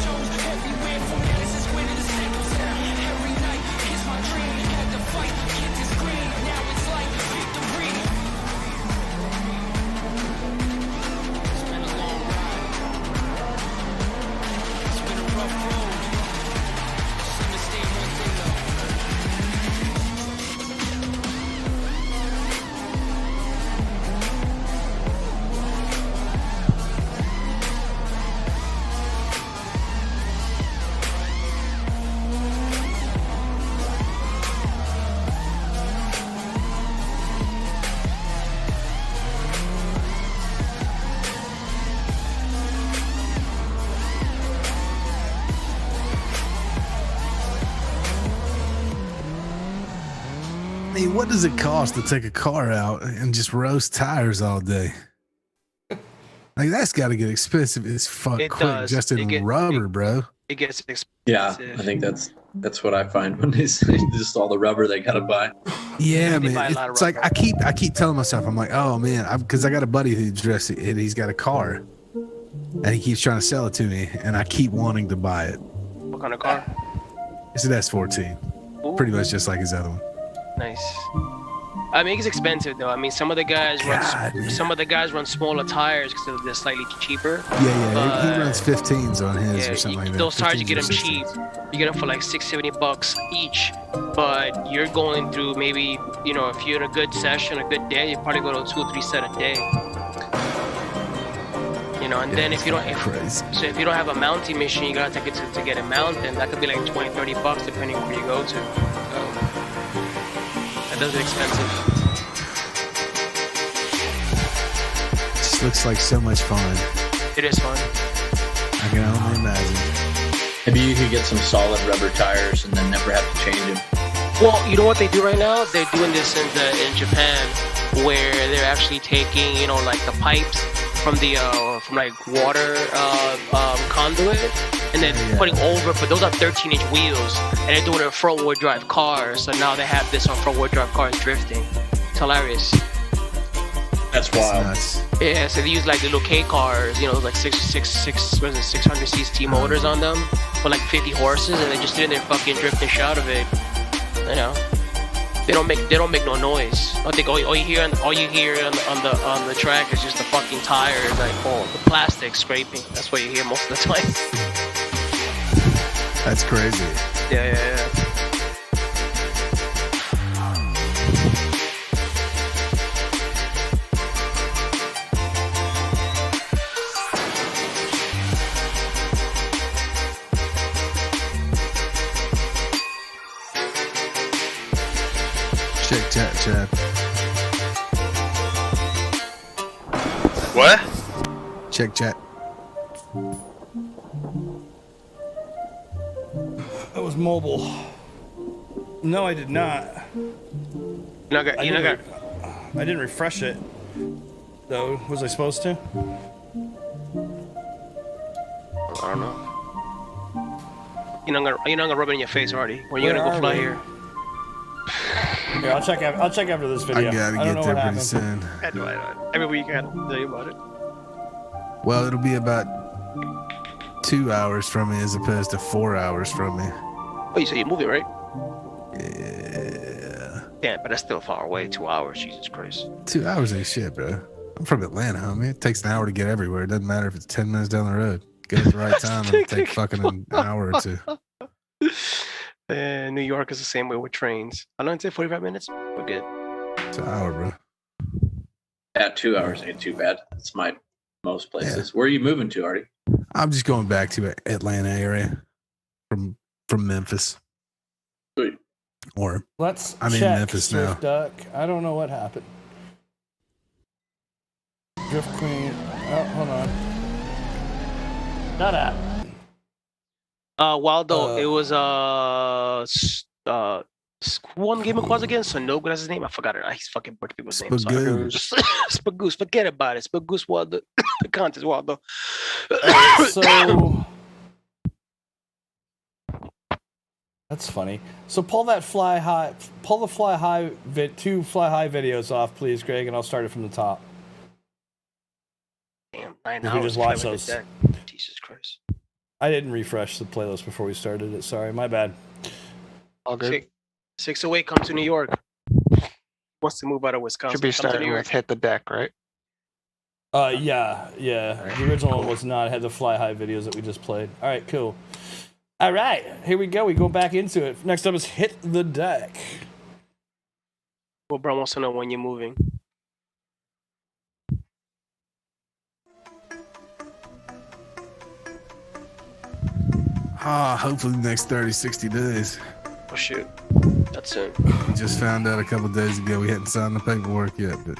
I mean, what does it cost to take a car out and just roast tires all day? Like, that's got to get expensive as fuck It quick, does. just in rubber, bro. It gets expensive. Yeah, I think that's what I find when they say just all the rubber they gotta buy. Yeah, They buy man. a lot of It's like rubber. I keep telling myself, I'm like, oh man, because I got a buddy who dressed it. He's got a car, and he keeps trying to sell it to me, and I keep wanting to buy it. What kind of car? It's an S14, Ooh, pretty much just like his other one. nice. I mean, it's expensive though. I mean, some of the guys run smaller tires because they're slightly cheaper. Yeah, he runs 15s on his or something like that. Those tires you 15s get or them cheap. 16s. You get them for like $6-70 each. But you're going through maybe, you know, if you're in a good session, a good day, you probably go to 2 or 3 set a day. You know, and then if you don't have a mounting machine, you gotta take it to get it mounted. That could be like $20-30 depending on where you go to. That does get expensive. Just looks like so much fun. It is fun. I can only imagine. Maybe you could get some solid rubber tires and then never have to change them. Well, you know what they do right now? They're doing this in Japan, where they're actually taking, you know, like the pipes from the from like water conduit, and then putting over. But those are 13-inch wheels, and they're doing it in front-wheel drive cars. So now they have this on front-wheel drive cars drifting. It's hilarious. That's wild. Nuts. Yeah, so they use like little K cars, you know, like 600 cc motors on them, with like 50 horses, and they just sit in there fucking drifting shot of it. You know, they don't make no noise. I think all you hear on the track is just the fucking tires, like the plastic scraping. That's what you hear most of the time. That's crazy. Yeah. Check chat. What? Check chat. That was mobile. No, I did not. I didn't refresh it. Though, was I supposed to? I don't know. You're not gonna rub it in your face, Artie. When you're gonna go fly here. Here, I'll check after this video. I gotta don't get know there what pretty happened. soon. I know. Every weekend, I'll tell you about it. Well, it'll be about 2 hours from me as opposed to 4 hours from me. Oh, you say you move it, right? Yeah. Yeah, but that's still far away. 2 hours, Jesus Christ. 2 hours ain't shit, bro. I'm from Atlanta, homie. It takes an hour to get everywhere. It doesn't matter if it's 10 minutes down the road. Get at the right time, it'll take fucking an hour or two. New York is the same way with trains. How long did it take? 45 minutes? We're good. It's an hour, bro. Yeah, 2 hours ain't too bad. That's most places. Yeah. Where are you moving to, Artie? I'm just going back to Atlanta area from Memphis. Sweet. Or Let's I'm in check Memphis Swift now. Duck. I don't know what happened. Drift Queen. Oh, hold on. Not that. Waldo, it was one game it was again. Sonogo, that's his name. I forgot it. He's fucking bunch of people's names. Spagoose. Spagoose, forget about it. Spagoose Waldo. The contest Waldo. So that's funny. So pull the fly high two fly high videos off, please, Greg, and I'll start it from the top. Damn, 9 We hours. just watch playing those. with the deck. Jesus Christ. I didn't refresh the playlist before we started it. Sorry, my bad. All good. 608 come to New York. Wants to move out of Wisconsin. Should be Come to starting New York. with Hit the Deck, right? Yeah. The original one was not. It had the fly high videos that we just played. All right, cool. All right, here we go. We go back into it. Next up is Hit the Deck. Well, Brown wants to know when you're moving. Hopefully the next 30, 60 days. Oh shit, that's it. We just found out a couple of days ago we hadn't signed the paperwork yet, but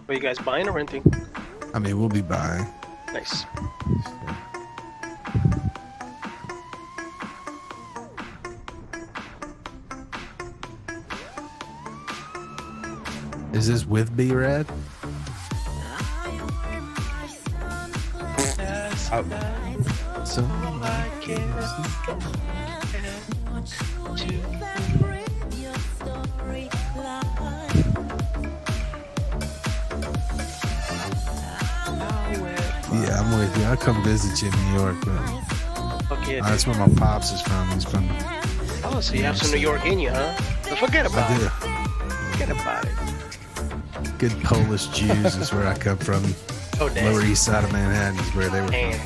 Are you guys buying or renting? I mean, we'll be buying. Nice. Is this with B-Rad? So yeah, I'm with you. I'll come visit you in New York. But Okay. that's where my pops is from. He's from. Oh, so you have some New York in you, huh? But forget about I it. do. Forget about it. Good Polish Jews is where I come from. Oh, damn. Lower East Side of Manhattan is where they were. And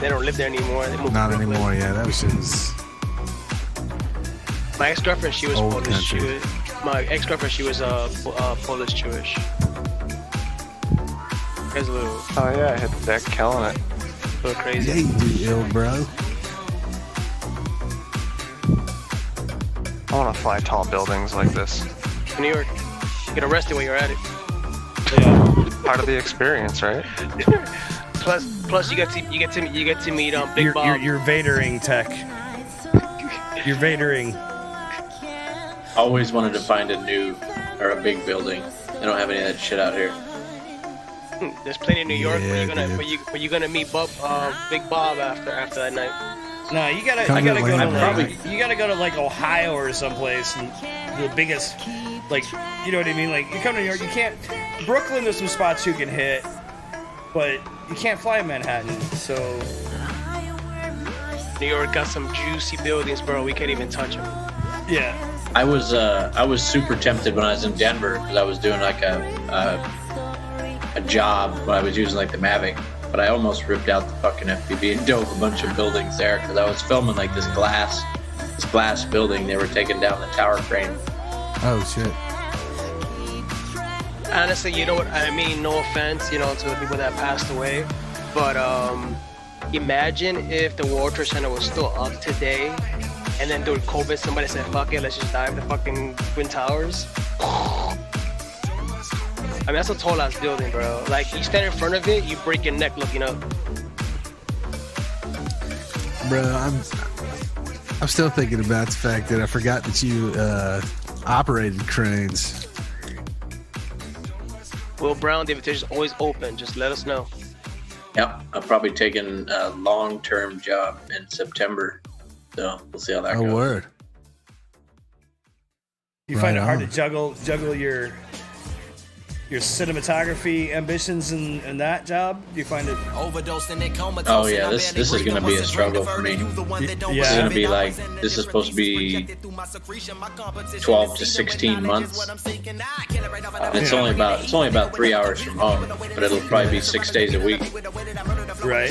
they don't live there anymore. They moved Not to Brooklyn. anymore. Yeah, that was just. My ex-girlfriend, she was Old Polish. country. My ex-girlfriend, she was Polish Jewish. There's a little Oh yeah, Hit the Deck, killing it. crazy. Yeah, you do ill, bro. I want to fly tall buildings like this. New York, you get arrested while you're at it. Part of the experience, right? Plus you get to meet Big Bob. You're Vadering tech. You're Vadering. Always wanted to find a new or a big building. They don't have any of that shit out here. There's plenty in New York. Yeah, Where you gonna meet Big Bob after that night? No, you gotta Come to go to Atlanta. you gotta go to like Ohio or someplace, and the biggest, like, you know what I mean? Like, you come to New York, you can't. Brooklyn, there's some spots you can hit, but you can't fly in Manhattan. So New York got some juicy buildings, bro. We can't even touch them. yeah, I was super tempted when I was in Denver because I was doing like a job when I was using like the Mavic, but I almost ripped out the fucking FPV and dove a bunch of buildings there because I was filming like this glass building. They were taking down the tower crane. Oh shit. Honestly, you know what I mean? No offense, to the people that passed away, but imagine if the World Trade Center was still up today, and then during COVID, somebody said, "Fuck it, let's just dive the fucking Twin Towers." I mean, that's a tall ass building, bro. Like, you stand in front of it, you break your neck looking up. Bro, I'm still thinking about the fact that I forgot that you operated cranes. Will Brown, the invitation's always open. Just let us know. Yep, I'm probably taking a long-term job in September, so we'll see how that Oh goes. word. you find Right it hard on. to juggle your cinematography ambitions and that job. Do you find it? Oh yeah, this is gonna be a struggle for me. This is Yeah. gonna be like, this is supposed to be 12 to 16 months. It's only about 3 hours from home, but it'll probably be 6 days a week. Right.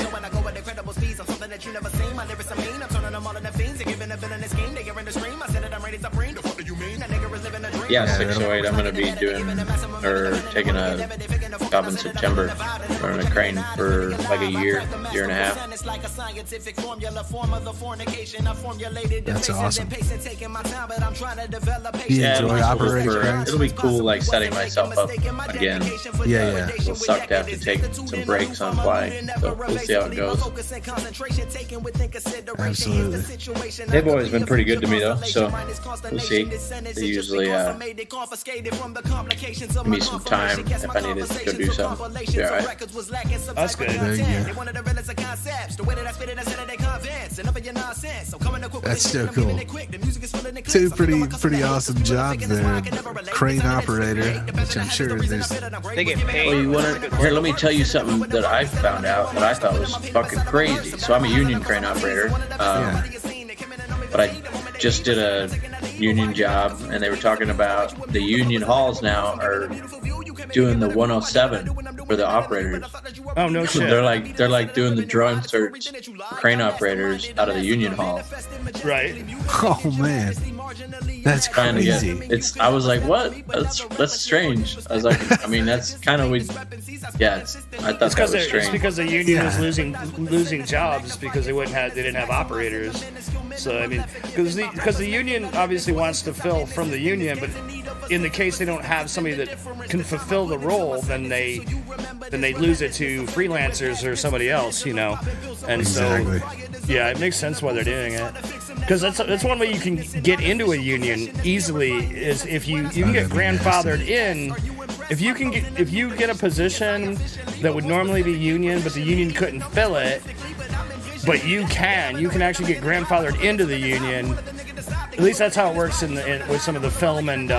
Yeah, 608. I'm gonna be doing or taking a job in September. Running a crane for like a year and a half. That's awesome. Yeah, enjoy operating cranes? it'll be cool, like setting myself up again. Yeah. It'll suck to have to take some breaks on flying. So we'll see how it goes. Absolutely. They've always been pretty good to me though, so we'll see. They usually give me some time if I needed to go do something. Be all right. That's good. There you go. That's so cool. Two pretty awesome jobs there. Crane operator, which I'm sure there's. They get paid. Well, here, let me tell you something that I found out that I thought was fucking crazy. So I'm a union crane operator, but I just did a union job, and they were talking about the union halls now are doing the 107 for the operators. Oh no shit. They're like doing the drone search crane operators out of the union hall. Right. Oh man, that's Trying to crazy. I was like, what? That's strange. I was like, I mean, that's kind of weird. Yeah, I thought that was It's strange. because the union was losing jobs because they didn't have operators. So I mean, because the union obviously wants to fill from the union, but in the case they don't have somebody that can fulfill the role, then they lose it to freelancers or somebody else, you know. And Exactly. so yeah, it makes sense why they're doing it. Because that's one way you can get into a union easily is if you can get grandfathered in. If you get a position that would normally be union, but the union couldn't fill it, but you can actually get grandfathered into the union. At least that's how it works with some of the film and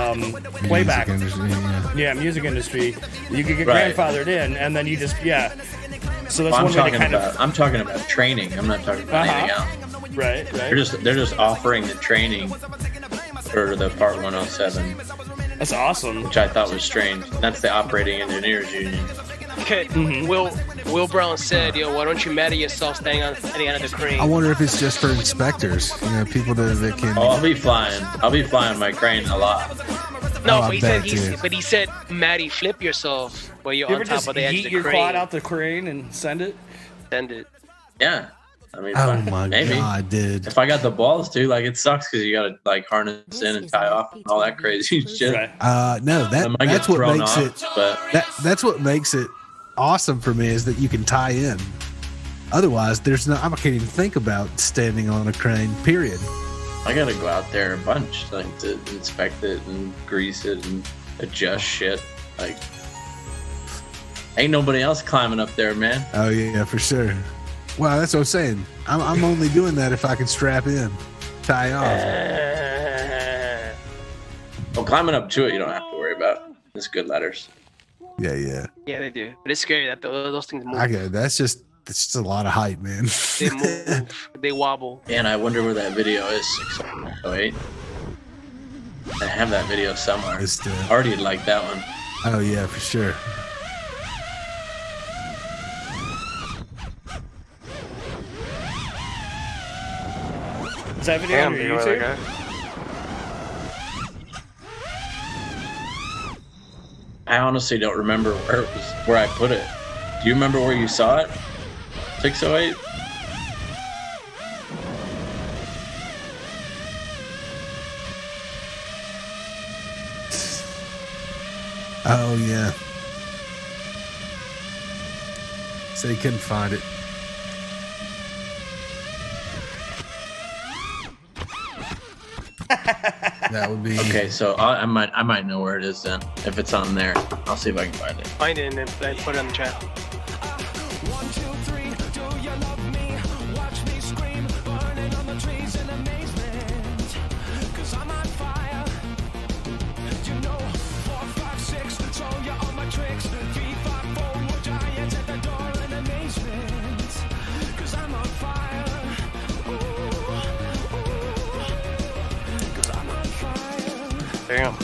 playback. Music industry, Yeah, music industry. You could get Right. grandfathered in, and then you just So that's Well, one way to kind of. I'm talking about training. I'm not talking about anything else. Right. They're just offering the training for the Part 107, That's awesome. which I thought was strange. That's the operating engineers union. Okay, Will Brown said, "Yo, why don't you matter yourself staying on the end of the crane?" I wonder if it's just for inspectors, people that can. Oh, I'll be flying my crane a lot. No, I bet, he said, Maddie, flip yourself while you're You on ever top just of the edge of yeet the your crane. quad out the crane and send it? Send it. Yeah. I mean, Oh my maybe. god, dude! If I got the balls to, like, it sucks because you gotta like harness in and tie off and all that crazy shit. Right. No, I might that's get what thrown makes off, it. But That's what makes it awesome for me is that you can tie in. Otherwise, there's no. I can't even think about standing on a crane. Period. I gotta go out there a bunch, like, to inspect it and grease it and adjust shit. Like, ain't nobody else climbing up there, man. Oh yeah, for sure. Well, that's what I'm saying. I'm only doing that if I can strap in, tie off. Well, climbing up to it, you don't have to worry about. It's good ladders. Yeah. Yeah, they do. But it's scary that those things move. I get it. That's just a lot of height, man. They move. They wobble. And I wonder where that video is. 608. I have that video somewhere. Already like that one. Oh yeah, for sure. Is that video on your YouTube? I honestly don't remember where I put it. Do you remember where you saw it? 608? Oh yeah. So you couldn't find it. That would be okay. So I might know where it is then. If it's on there, I'll see if I can find it. Find it and then put it on the channel. Damn.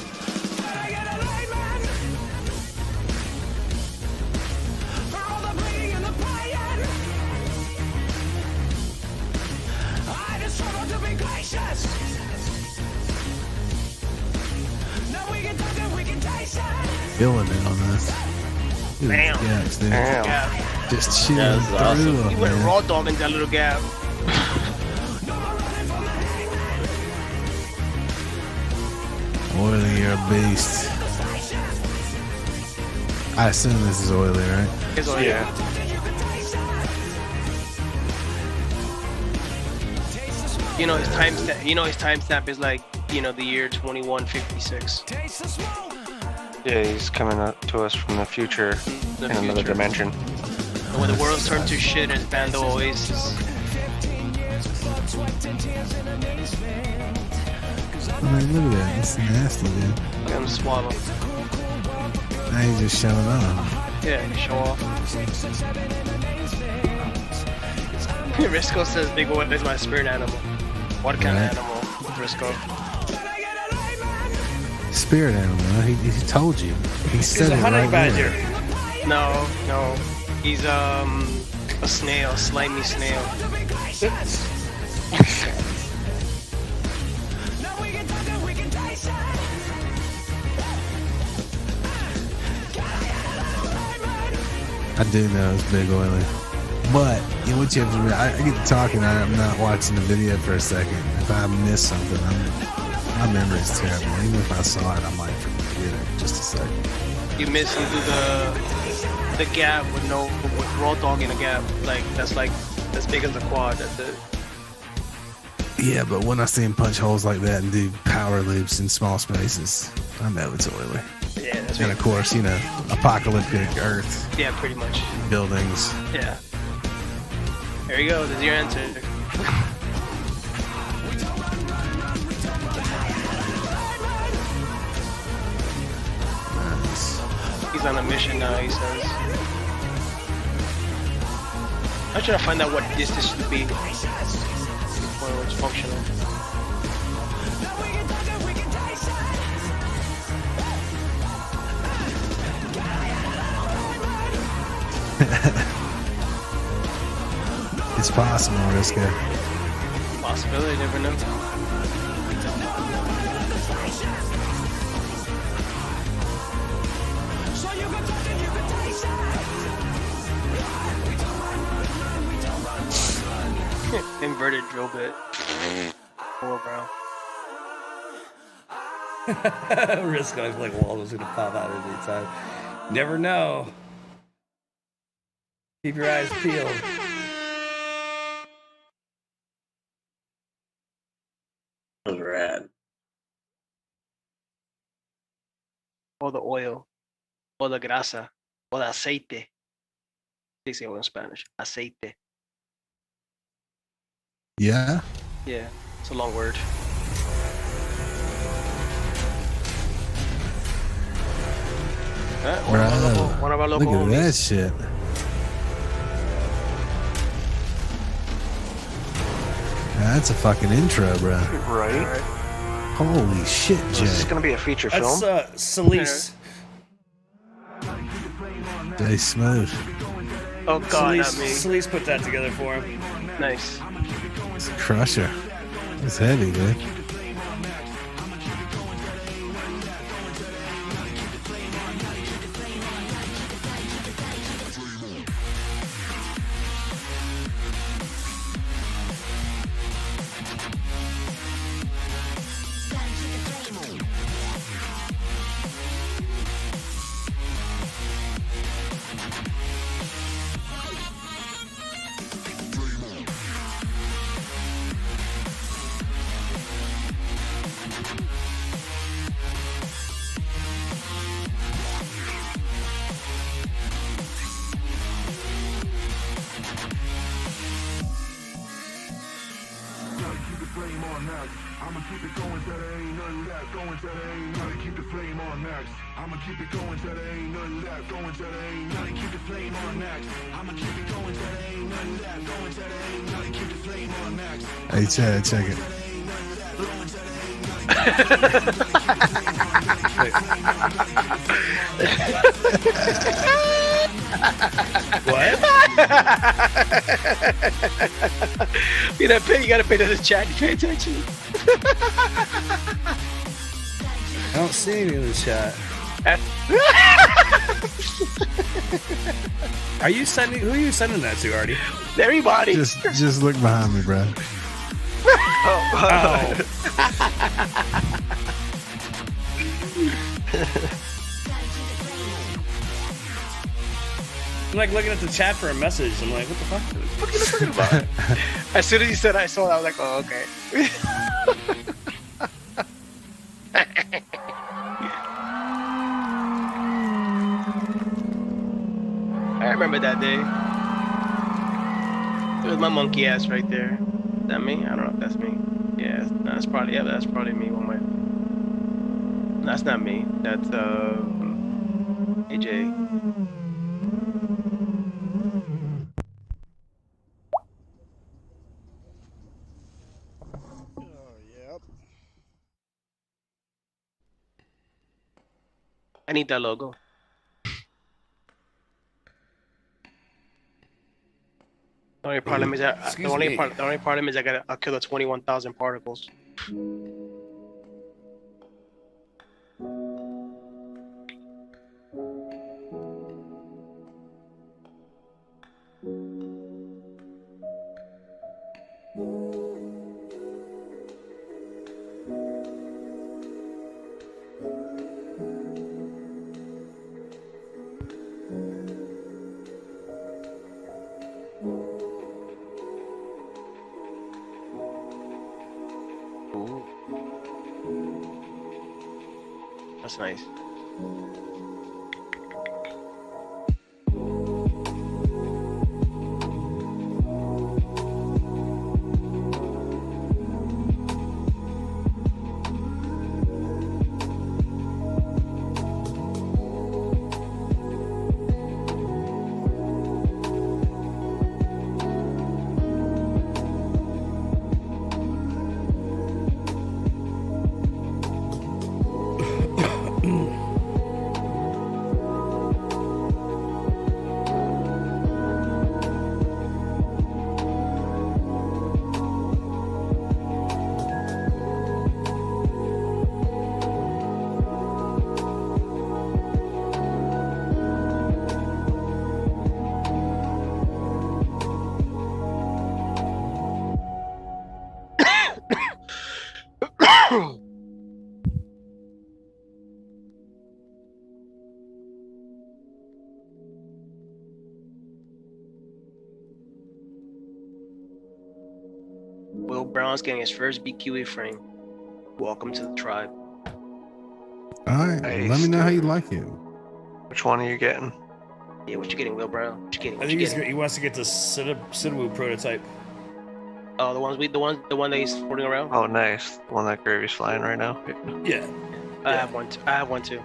feeling it on this. Look at these gaps, dude. Yeah. Just chilling Yeah, this is awesome. through He them, went man. raw dog into that little gap. Oily, you're a beast. I assume this is oily, right? It's all Yeah. You know his timestamp. You know his timestamp is like the year 2156. Yeah, he's coming up to us from the future The in another future. dimension. And when the world's turned to shit and Bando Oasis. I mean, look at that. That's nasty, dude. Let him swallow. Now he's just showing off. Yeah, show off. Risco says Big Boy is my spirit animal. What kind Right. of animal, Risco? Spirit animal. He told you. He said He's a it honey right badger. there. No. He's a snail, slimy snail. I do know it's big oily. But you know what you have to I get to talking, I'm not watching the video for a second. If I miss something, my memory is terrible. Even if I saw it, I might forget it just a second. You miss him through the gap with raw dog in a gap. Like that's as big as the quad. That's it. Yeah, but when I see him punch holes like that and do power loops in small spaces, I know it's oily. Yeah, that's And right. of course, apocalyptic Earth, Yeah, pretty much. buildings. Yeah. There you go. There's your answer. Nice. He's on a mission now, he says. I'm trying to find out what this should be. Or it's functional. It's possible, Risco. Possibility, never know. Inverted drill bit. Poor bro. Risco, like Waldo's gonna pop out at any time. Never know. Keep your eyes peeled. That was rad. Or the oil. Or the grasa. Or the aceite. They say it in Spanish. Aceite. Yeah? Yeah, it's a long word. One of our local Look at that homies. shit. That's a fucking intro, bro. Right? Holy shit, This is Jay. going to be a feature film. That's Celise. Jay Smooth. Oh god, not me. Celise put that together for him. Nice. It's a crusher. It's heavy, dude. I'ma keep it going till there ain't nothing left. Going till there ain't nothing. Keep the flame on max. I'ma keep it going till there ain't nothing left. Going till there ain't nothing. Keep the flame on max. I'ma keep it going till there ain't nothing left. Going till there ain't nothing. Keep the flame on max. Hey, check it. What? You gotta pay to the chat to pay attention. I don't see any in the chat. Are you sending? Who are you sending that to, Artie? Everybody. Just look behind me, bro. Oh. I'm like looking at the chat for a message. I'm like, what the fuck? What are you talking about? As soon as you said I saw it, I was like, oh, okay. I remember that day. It was my monkey ass right there. Is that me? I don't know if that's me. Yeah, that's probably me. One way. That's not me. That's AJ. I need that logo. The only problem is that the only problem is I'll kill the 21,000 particles. That's nice. Will Brown's getting his first BQE frame. Welcome to the tribe. All right, let me know how you like it. Which one are you getting? Yeah, what you getting, Will Brown? What you getting? I What think you getting? he wants to get the Cinnamon prototype. Oh, the one that he's floating around. Oh, nice. The one that Gravy's flying right now. Yeah. I have one. I have one too.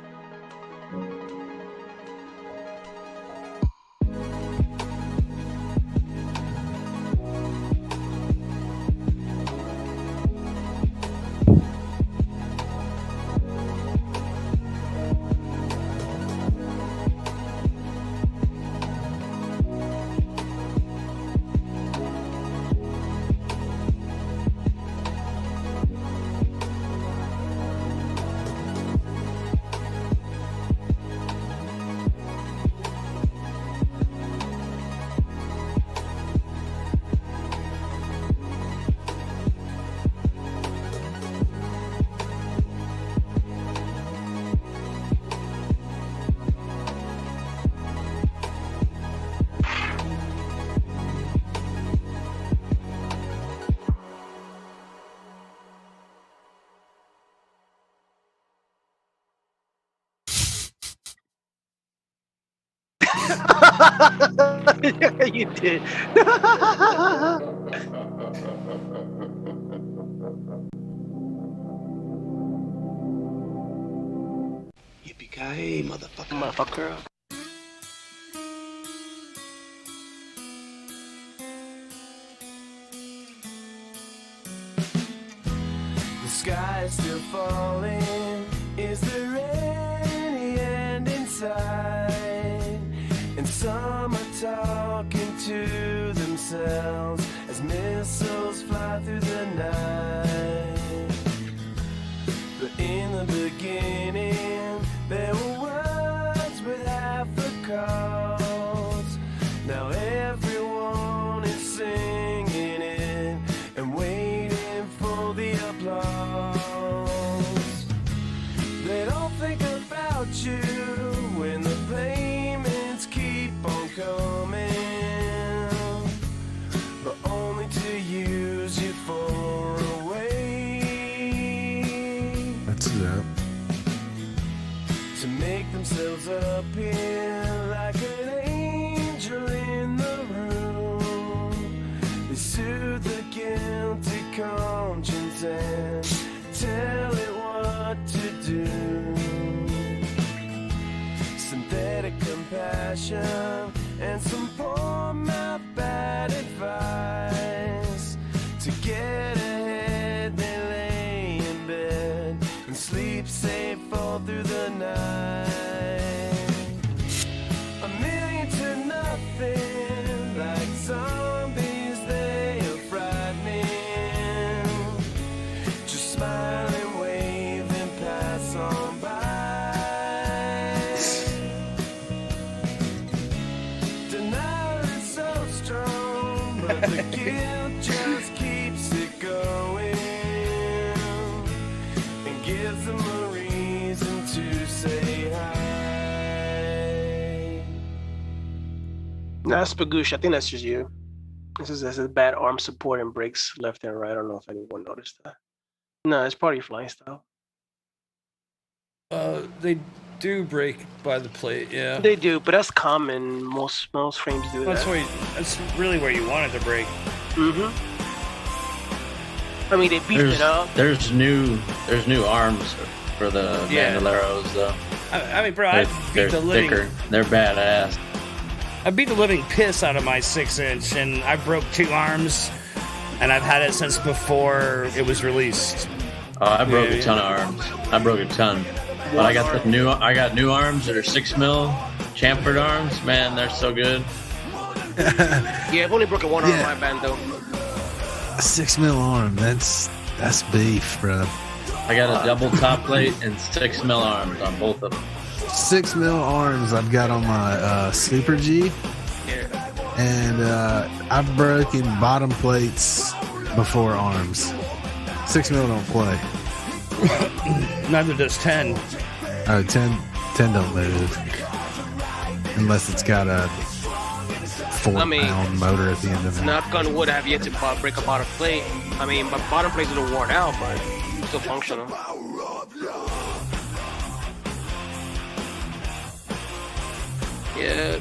You did. Yippee-ki-yay, motherfucker. Motherfucker. The sky's still falling. Is there any end in sight? And some are talking to themselves as missiles fly through the night. But in the beginning, there were up. To make themselves appear like an angel in the room. They soothe the guilty conscience and tell it what to do. Synthetic compassion and some poor mouth bad advice. To get ahead, they lay in bed and sleep safe all through the night. A million to nothing, like zombies, they are frightening. Just smile and wave and pass on by. Denial is so strong, but the guilt just keeps it going and gives them a reason to say hi. That's Spagoosh. I think that's just you. This is bad arm support and brakes left and right. I don't know if anyone noticed that. No, it's part of your flying style. They do break by the plate, yeah. They do, but that's common. Most frames do That's that. that's really where you want it to break. Mm-hmm. I mean, they beefed it up. There's new arms for the Bandoleros though. I mean, bro, I beat the living. Thicker. They're badass. I beat the living piss out of my 6-inch, and I broke 2 arms, and I've had it since before it was released. Oh, I broke a ton of arms. I broke a ton. But I got new arms that are 6 mil chamfered arms. Man, they're so good. Yeah, I've only broken one arm on my bando. A 6 mil arm. That's beef, bro. I got a double top plate and 6 mil arms on both of them. 6 mil arms I've got on my Super G. And I've broken bottom plates before arms. 6 mil don't play. Neither does 10. Oh, 10 don't move. Unless it's got a 4-pound motor at the end of it. Knock on wood, I have yet to break a bottom plate. I mean, my bottom plate's a little worn out, but still functional. Yeah.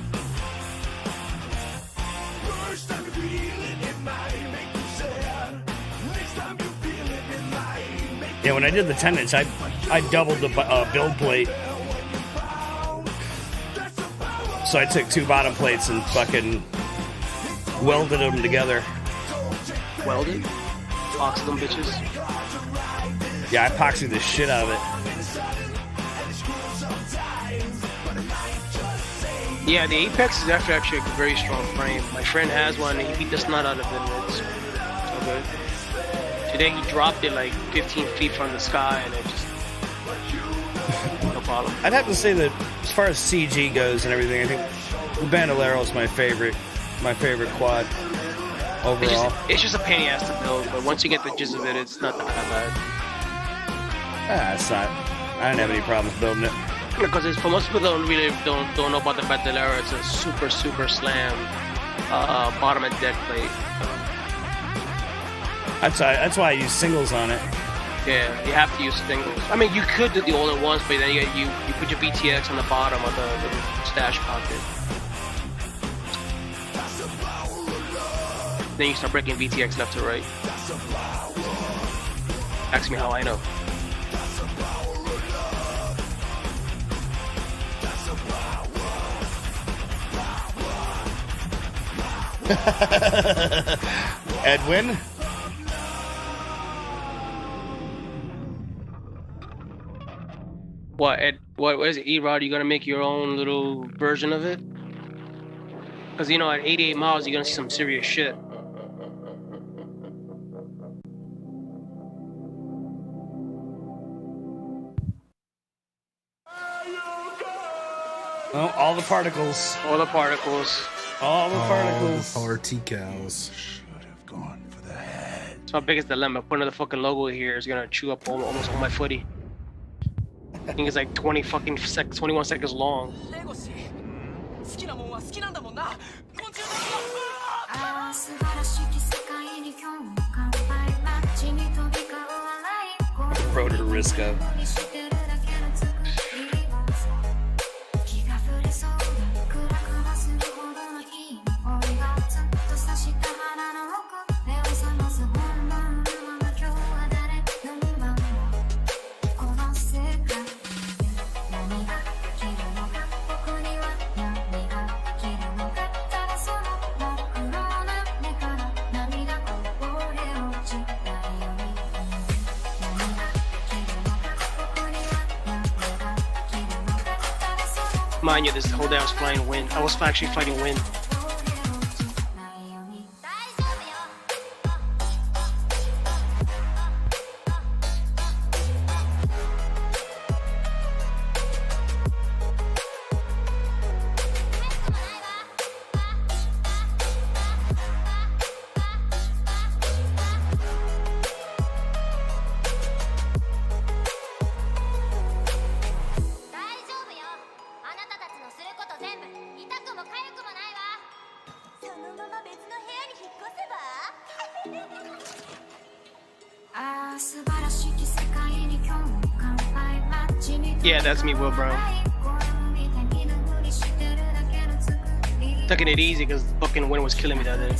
Yeah, when I did the 10-inch, I doubled the build plate. So I took 2 bottom plates and fucking welded them together. Welded? Epoxy them bitches? Yeah, I epoxied the shit out of it. Yeah, the Apex is actually a very strong frame. My friend has one and he beat the snot out of it. It's so good. Today he dropped it like 15 feet from the sky and it just no problem. I'd have to say that as far as CG goes and everything, I think the Bandolero is my favorite quad overall. It's just a pain in the ass to build, but once you get the gist of it, it's not that bad. It's not. I didn't have any problems building it. Because for most people don't know about the Bandolero, it's a super slam bottom and deck plate. That's why I use singles on it. Yeah, you have to use singles. I mean, you could do the older ones, but then you put your BTX on the bottom of the stash pocket. Then you start breaking VTX left to right. Ask me how I know. Edwin? What is it, E-Rod? You gonna make your own little version of it? Because you know, at 88 miles, you're gonna see some serious shit. Oh, all the particles. All the particles. All the particles. All the particles. It's my biggest dilemma. Putting the fucking logo here is gonna chew up almost all my footy. I think it's like 21 seconds long. Road to RISKO. Mind you, this whole day I was flying wind. I was actually fighting wind. Yeah, that's me, Will Brown. Taking it easy because fucking wind was killing me that day.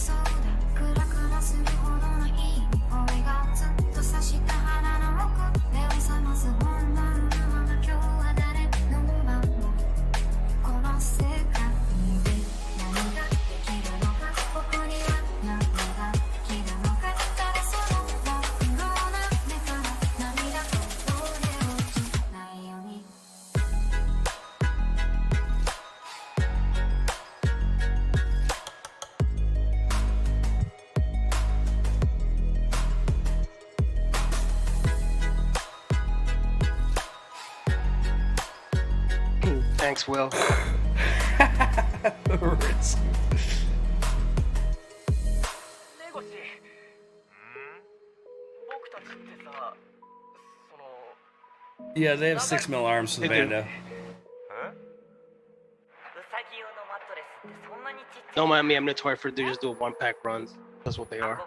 Thanks, Will. Yeah, they have 6mm arms for the Bando. Don't mind me, I'm notorious for just doing one-pack runs. That's what they are.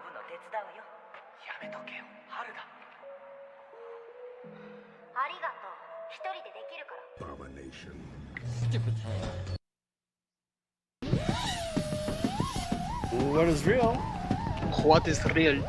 What is real? What is real?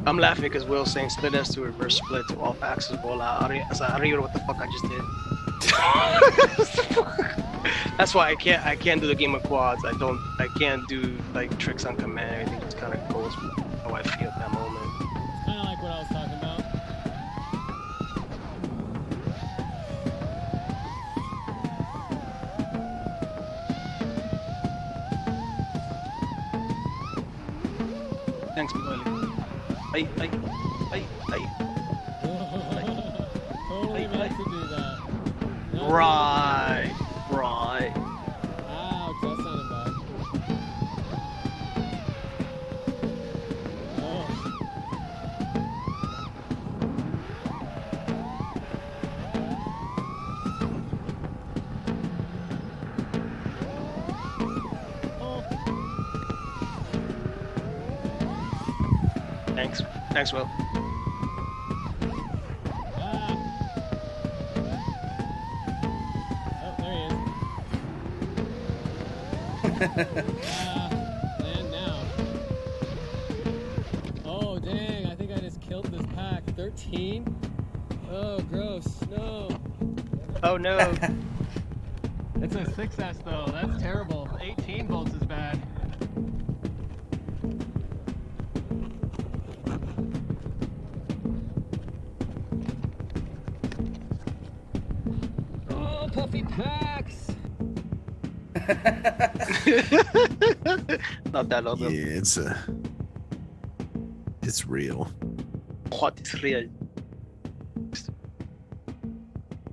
I'm laughing because Will's saying split S to reverse split to off axis bola. I don't even know what the fuck I just did. That's why I can't do the game of quads. I can't do like tricks on command. Everything just kind of goes how I feel at that moment. Kind of like what I was talking about. Thanks, Miguel. Ay. Totally meant to do that. No, Right. ouch, that sounded bad. Oh. Thanks, Will. Land now. Oh, dang. I think I just killed this pack. 13? Oh, gross. No. Oh, no. It's a 6S, though. That's terrible. 18 volts is bad. Oh, puffy packs. Not that long. Yeah, it's real. What is real?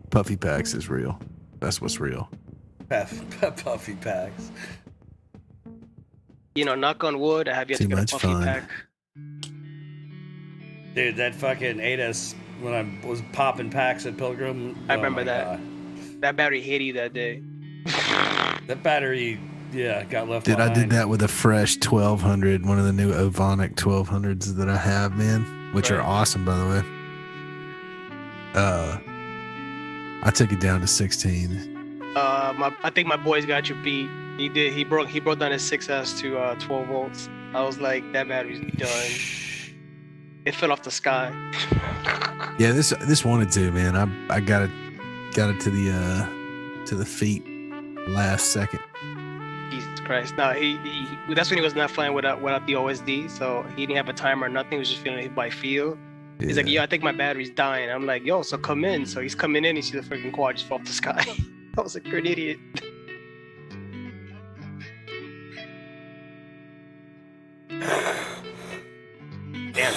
Puffy packs is real. That's what's real. Puffy packs. You know, knock on wood, I have yet Too to get a much puffy fun. pack. Dude, that fucking ate us when I was popping packs at Pilgrim. I remember my that. God. That battery hit you that day. That battery, yeah, got left Dude, behind. I did that with a fresh 1200, one of the new Ovonic 1200s that I have, man, which are awesome, by the way. I took it down to 16. I think my boys got you beat. He did. He broke down his 6S to 12 volts. I was like, that battery's done. It fell off the sky. Yeah, this wanted to, man. I got it to the feet last second. Jesus Christ. No, he that's when he was not flying without the OSD, so he didn't have a timer or nothing. He was just feeling it by feel. He's like, yo, I think my battery's dying. I'm like, yo, so come in. So he's coming in, he sees the freaking quad just fall off the sky. I was like, you're an idiot. Damn,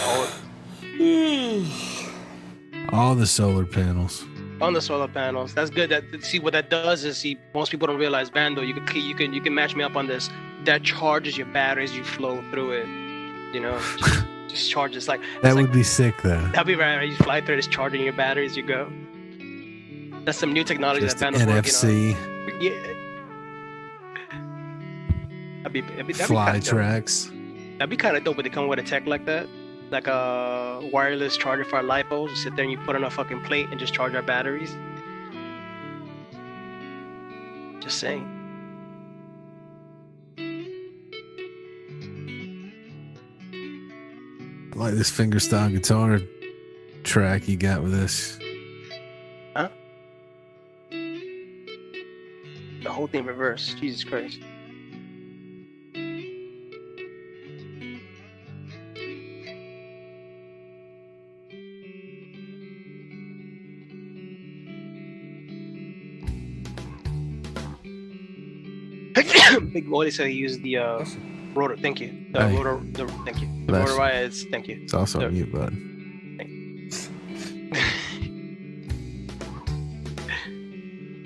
all the solar panels. on the solar panels. That's good. That see what that does is most people don't realize, Bando, you can match me up on this. That charges your batteries, you flow through it. You know, just charges like that would be sick though. That'd be right. You fly through, it's charging your batteries, you go. That's some new technology Just that Bando's NFC. working on. Yeah. That'd be fly tracks. That'd be kind of dope if they come with a tech like that. Like a wireless charger for our LiPos. You sit there and you put on a fucking plate and just charge our batteries. Just saying. I like this fingerstyle guitar track you got with this. Huh? The whole thing reversed. Jesus Christ. Big Molly said he used the rotor. Thank you. The Hey. rotor. Thank you. The Bless rotor you. wires. Thank you. It's also mute, bud.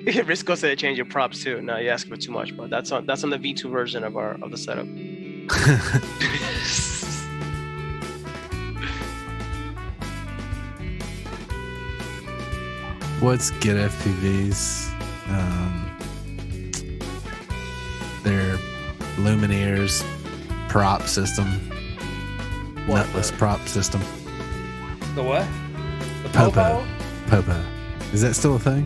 Risco said change your props too. No, you ask for too much, but that's on the V2 version of the setup. What's Get FPVs? Their Lumineers prop system. What? Nutless prop system. The what? The Popo. Popo? Popo. Is that still a thing?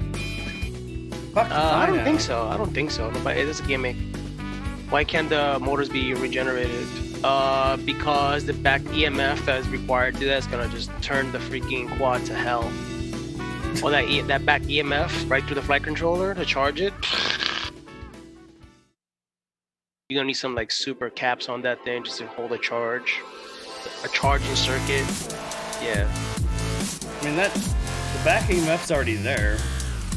I don't think so. I don't think so. But it is a gimmick. Why can't the motors be regenerated? Because the back EMF that is required to do that is gonna just turn the freaking quad to hell. Or that back EMF right through the flight controller to charge it. You're gonna need some like super caps on that thing just to hold a charge. A charging circuit. Yeah. I mean the back EMF's already there.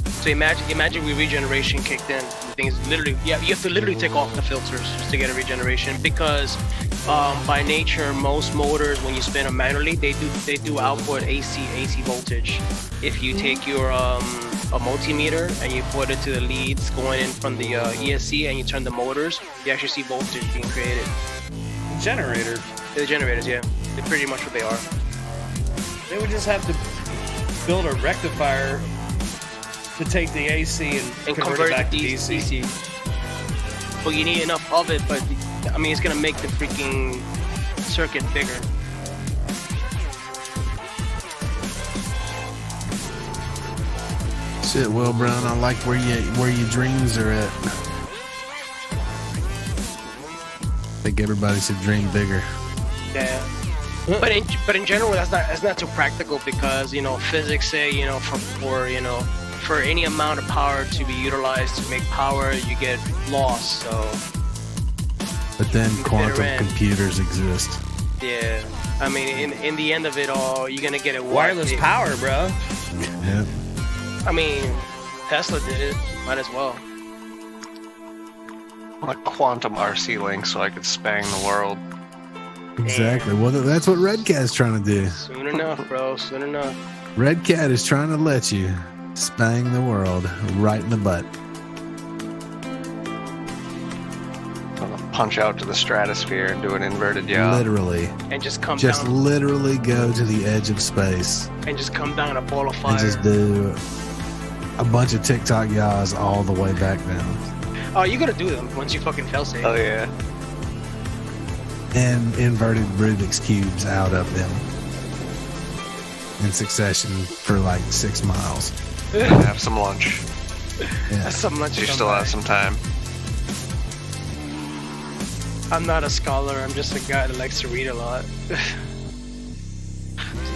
So imagine we regeneration kicked in. The thing is literally, you have to literally take off the filters just to get a regeneration, because by nature most motors, when you spin them manually, they do output AC voltage. If you take your a multimeter and you put it to the leads going in from the ESC and you turn the motors, you actually see voltage being created. Generators. The generators, yeah, they're pretty much what they are. They would just have to build a rectifier to take the AC and convert it back to DC. Well, you need enough of it, but I mean, it's gonna make the freaking circuit bigger. Shit, Will Brown, I like where your dreams are at. I think everybody should dream bigger. Yeah. But in general, that's not too practical, because physics say for any amount of power to be utilized to make power, you get loss. So. But then quantum computers exist. Yeah. I mean, in the end of it all, you're gonna get a wireless power, bro. Yeah. I mean, Tesla did it. Might as well. A quantum RC link so I could spang the world. Exactly. Well, that's what Red Cat's trying to do. Soon enough, bro. Soon enough. Red Cat is trying to let you spang the world right in the butt. Punch out to the stratosphere and do an inverted yaw. Literally. And just come down. Literally go to the edge of space. And just come down a ball of fire. And just do a bunch of TikTok yaws all the way back down. Oh, you're gonna do them once you fucking fail safe. Oh yeah. And inverted Rubik's cubes out of them in succession for like 6 miles. Have some lunch. Yeah. Some lunch. You still have some time. I'm not a scholar. I'm just a guy that likes to read a lot.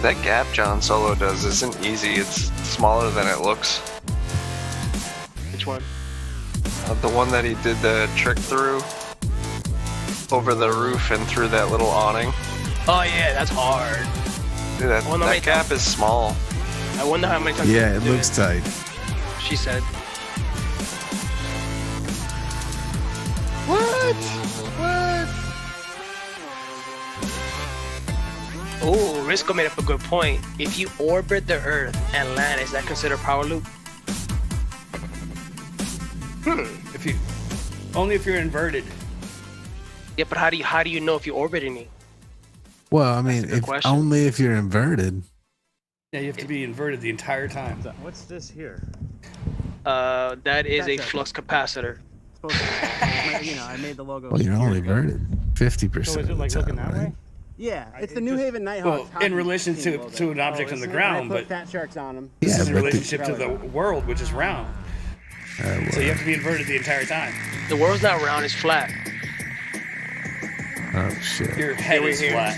That gap John Solo does isn't easy. It's smaller than it looks. Which one? The one that he did the trick through over the roof and through that little awning. Oh yeah, that's hard. Dude, that gap is small. I wonder how many times. Yeah, it looks tight. She said. What? Oh, Risco made up a good point. If you orbit the Earth and land, is that considered power loop? If you only if you're inverted. Yeah, but how do you know if you're orbiting it? Well, I mean, only if you're inverted. Yeah, you have to be inverted the entire time. What's this here? That is a flux capacitor. I made the logo. Well, you're only inverted 50%. So is it like looking that way? Yeah, it's the New Haven Nighthawks. Well, in relation to an object on the ground, but fat sharks on them. This is in but relationship to the world, which is round. So you have to be inverted the entire time. The world's not round; it's flat. Oh shit! Your head is flat.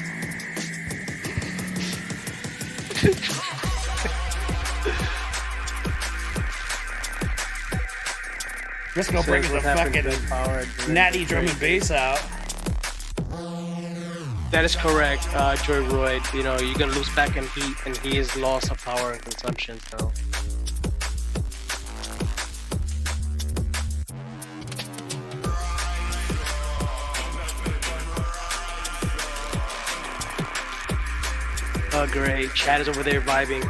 Risco bringing the fucking natty drum and bass out. That is correct, Joy Royd. You know, you're gonna lose back in heat, and he is loss of power and consumption. So. Oh, great. Chad is over there vibing.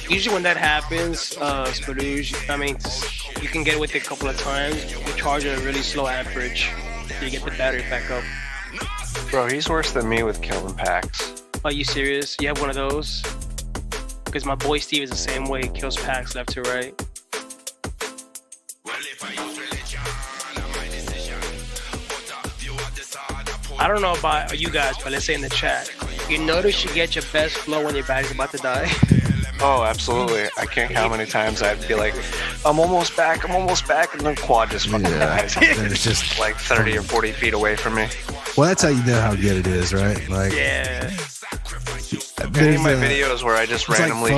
Usually when that happens, Spadoosh, I mean, you can get with it a couple of times. You charge at a really slow amperage. You get the battery back up. Bro, he's worse than me with killing packs. Are you serious? You have one of those? Because my boy Steve is the same way. He kills packs left to right. I don't know about you guys, but let's say in the chat, you notice you get your best flow when your battery's about to die? Oh, absolutely. I can't count how many times I'd be like, I'm almost back, and then quad just fucking dies. It's just like 30 or 40 feet away from me. Well, that's how you know how good it is, right? Like, yeah. Any of my videos where I just randomly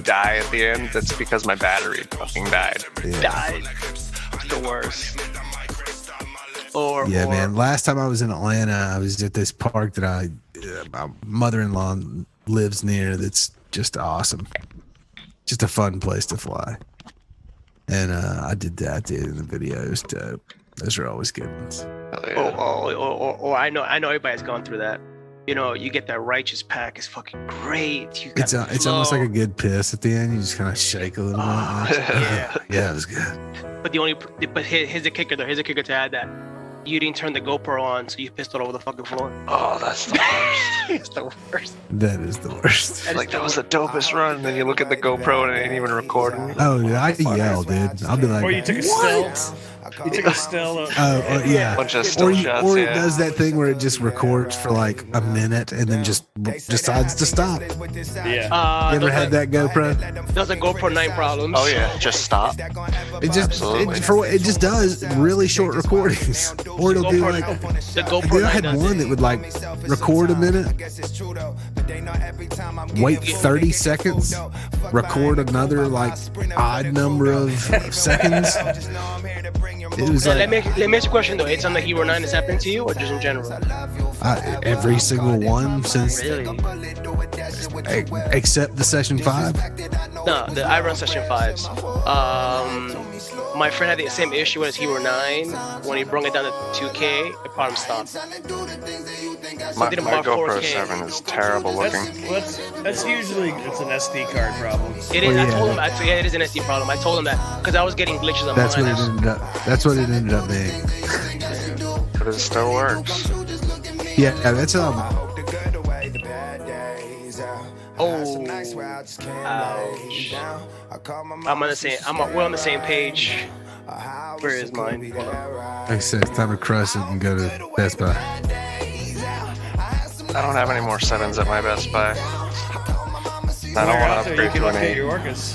die at the end, that's because my battery fucking died. Yeah. Died. It's the worst. Yeah, man. Last time I was in Atlanta, I was at this park that my mother-in-law lives near. That's just awesome. Just a fun place to fly. And I did that, dude, in the video. It was dope. Those are always good ones. I know everybody's gone through that. You know, you get that righteous pack. It's fucking great. You got it's almost like a good piss at the end. You just kind of shake a little bit. Yeah, it was good. But here's the kicker though. Here's the kicker to add that. You didn't turn the GoPro on, so you pissed all over the fucking floor. Oh, that's the worst. It's the worst. That is the worst. That was the dopest run. And then you look at the GoPro and it ain't even recording. Oh, dude, I yell, dude. I'll be like, or you took a still. You took a still. Yeah. Bunch of still shots, or it does that thing where it just records for like a minute and then just decides to stop. Yeah. You ever had that GoPro? Those are GoPro 9 problems. Oh yeah, just stop. It just does really short recordings. Or it'll do like the GoPro. I had one that would like record a minute, wait 30 seconds, record another like odd number of seconds. It was let me ask you a question though. It's on the Hero 9 that's happening to you, or just in general? Every single one since, Really? except the session 5. No, I run session 5s. My friend had the same issue as Hero 9. When he brought it down to 2K, the problem stopped. My did it about GoPro 4K. 7 is terrible looking. That's usually it's an SD card problem. It is. Oh, I yeah. told him. Yeah, it is an SD problem. I told him that because I was getting glitches on That's mine. what it ended up. That's what it ended up being. But it still works. Yeah, that's Oh, ouch. I'm on the same. We're on the same page. Where is mine? Hold on. like I said, it's time to crush it and go to Best Buy. I don't have any more 7s at my Best Buy. I don't want to upgrade to an 8. your orcas.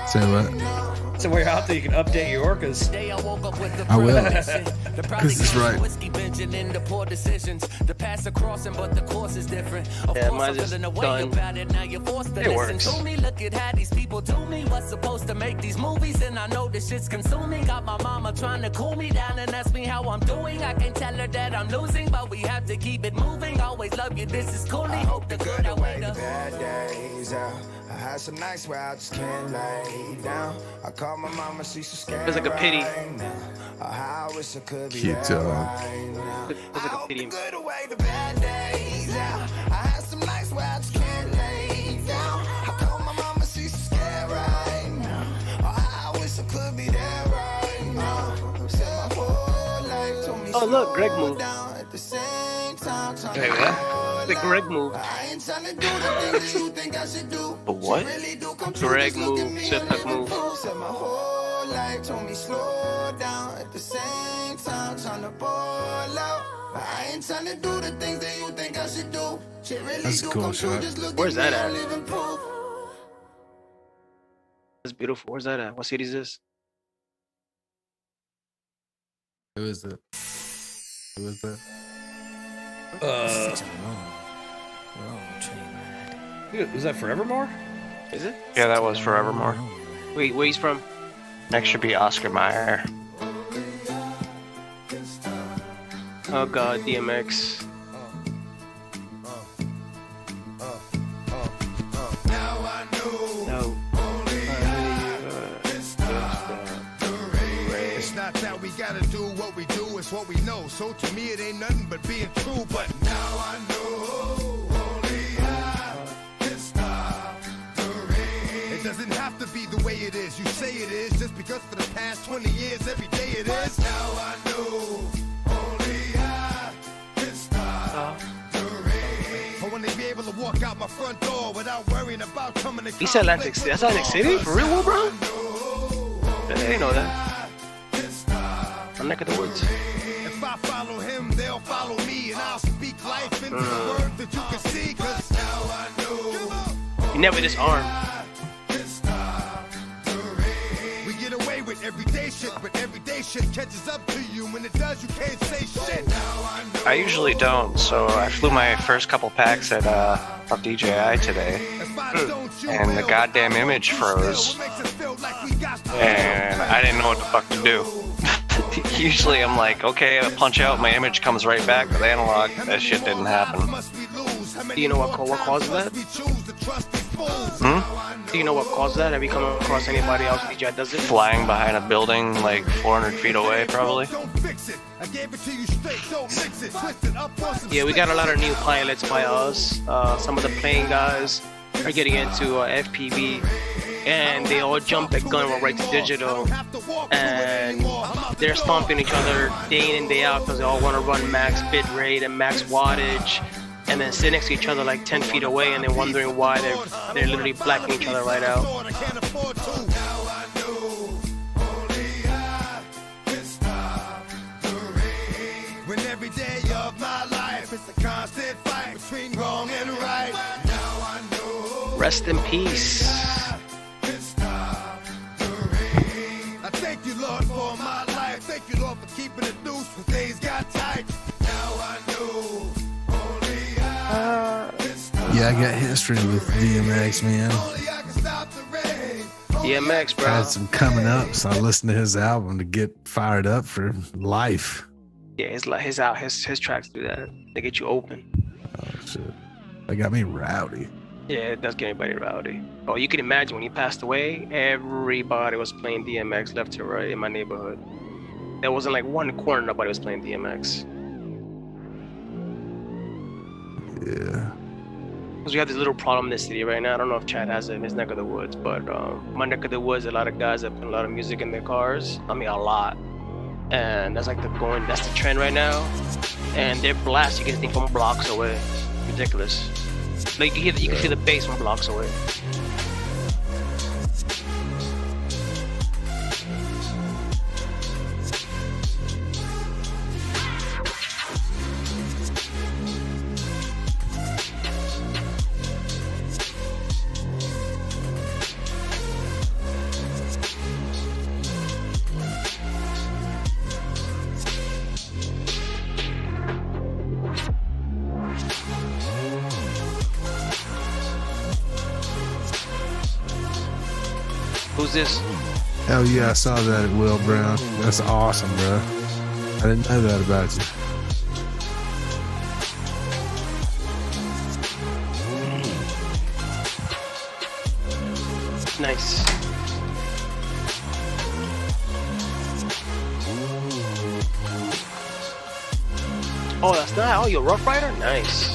Say what? So when you're out there, you can update your orcas. I will. Because it's right. Yeah, mine's just done. It works. Look at how these people do me. What's supposed to make these movies? And I know this shit's consuming. Got my mama trying to cool me down and ask me how I'm doing. I can tell her that I'm losing, but we have to keep it moving. Always love you, this is cool. Hope the good away the bad days. I had some nights where I just can't lay down. I call my mama, she's so scared. It's like a pity. I wish I could be Cute dog. It's like a pity. good away the bad days. I had some nights where I just can't lay down. I call my mama, she's so scared right now. I wish I could be there right now. Said my whole life told me Oh look, Greg moved. down at the same time. Hey, what? The Greg move. I ain't trying to do the things that you think I should do. The what? Greg move. Setback move. Said my whole life told me slow down at the same time, trying to ball out. I ain't trying to do the things that you think I should do. Shit really That's do cool come true. shot. Just look Where's at me, that I'm at? living proof. That's beautiful. Where's that at? What city is this? Who is that? Who is that? Was that Forevermore? Is it? Yeah, that was Forevermore. Wait, where he's from? Next should be Oscar Mayer. Oh god, DMX. No. It's not that we gotta do what we do, it's what we know. So to me, it ain't nothing but being true. But now I know only I can stop the rain. It doesn't have to be the way it is. You say it is just because for the past 20 years, every day it is. Now I know only I can stop the rain. I want to be able to walk out my front door without worrying about coming to. He said Atlantic City. That's Atlantic City? For real, bro? I didn't know that. I'm neck of the woods. If I follow him, they'll follow me, and I'll speak life into the word that you can see. Cause now I know You never disarm. we get away with everyday shit, but everyday shit catches up to you. When it does, you can't say shit. Now I know. I usually don't, so I flew my first couple packs at of DJI today, and the goddamn image froze, and I didn't know what the fuck to do. Usually I'm like, okay, I punch out, my image comes right back with analog. That shit didn't happen. Do you know what caused that? Do you know what caused that? Have you come across anybody else DJI does it? Flying behind a building like 400 feet away, probably. Yeah, we got a lot of new pilots by us. Some of the playing guys are getting into FPV, and they all jump the gun right to digital, and they're stomping each other day in and day out because they all want to run max bit rate and max wattage, and then sit next to each other like 10 feet away, and they're wondering why they're literally blacking each other right out. When every day of my life it's a constant fight between wrong and right. Now I know. Rest in peace. I thank you, Lord, for my life. Thank you, Lord, for keeping it loose when things got tight. Now I know only I can stop. Yeah, I got history with DMX, man. Only I can stop the rain. DMX, I bro. had some coming up, so I listened to his album to get fired up for life. Yeah, his tracks do that. They get you open. Oh shit, that got me rowdy. Yeah, it does get anybody rowdy. Oh, you can imagine when he passed away, everybody was playing DMX left to right in my neighborhood. There wasn't like one corner nobody was playing DMX. Yeah. Because we have this little problem in the city right now. I don't know if Chad has it in his neck of the woods, but my neck of the woods, a lot of guys that put a lot of music in their cars. I mean, a lot. And that's like that's the trend right now. And they're blasting anything from blocks away. Ridiculous. Like you can hear the bass from blocks away. Who's this? Hell yeah, I saw that at Will Brown. That's awesome, bro. I didn't know that about you. Nice. Oh, that's not. Oh, you're a Rough Rider? Nice.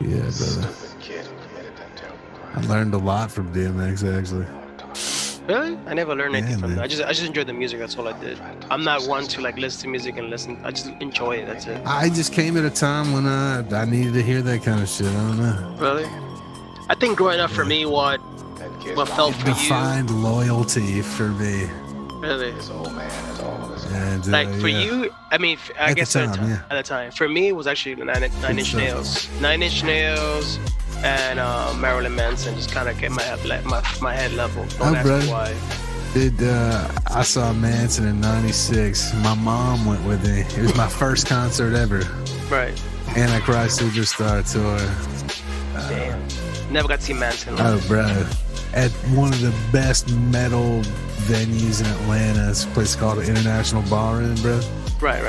Yeah, brother. I learned a lot from DMX, actually. Really? I never learned anything from that. I just enjoyed the music. That's all I did. I'm not one to like listen to music and listen. I just enjoy it. That's it. I just came at a time when I needed to hear that kind of shit. I don't know. Really? I think growing up for me, what felt for you defined loyalty for me. Really? And, like for you, I mean, I guess at the time, for me, it was actually the Nine Inch Nails. 9 Inch Nails and Marilyn Manson just kind of kept my head level. Don't ask me why. Dude, I saw Manson in '96. My mom went with me. It was my first concert ever. Right. Antichrist Superstar tour. Damn. Never got to see Manson. Oh, bro. At one of the best metal venues in Atlanta. It's a place called International Ballroom, bro. Right.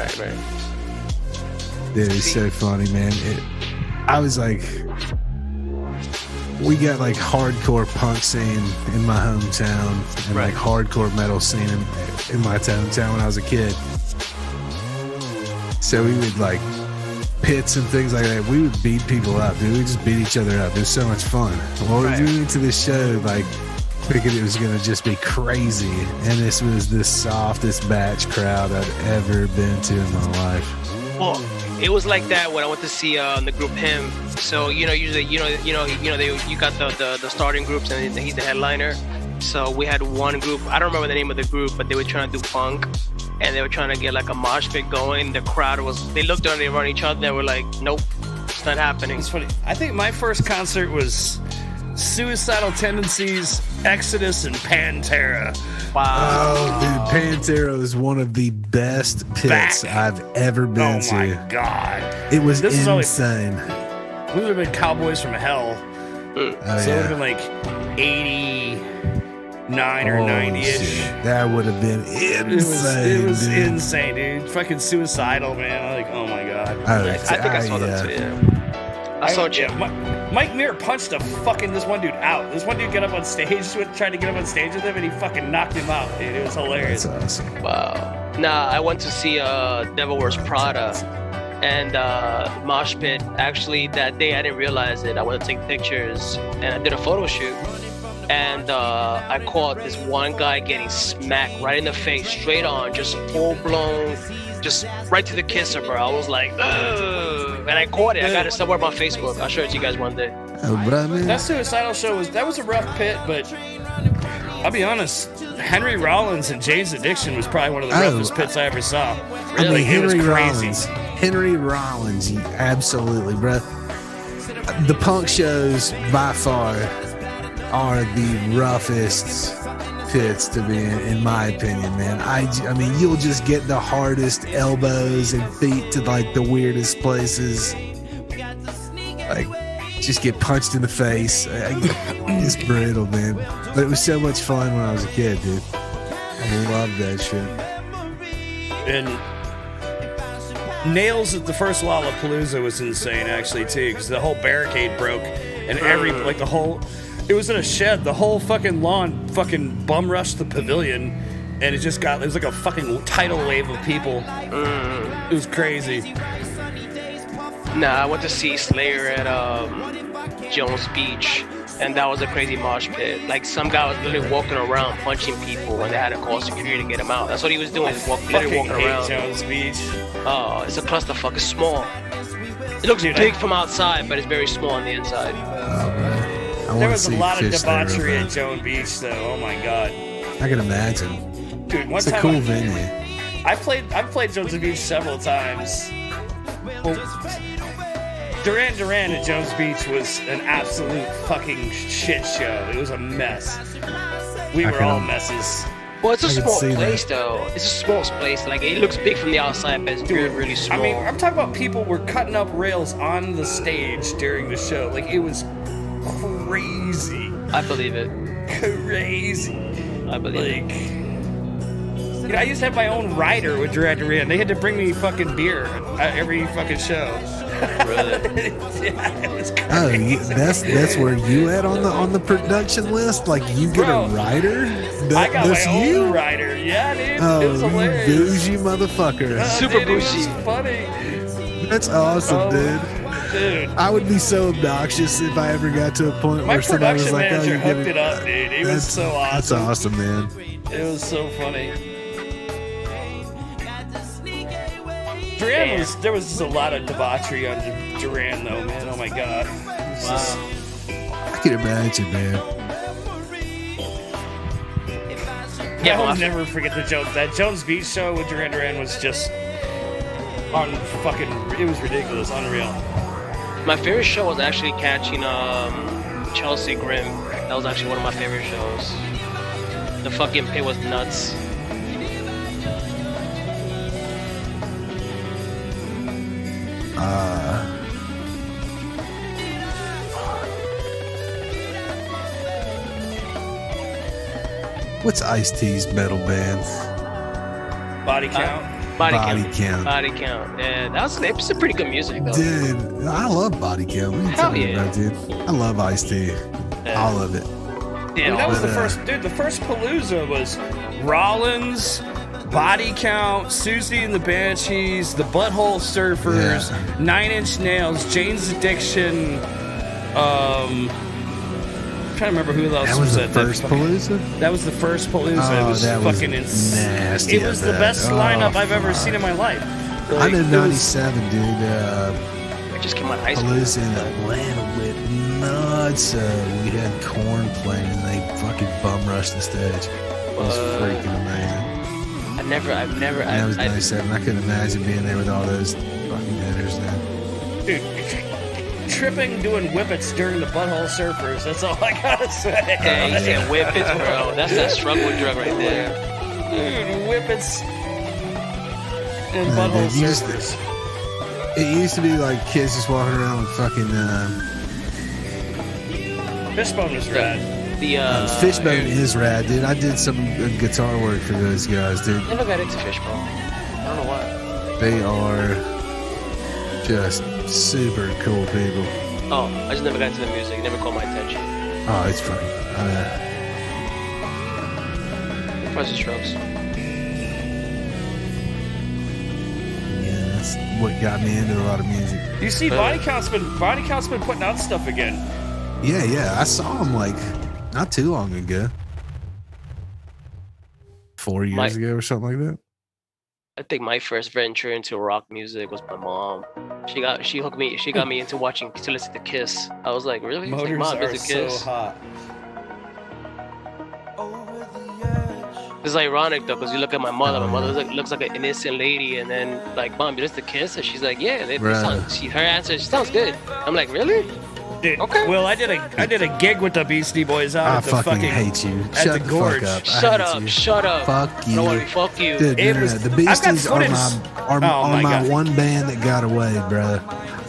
Dude, it's so funny, man. I was like, we got like hardcore punk scene in my hometown and like hardcore metal scene in my hometown when I was a kid. So we would like pits and things like that. We would beat people up, dude. We just beat each other up. It was so much fun. Well, we went to this show like thinking it was gonna just be crazy, and this was the softest batch crowd I'd ever been to in my life. Well, it was like that when I went to see the group Him. So usually you got the starting groups and he's the headliner. So we had one group. I don't remember the name of the group, but they were trying to do punk, and they were trying to get like a mosh pit going. The crowd they looked around each other. They were like, "Nope, it's not happening." It's funny. I think my first concert was Suicidal Tendencies, Exodus, and Pantera. Wow. Oh, dude, Pantera is one of the best pits I've ever been to. Oh my god. It was insane. We would have been Cowboys from Hell. So it would have been like 89 or 90-ish. That would have been insane. It was insane, dude. Fucking Suicidal, man. I'm like, oh my god. I think I saw that too, yeah. I saw Jim. Mike Muir punched this one dude out. This one dude got up on stage, tried to get up on stage with him, and he fucking knocked him out, dude. It was hilarious. That's awesome. Wow. Nah, I went to see Devil Wears Prada, and Mosh Pit. Actually, that day I didn't realize it. I went to take pictures, and I did a photo shoot. And I caught this one guy getting smacked right in the face, straight on, just full blown, just right to the kisser, bro. I was like, ugh. And I caught it. I got it somewhere on Facebook. I'll show it to you guys one day. Oh, brother. That Suicidal show was a rough pit, but I'll be honest, Henry Rollins and Jane's Addiction was probably one of the roughest pits I ever saw. I mean, Henry Rollins, absolutely, bro. The punk shows by far are the roughest pits to be in my opinion, man. I mean, you'll just get the hardest elbows and feet to like the weirdest places. Like, just get punched in the face. It's brutal, man. But it was so much fun when I was a kid, dude. I love that shit. And Nails at the first Lollapalooza was insane, actually, too, because the whole barricade broke, and it was in a shed. The whole fucking lawn fucking bum rushed the pavilion, and it was like a fucking tidal wave of people. It was crazy. Nah, I went to see Slayer at Jones Beach, and that was a crazy mosh pit. Like, some guy was literally walking around punching people when they had to call security to get him out. That's what he was doing, literally walking around. Jones Beach. Oh, it's a clusterfuck. It's small. It looks big from outside, but it's very small on the inside. There was a lot of debauchery at Jones Beach, though. Oh my god. I can imagine. Dude, it's a cool venue. I've played Jones Beach several times. Well, Duran at Jones Beach was an absolute fucking shit show. It was a mess. We were all messes. Well, it's a small place, though. It's a small place. Like, it looks big from the outside, but it's really, really small. I mean, I'm talking about people were cutting up rails on the stage during the show. Like, it was crazy. I believe it. Crazy. I believe it. You know, I used to have my own rider with Duran. They had to bring me fucking beer at every fucking show. Really? Yeah, it was crazy. Oh, that's where you at on the production list? Like, you get a rider? I got my own rider. Yeah, dude. Oh, it was hilarious. You bougie motherfucker. Super bougie. It was funny. That's awesome, dude. Dude. I would be so obnoxious if I ever got to a point where somebody was like, production "Oh, manager you hooked it up, dude. It was so awesome. That's awesome, man. It was so funny. Duran there was just a lot of debauchery on Duran, though, man. Oh my god. I can imagine, man. Yeah, I'll never forget that Jones Beach show with Duran was just it was ridiculous, unreal. My favorite show was actually catching Chelsea Grim. That was actually one of my favorite shows. The fucking pit was nuts. What's Ice-T's metal band? Body Count. Body Count. Body Count. Yeah, it's a pretty good music, though. Dude, I love Body Count. What are you talking about, dude? I love Ice-T. All of it. Yeah, that was the first, dude. The first Palooza was Rollins, Body Count, Susie and the Banshees, the Butthole Surfers, 9 Inch Nails, Jane's Addiction. I'm trying to remember who else was at that. Palooza? That was the first Palooza. Oh, it was fucking nasty. It was the best lineup I've ever seen in my life. Like, I'm in 97, dude. I just came out of high school. Palooza in Atlanta went nuts. We had Korn playing and they fucking bum rushed the stage. It was freaking amazing. That was 97. I couldn't imagine being there with all those fucking hitters, man. Dude, tripping doing whippets during the Butthole Surfers. That's all I gotta say. Yeah, you said whippets, bro. That's that struggle drug right there. Dude, whippets and Butthole Surfers. It used to be like kids just walking around with fucking Fishbone was rad. Fishbone is rad, dude. I did some guitar work for those guys, dude. Never got into Fishbone. I don't know why. They are just super cool people. Oh, I just never got into the music. It never caught my attention. Oh, it's funny. Price of Strokes. Yeah, that's what got me into a lot of music. You see, Body Count's been putting out stuff again. Yeah. I saw him like not too long ago. 4 years ago or something like that. I think my first venture into rock music was my mom. She got me into listening to Kiss. I was like, really? Motors Mom, are Kiss? so hot. It's ironic though, because you look at my mother. My mother looks like an innocent lady, and then like, Mom, you listen to Kiss? And she's like, yeah. Her answer, she sounds good. I'm like, really? Dude, okay. Well, I did a gig with the Beastie Boys out at the fucking hate you. At the Gorge. Shut up. Fuck you. Fuck you. Dude, the Beasties are my one band that got away, bro.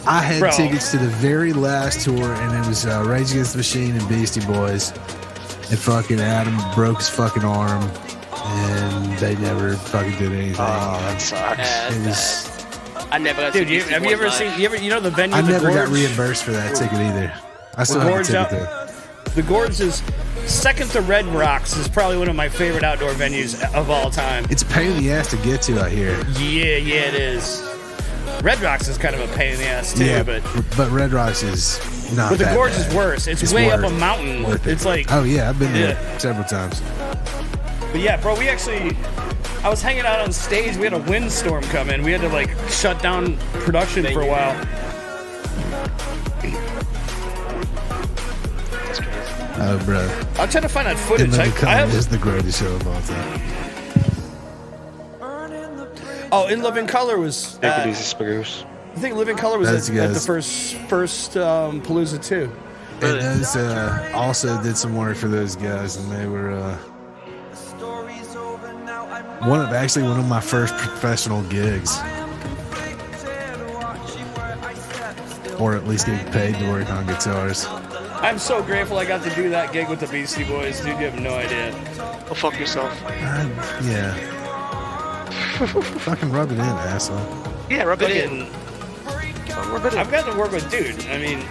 I had tickets to the very last tour, and it was Rage Against the Machine and Beastie Boys. And fucking Adam broke his fucking arm, and they never fucking did anything. Oh, that sucks. It was. I never got Dude, have you ever seen? You know the venue? I the never got Gorge? reimbursed for that ticket either. I still have the ticket though. The Gorge is second to Red Rocks. Is probably one of my favorite outdoor venues of all time. It's a pain in the ass to get to, I hear. Yeah, it is. Red Rocks is kind of a pain in the ass too, Yeah, but Red Rocks is not. the that Gorge bad. is worse. It's way up a mountain. Worth it. It's like, oh yeah, I've been there several times. But yeah, bro, I was hanging out on stage. We had a windstorm come in. We had to like shut down production for a while. Oh, bro. I'm trying to find that footage. Inland I Economy have, is the greatest show of all time. In Living Color was. Take it easy, Spagoose. I think Living Color was That's at the first Palooza too. And those also did some work for those guys, and they were one of my first professional gigs, or at least getting paid to work on guitars. I'm so grateful I got to do that gig with the Beastie Boys, dude. You have no idea. Go fuck yourself. Yeah. Fucking rub it in, asshole. Yeah, rub it in. I've got to work with, dude. I mean,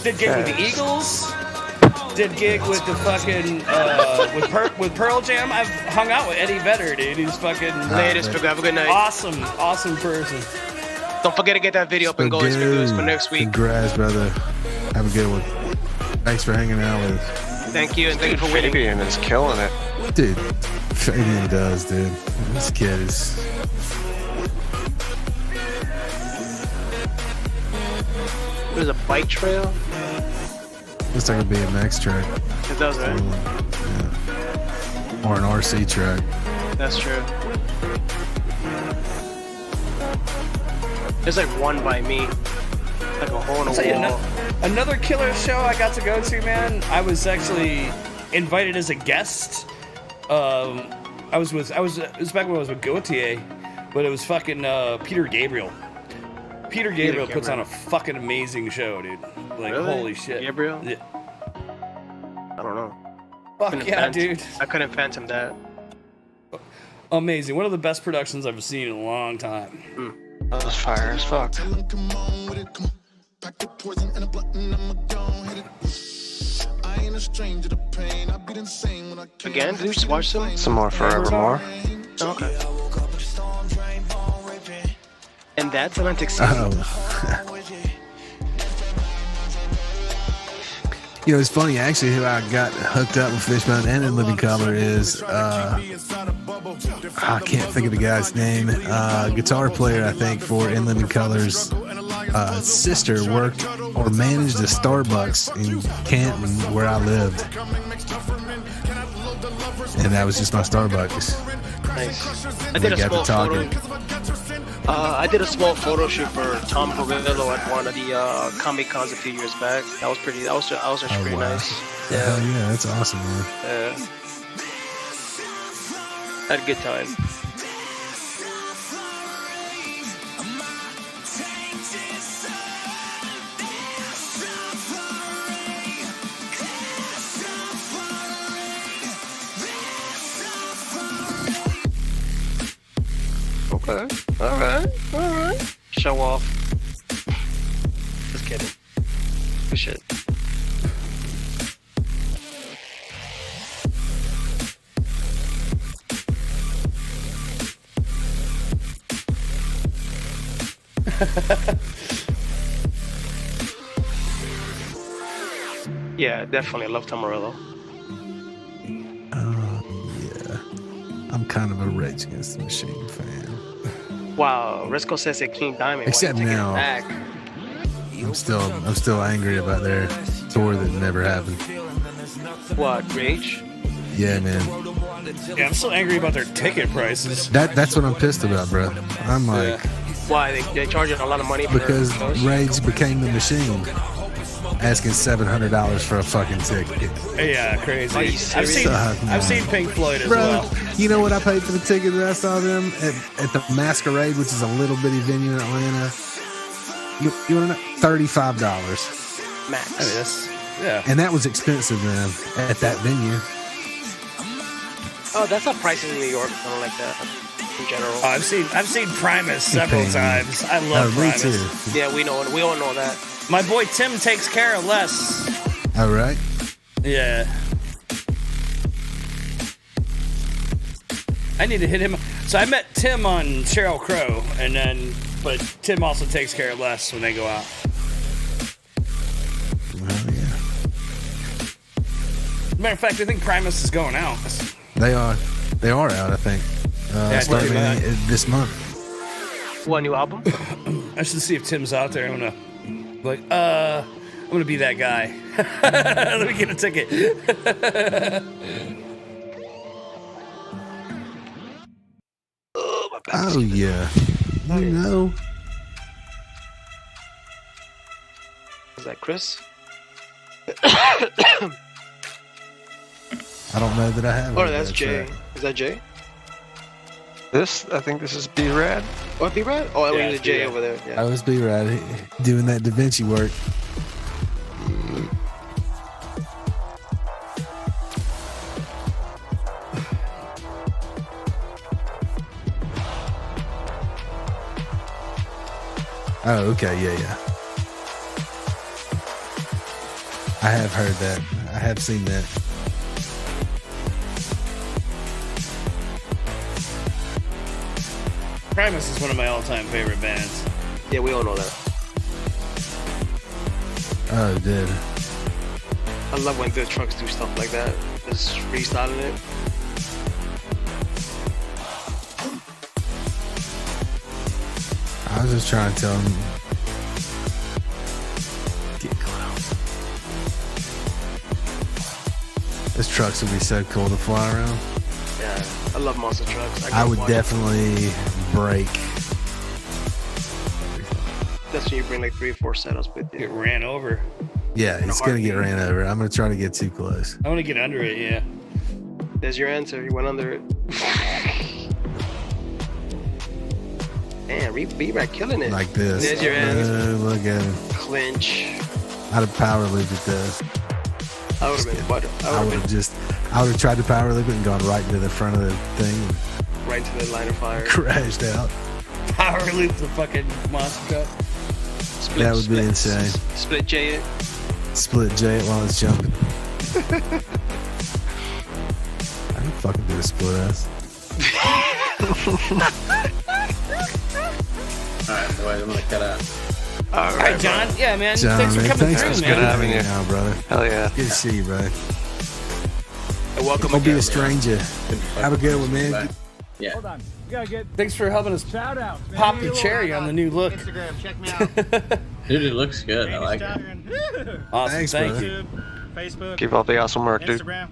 did gig with the Eagles. Did gig with the fucking with Pearl Jam. I've hung out with Eddie Vedder, dude. He's fucking Latest. Have a good night. Awesome person. Don't forget to get that video up and going for next week. Congrats, brother. Have a good one. Thanks for hanging out with us. Thank you, and thank you for waiting. Fabian is killing it. Dude, Fabian does, dude. This kid is... There's a bike trail. Looks like a BMX track. It does, right? Yeah. Or an RC track. That's true. There's like one by me. Like a hole in a wall. Another killer show I got to go to, man. I was actually invited as a guest. It was back when I was with Gautier, but it was fucking Peter Gabriel. Peter Gabriel puts on a fucking amazing show, dude. Like, really? Holy shit. Gabriel? Yeah. I don't know. Fuck yeah, dude. I couldn't phantom that. Amazing. One of the best productions I've seen in a long time. That was fire as fuck. Again? Did you just watch some? Some more Forevermore. Okay. And that's Atlantic City. You know, it's funny, actually, who I got hooked up with Fishbone and in Living Color is, I can't think of the guy's name, guitar player, I think, for In Living Color's sister worked or managed a Starbucks in Canton where I lived. And that was just my Starbucks. Nice. I did a small photo shoot for Tom Perillo at one of the Comic Cons a few years back. That was pretty. That was actually pretty nice. Yeah. Hell yeah, that's awesome, man. Yeah. Had a good time. Okay. Alright. Show off. Just kidding. Good shit. Yeah, definitely. I love Tom Morello. I'm kind of a Rage Against the Machine fan. Wow, RISKO says they clean diamond. Except now, I'm still angry about their tour that never happened. What, Rage? Yeah, man. Yeah, I'm still angry about their ticket prices. That's what I'm pissed about, bro. I'm like, why they charge a lot of money for because shows? Rage became the machine, asking $700 for a fucking ticket. Yeah, crazy. Are you serious? I've seen Pink Floyd as Bro, well. you know what I paid for the ticket that I saw them at the Masquerade, which is a little bitty venue in Atlanta? You want to know? $35. Max. I mean, yeah. And that was expensive, man, at that venue. Oh, that's how prices in New York. I don't like that in general. Oh, I've seen Primus several times. I love me Primus. too. Yeah, we all know that. My boy Tim takes care of less. All right. Yeah. I need to hit him. So I met Tim on Sheryl Crow, but Tim also takes care of less when they go out. Well, yeah. Matter of fact, I think Primus is going out. They are out, I think. Starting this month. What, new album? I should see if Tim's out there. I'm gonna be that guy. Let me get a ticket. Oh yeah. You know. Is that Chris? I don't know that I have. Oh, that's Jay. Is that Jay? I think this is B-Rad. Oh, B-Rad? Oh, Yeah, it's Jay B-Rad. over there. Yeah. I was B-Rad doing that Da Vinci work. Oh, okay, yeah. I have heard that. I have seen that. Primus is one of my all-time favorite bands. Yeah, we all know that. Oh, dude. I love when the trucks do stuff like that. Just freestyling it. I was just trying to tell him. Get close. This trucks would be so cool to fly around. Yeah, I love monster trucks. I would definitely break. That's when you bring like 3 or 4 setups with you. Get ran over. Yeah, he's gonna get ran over. I'm gonna try to get too close. I want to get under it. Yeah. There's your answer. You went under it. Damn, B-Rad killing it. Like this. There's your answer. Look at him. Clinch. I'd have power looped it though. I would have been butter. I would have tried to power loop it and gone right into the front of the thing and Right to the line of fire. crashed out. Power loop the fucking monster truck. That would be insane. Split J it. Split J it while it's jumping. I don't fucking do a split ass. Alright, boys, I'm gonna cut out. All right, John. Yeah, man. John, thanks for man, coming thanks through, for man. having you now, brother. Hell yeah. Good to see you, brother. And welcome Don't be again. a stranger. Have a good one, man. Bye. Yeah. Hold on. You gotta get Thanks for helping us shout out. pop the cherry on the new look. Instagram, check me out. Dude, it looks good. I like it. Awesome. Thanks, Thank brother. you. Facebook, Keep up the awesome work, dude. Instagram,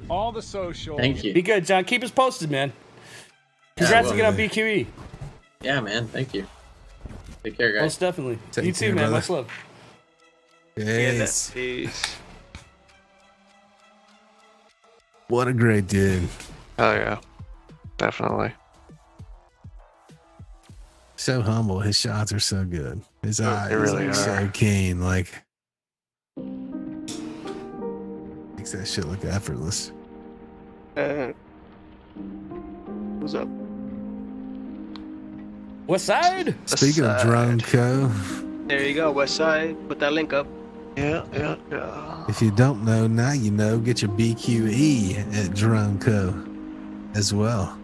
all the social. Thank you. Be good, John. Keep us posted, man. Congrats will, again on man. BQE. Yeah, man. Thank you. Take care, guys. Most definitely. Take You too, care, man. brother. Much love. Yes. Peace. What a great dude. Hell yeah. Definitely. So humble. His shots are so good. His eyes really are are. so keen. Like, makes that shit look effortless. What's up? West Side. Speaking of Drone Co., There you go, West Side. Put that link up. Yeah. if you don't know, now you know. Get your BQE at Drone Co. as well.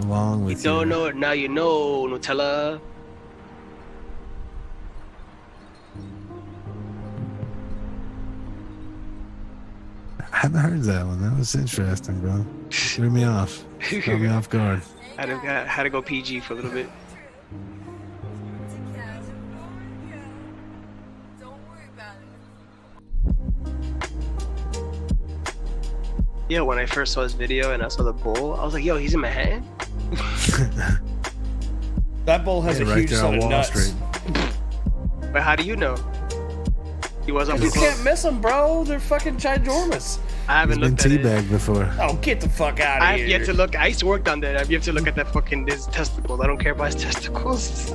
Along with You don't your- know it, now you know, Nutella. I haven't heard that one. That was interesting, bro. Threw me off. Threw me off guard. Had to go PG for a little bit. Yeah, when I first saw his video and I saw the bull, I was like, yo, he's in Manhattan? That bull has Yeah, a right huge there set on of Wall nuts. Street. But how do you know? He wasn't You up close. can't miss them, bro. They're fucking ginormous. I haven't He's been looked at it. teabagged before. Oh, get the fuck out of I here. have yet to look. I used to work down there. I've yet to look at that fucking his testicles. I don't care about his testicles.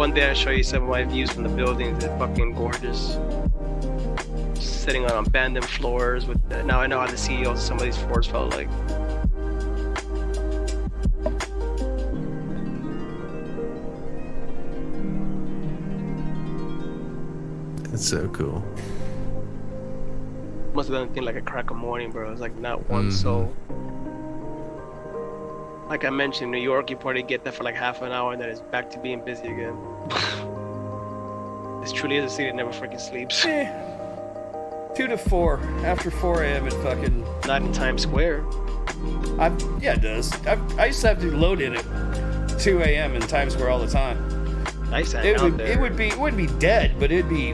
One day I'll show you some of my views from the buildings. They're fucking gorgeous. Sitting on abandoned floors with. Now I know how the CEOs of some of these floors felt like. That's so cool. Must have done a thing like a crack of morning, bro. It's like not one soul. Like I mentioned, New York, you probably get there for like half an hour and then it's back to being busy again. This truly is a city that never freaking sleeps. 2 to 4. After 4 a.m. it fucking... Not in Times Square. Yeah, it does. I used to have to load in at 2 a.m. in Times Square all the time. Nice out there. It wouldn't be dead, but it'd be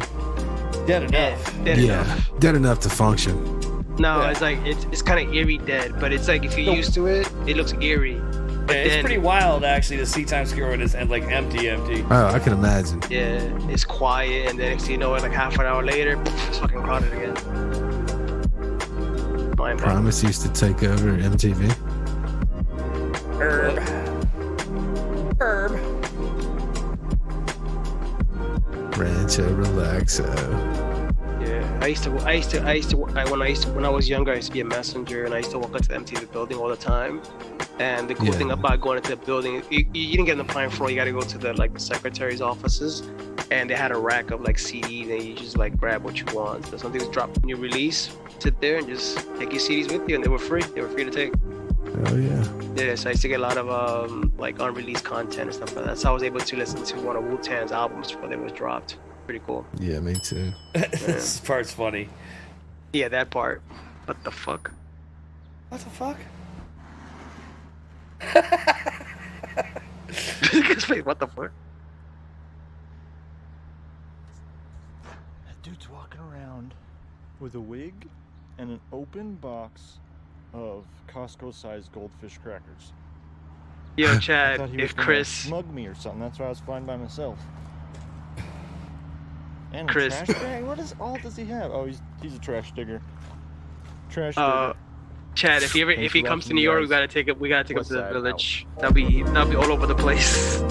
dead enough. Dead enough. Dead enough to function. No, it's like it's kind of eerie dead, but it's like if you're used to it, it looks eerie. But it's pretty wild actually to see Times Square when it's like empty. Oh, I can imagine. Yeah, it's quiet, and then next thing you know, like half an hour later, it's fucking crowded again. Promise used to take over MTV. Herb. Rancho Relaxo. Yeah, when I was younger, I used to be a messenger, and I used to walk into the MTV building all the time. And the cool thing about going into the building, you didn't get on the prime floor. You got to go to the secretary's offices, and they had a rack of like CDs, and you just like grab what you want. So something was dropped when you release, sit there and just take your CDs with you, and they were free. They were free to take. Oh yeah. Yeah, so I used to get a lot of like unreleased content and stuff like that. So I was able to listen to one of Wu-Tang's albums before they was dropped. Pretty cool. Yeah, me too. This part's funny. Yeah, that part. What the fuck? What the fuck? What the fuck? That dude's walking around with a wig and an open box of Costco-sized goldfish crackers. Yo, I Chad, thought he was if gonna Chris... smug me or something. That's why I was flying by myself. And Chris. a trash bag? What all does he have? Oh, he's a trash digger. Trash digger. Chad, if he comes to New York, we gotta take him to the village. That'll be all over the place.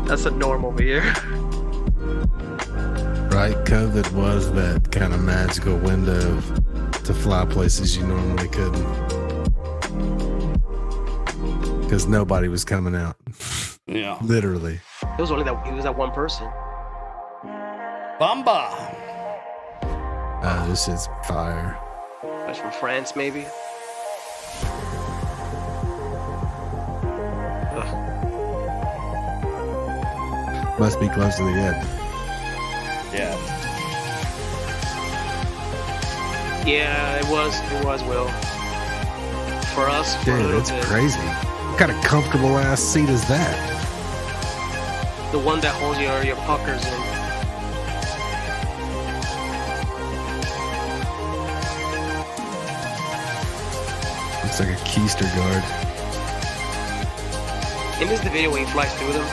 That's a norm over here. Right, COVID was that kind of magical window to fly places you normally couldn't, because nobody was coming out. Yeah, literally. It was that one person. Bamba. This is fire. That's from France, maybe. Must be close to the end. Yeah. Yeah, it was Will. For us, Dude, that's crazy. What kind of comfortable ass seat is that? The one that holds your puckers in. Looks like a keister guard. And this is the video when he flies through them.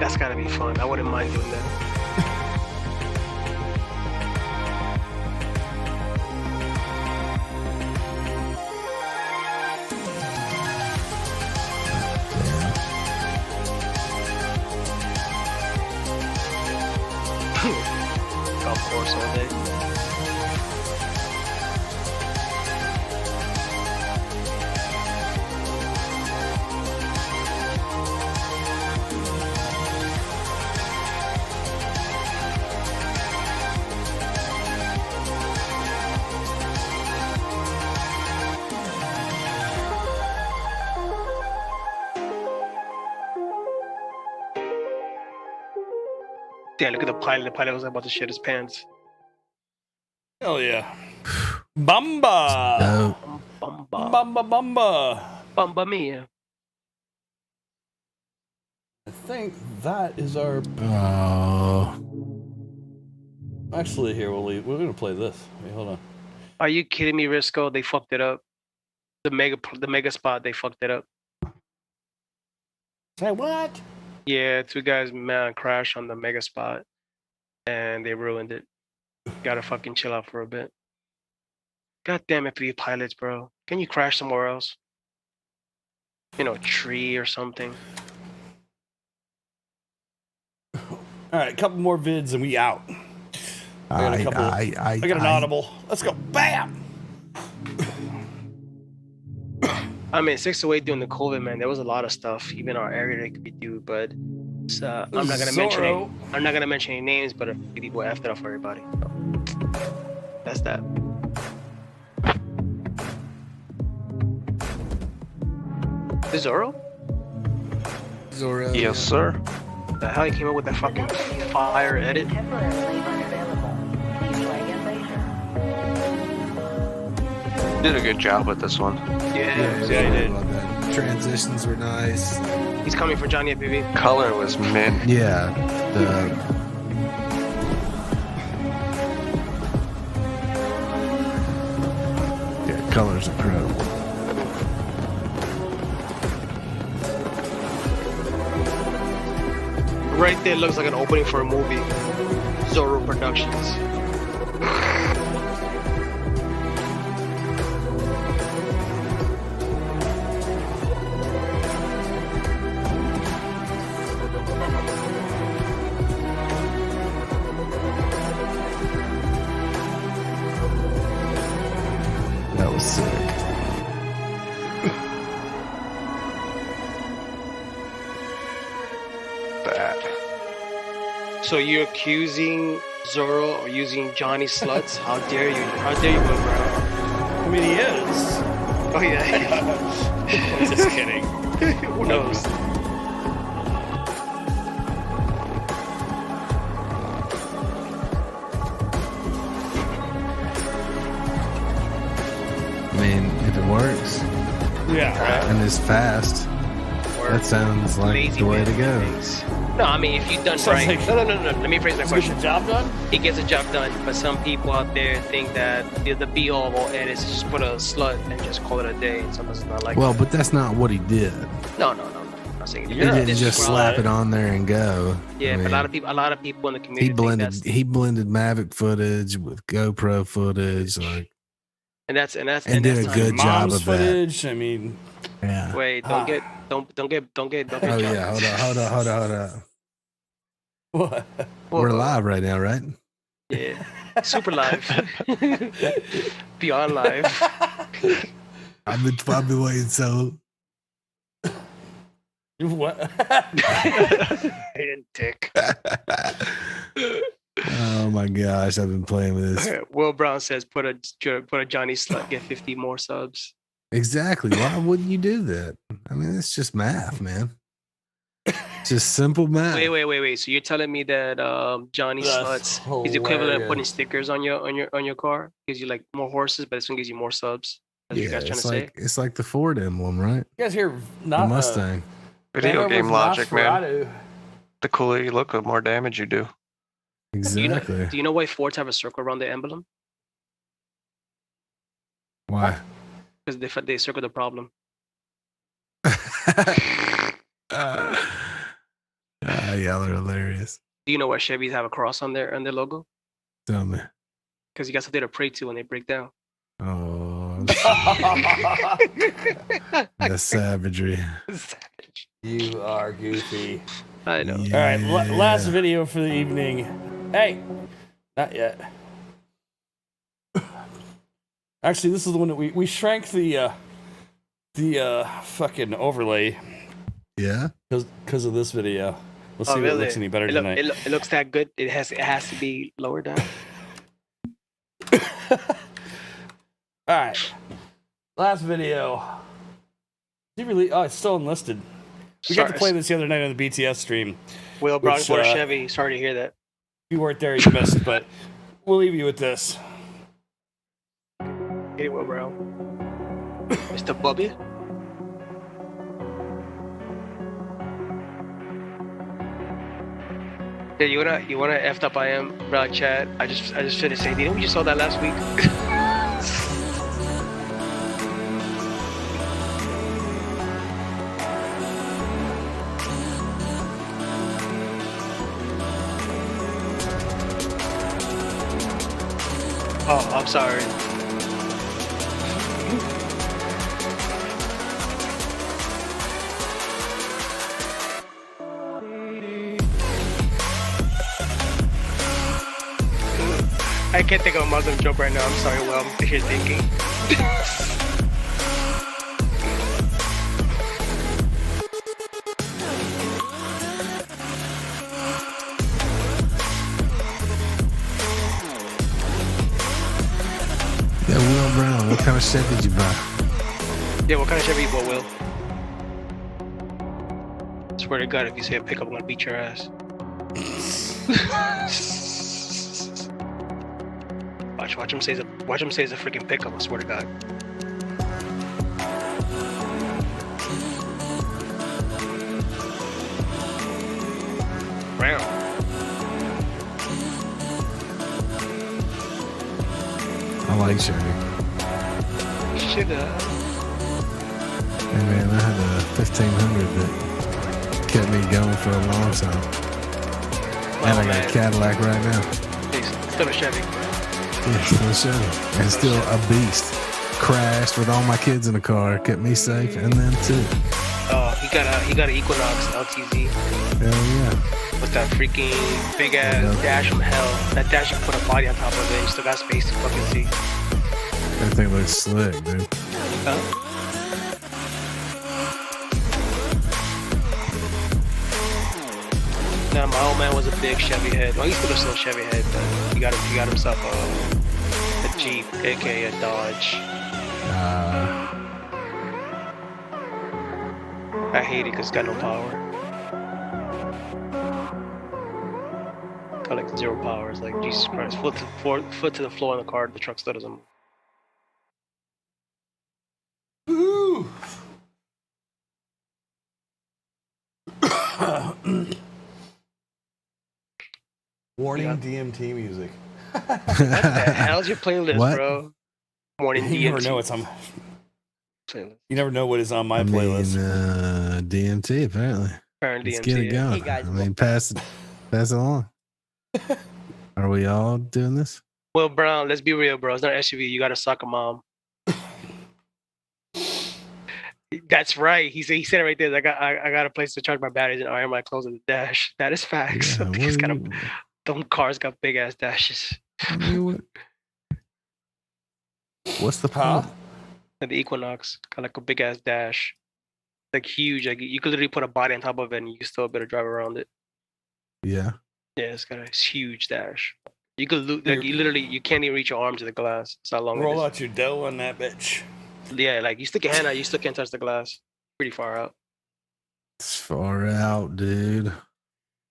That's gotta be fun. I wouldn't mind doing that. Golf course all day. Damn, look at the pilot. The pilot was about to shit his pants. Hell yeah. Bamba. Bamba. Bamba mia. I think that is our... Actually, here, we're going to play this. Wait, hold on. Are you kidding me, Risco? They fucked it up. The mega spot, they fucked it up. Say what? Yeah, 2 guys crashed on the mega spot, and they ruined it. Gotta fucking chill out for a bit. God damn it, FPV pilots, bro. Can you crash somewhere else? You know, a tree or something. All right, a couple more vids and we out. I got an audible. Let's go. Bam. I mean, 608 during the COVID, man, there was a lot of stuff, even our area that could be do, but I'm not gonna mention it. I'm not gonna mention any names, but a few people effed it up for everybody. So, that's that. Is Zorro? Zorro. Yes, sir. The hell he came up with that fucking fire edit? Did a good job with this one. Yeah, he did. Transitions were nice. He's coming for Johnny FPV. Color was mint. Yeah. Yeah, color's incredible. Right there looks like an opening for a movie. Zorro Productions. That was sick. So you're accusing Zorro or using Johnny sluts? How dare you? How dare you, bro? I mean, he is. Oh yeah. Just kidding. Who knows? I mean, if it works. Yeah. And is fast. That sounds like Lazy the way to go. things. No, I mean, if you've done Sounds right. like- No. Let me phrase my question. Get the job done? It gets the job done, but some people out there think that the be all of all it is just put a slut and just call it a day. And sometimes it's not like Well, that. but that's not what he did. No. I'm not saying He didn't This is just where slap it on there and go. Yeah, I but mean, a lot of people in the community he think that's, blended Mavic footage with GoPro footage, like, and did a that's Mom's good job of that. footage. I mean, Yeah. Wait, don't get. Oh yeah, hold on. what? We're live right now, right? Yeah, super live, beyond live. I've been waiting so. What? Dick. Oh my gosh, I've been playing with this. Will Brown says, "Put a Johnny slut, get 50 more subs." Exactly. Why wouldn't you do that? I mean, it's just math, man. Just simple math. Wait. So you're telling me that Johnny That's sluts is equivalent of hilarious. putting stickers on your car? Gives you like more horses, but this one gives you more subs. That's what you guys trying it's to like say? it's like the Ford emblem, right? You guys hear The not Mustang. Video game logic, man. Nosferatu. The cooler you look, the more damage you do. Exactly. Do you know why Fords have a circle around the emblem? Why? Because they circle the problem. Y'all are hilarious. Do you know why Chevys have a cross on their logo? Tell me. Because you got something to pray to when they break down. Oh, the savagery. You are goofy. I know. All right, last video for the evening. Hey, not yet. Actually, this is the one that we shrank the fucking overlay. Yeah. Because of this video. We'll see if it looks any better tonight. It looks that good. It has to be lower down. All right. Last video. Did you really? Oh, it's still unlisted. We got to play this the other night on the BTS stream. Will Brown for a Chevy. Sorry to hear that. You weren't there, you missed, but we'll leave you with this. Hey, Will Brown. Mr. Bobby. Yeah, you wanna effed up I am, bro, Chad. I just finished saying, you know we just saw that last week? Oh, I'm sorry. I can't think of a Muslim joke right now. I'm sorry, Will. I'm here thinking. Yeah, Will Brown, what kind of shit did you buy? Yeah, what kind of Chevy you bought, Will? Swear to God, if you say a pickup, I'm gonna beat your ass. Watch him say it's a freaking pickup. I swear to God. Wow. I like Chevy. Shoulda. Hey man, I had a 1500 that kept me going for a long time. And I got a Cadillac right now. Still a Chevy. Yeah, still a Chevy. And still a beast. Crashed with all my kids in the car, kept me safe, and them too. Oh, he got an Equinox LTZ. Hell yeah. With that freaking big ass dash from hell. That dash, you put a body on top of it. You still got space to fucking see. That thing looks slick, dude. Huh? Now my old man was a big Chevy head. Well, he's still a Chevy head, but he got himself a Jeep, aka a Dodge. I hate it because it's got no power. Got like 0 power. It's like Jesus Christ. Foot to the floor in the car. The truck still doesn't move. Warning DMT music. What the hell's your playlist, What? bro? Morning DMT. You never know what's on. You never know what is on my playlist. DMT apparently. Let's get it going. Hey, guys. I mean, pass it along. Are we all doing this? Well, Brown, let's be real, bro. It's not an SUV. You got a soccer mom. That's right. He said it right there. I got a place to charge my batteries and iron my clothes in the dash. That is facts. Yeah, them cars got big ass dashes. I mean, what's the problem? The Equinox got like a big ass dash, like huge. Like you could literally put a body on top of it, and you still better drive around it. Yeah. Yeah, it's got a huge dash. You could you can't even reach your arm to the glass. It's how long. Roll out your dough on that bitch. Yeah, like you stick your hand out, you still can't touch the glass. Pretty far out. It's far out, dude.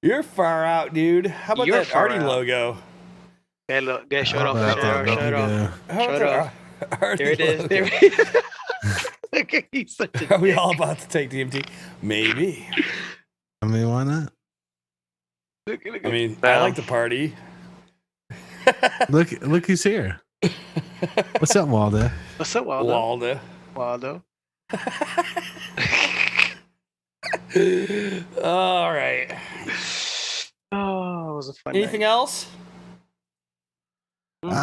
You're far out, dude. How about that Artie logo? Hey, look, show it off. Show it off. There it is. There it is. Look, he's such a Are we all about to take DMT? Maybe. I mean, why not? Look, I mean, I like to party. Look who's here. What's up, Waldo? What's up, Waldo? Waldo. All right. Oh, it was a fun Anything night. else? No.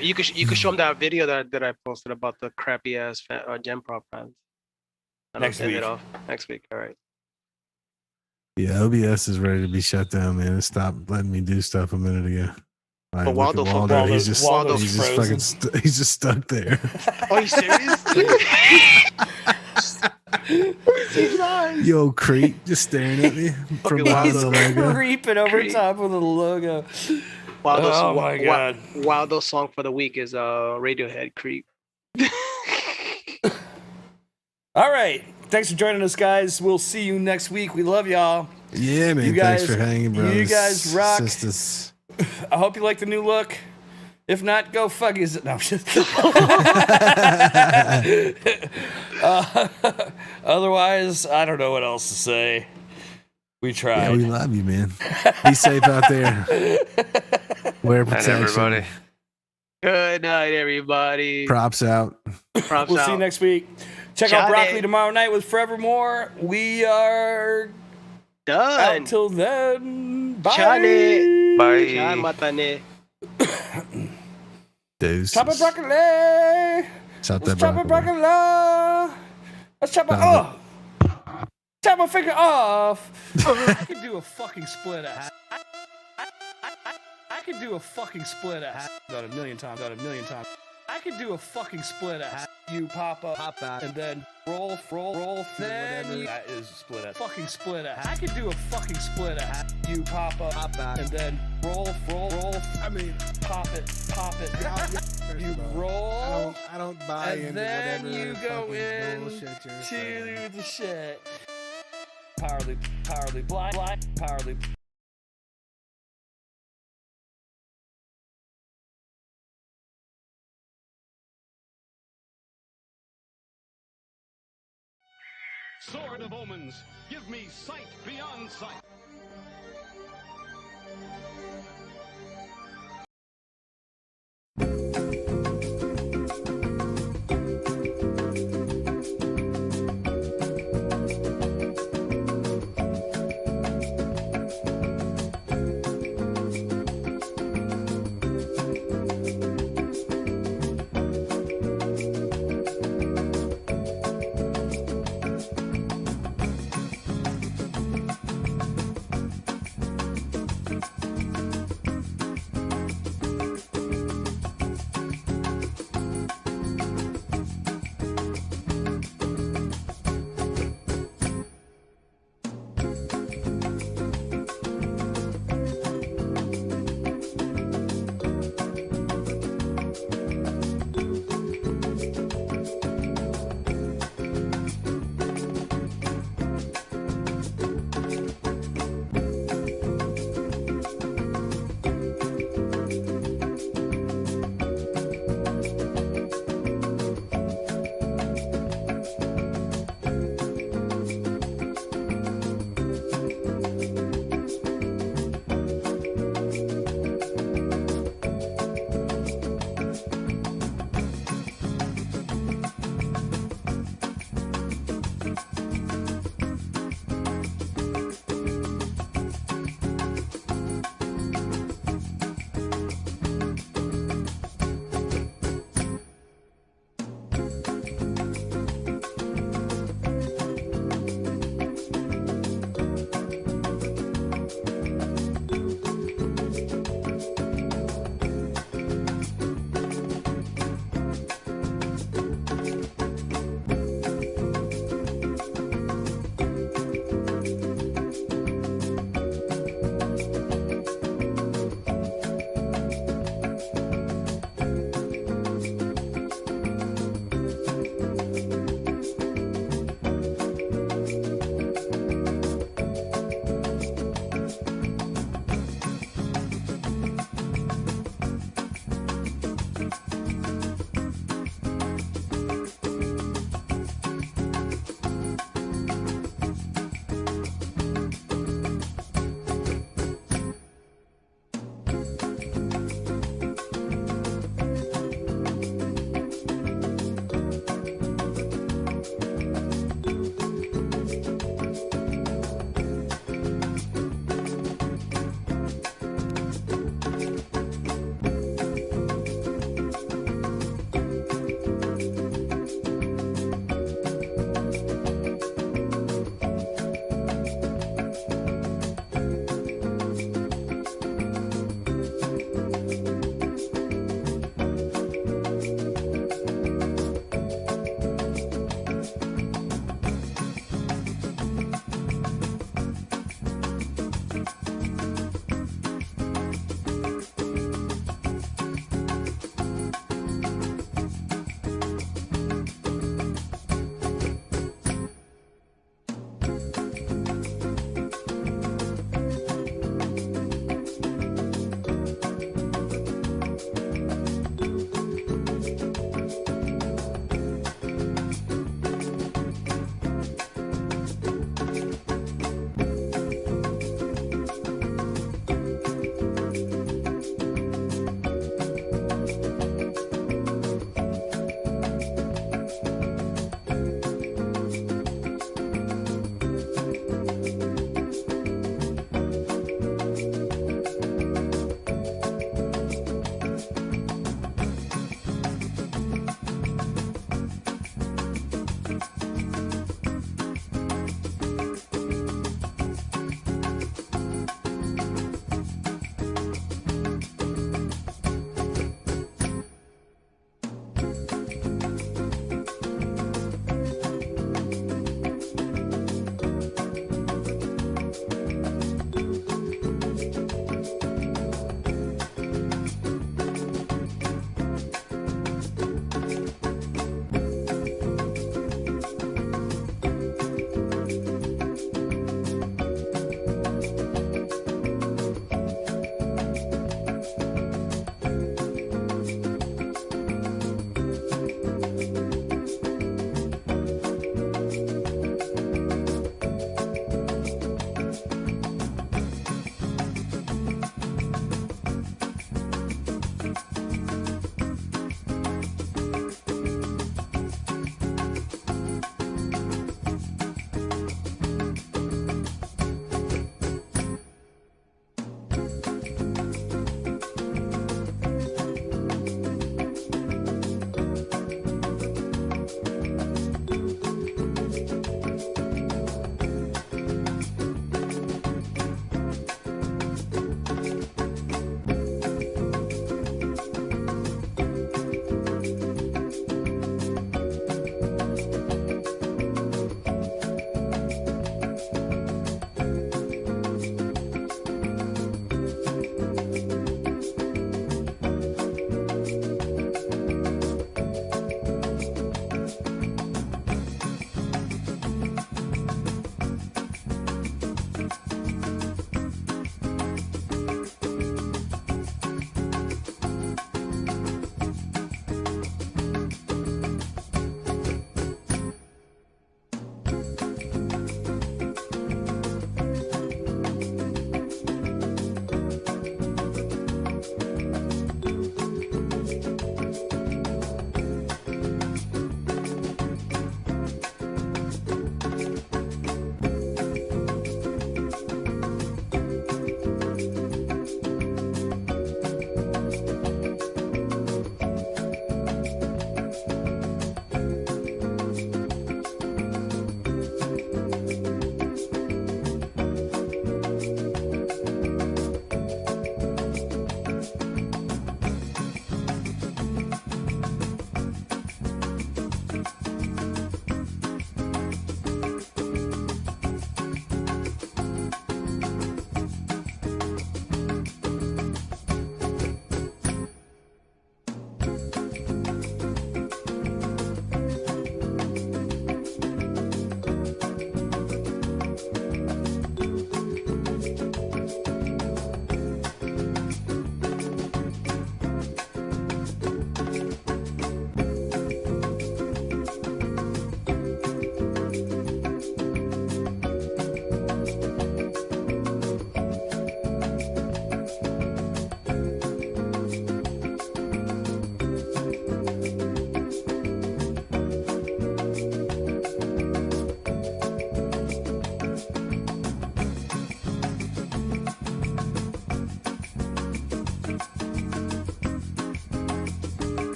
You could show him that video that I posted about the crappy ass Gen Prop fans. Next week. Next week. All right. Yeah, OBS is ready to be shut down, man. It stopped letting me do stuff a minute ago. Like, But look at Waldo, he's just he's just stuck there. Are you serious? Yo, creep, just staring at me from behind the logo. Creeping over top of the logo. Oh my god! Waldo's song for the week is Radiohead "Creep." All right, thanks for joining us, guys. We'll see you next week. We love y'all. Yeah, man. You guys, thanks for hanging, bro. You guys rock. Sisters. I hope you like the new look. If not, go fuck his. No, I'm just otherwise, I don't know what else to say. We tried. Yeah, we love you, man. Be safe out there. Wear protection. Everybody. Good night, everybody. Props out. Props we'll out. see you next week. Check out Broccoli tomorrow night with Forevermore. We are done. Until then. Chane. Bye. Chan matane. Deuces. Chop it broccoli. Chop Let's that chop it broccoli. broccoli. Let's chop it. Stop Oh. Chop my finger off. I could do a fucking split at. I could do a fucking split at. Done a million times. I could do a fucking split at. You pop back, and then roll, then you, that is split at. Fucking split at. I could do a fucking split at. You pop back, and then roll. I mean, pop it. You roll. I don't buy and into then whatever you go in bullshit you're saying. to the shit. Powerly black, powerly. Sword of omens, give me sight beyond sight.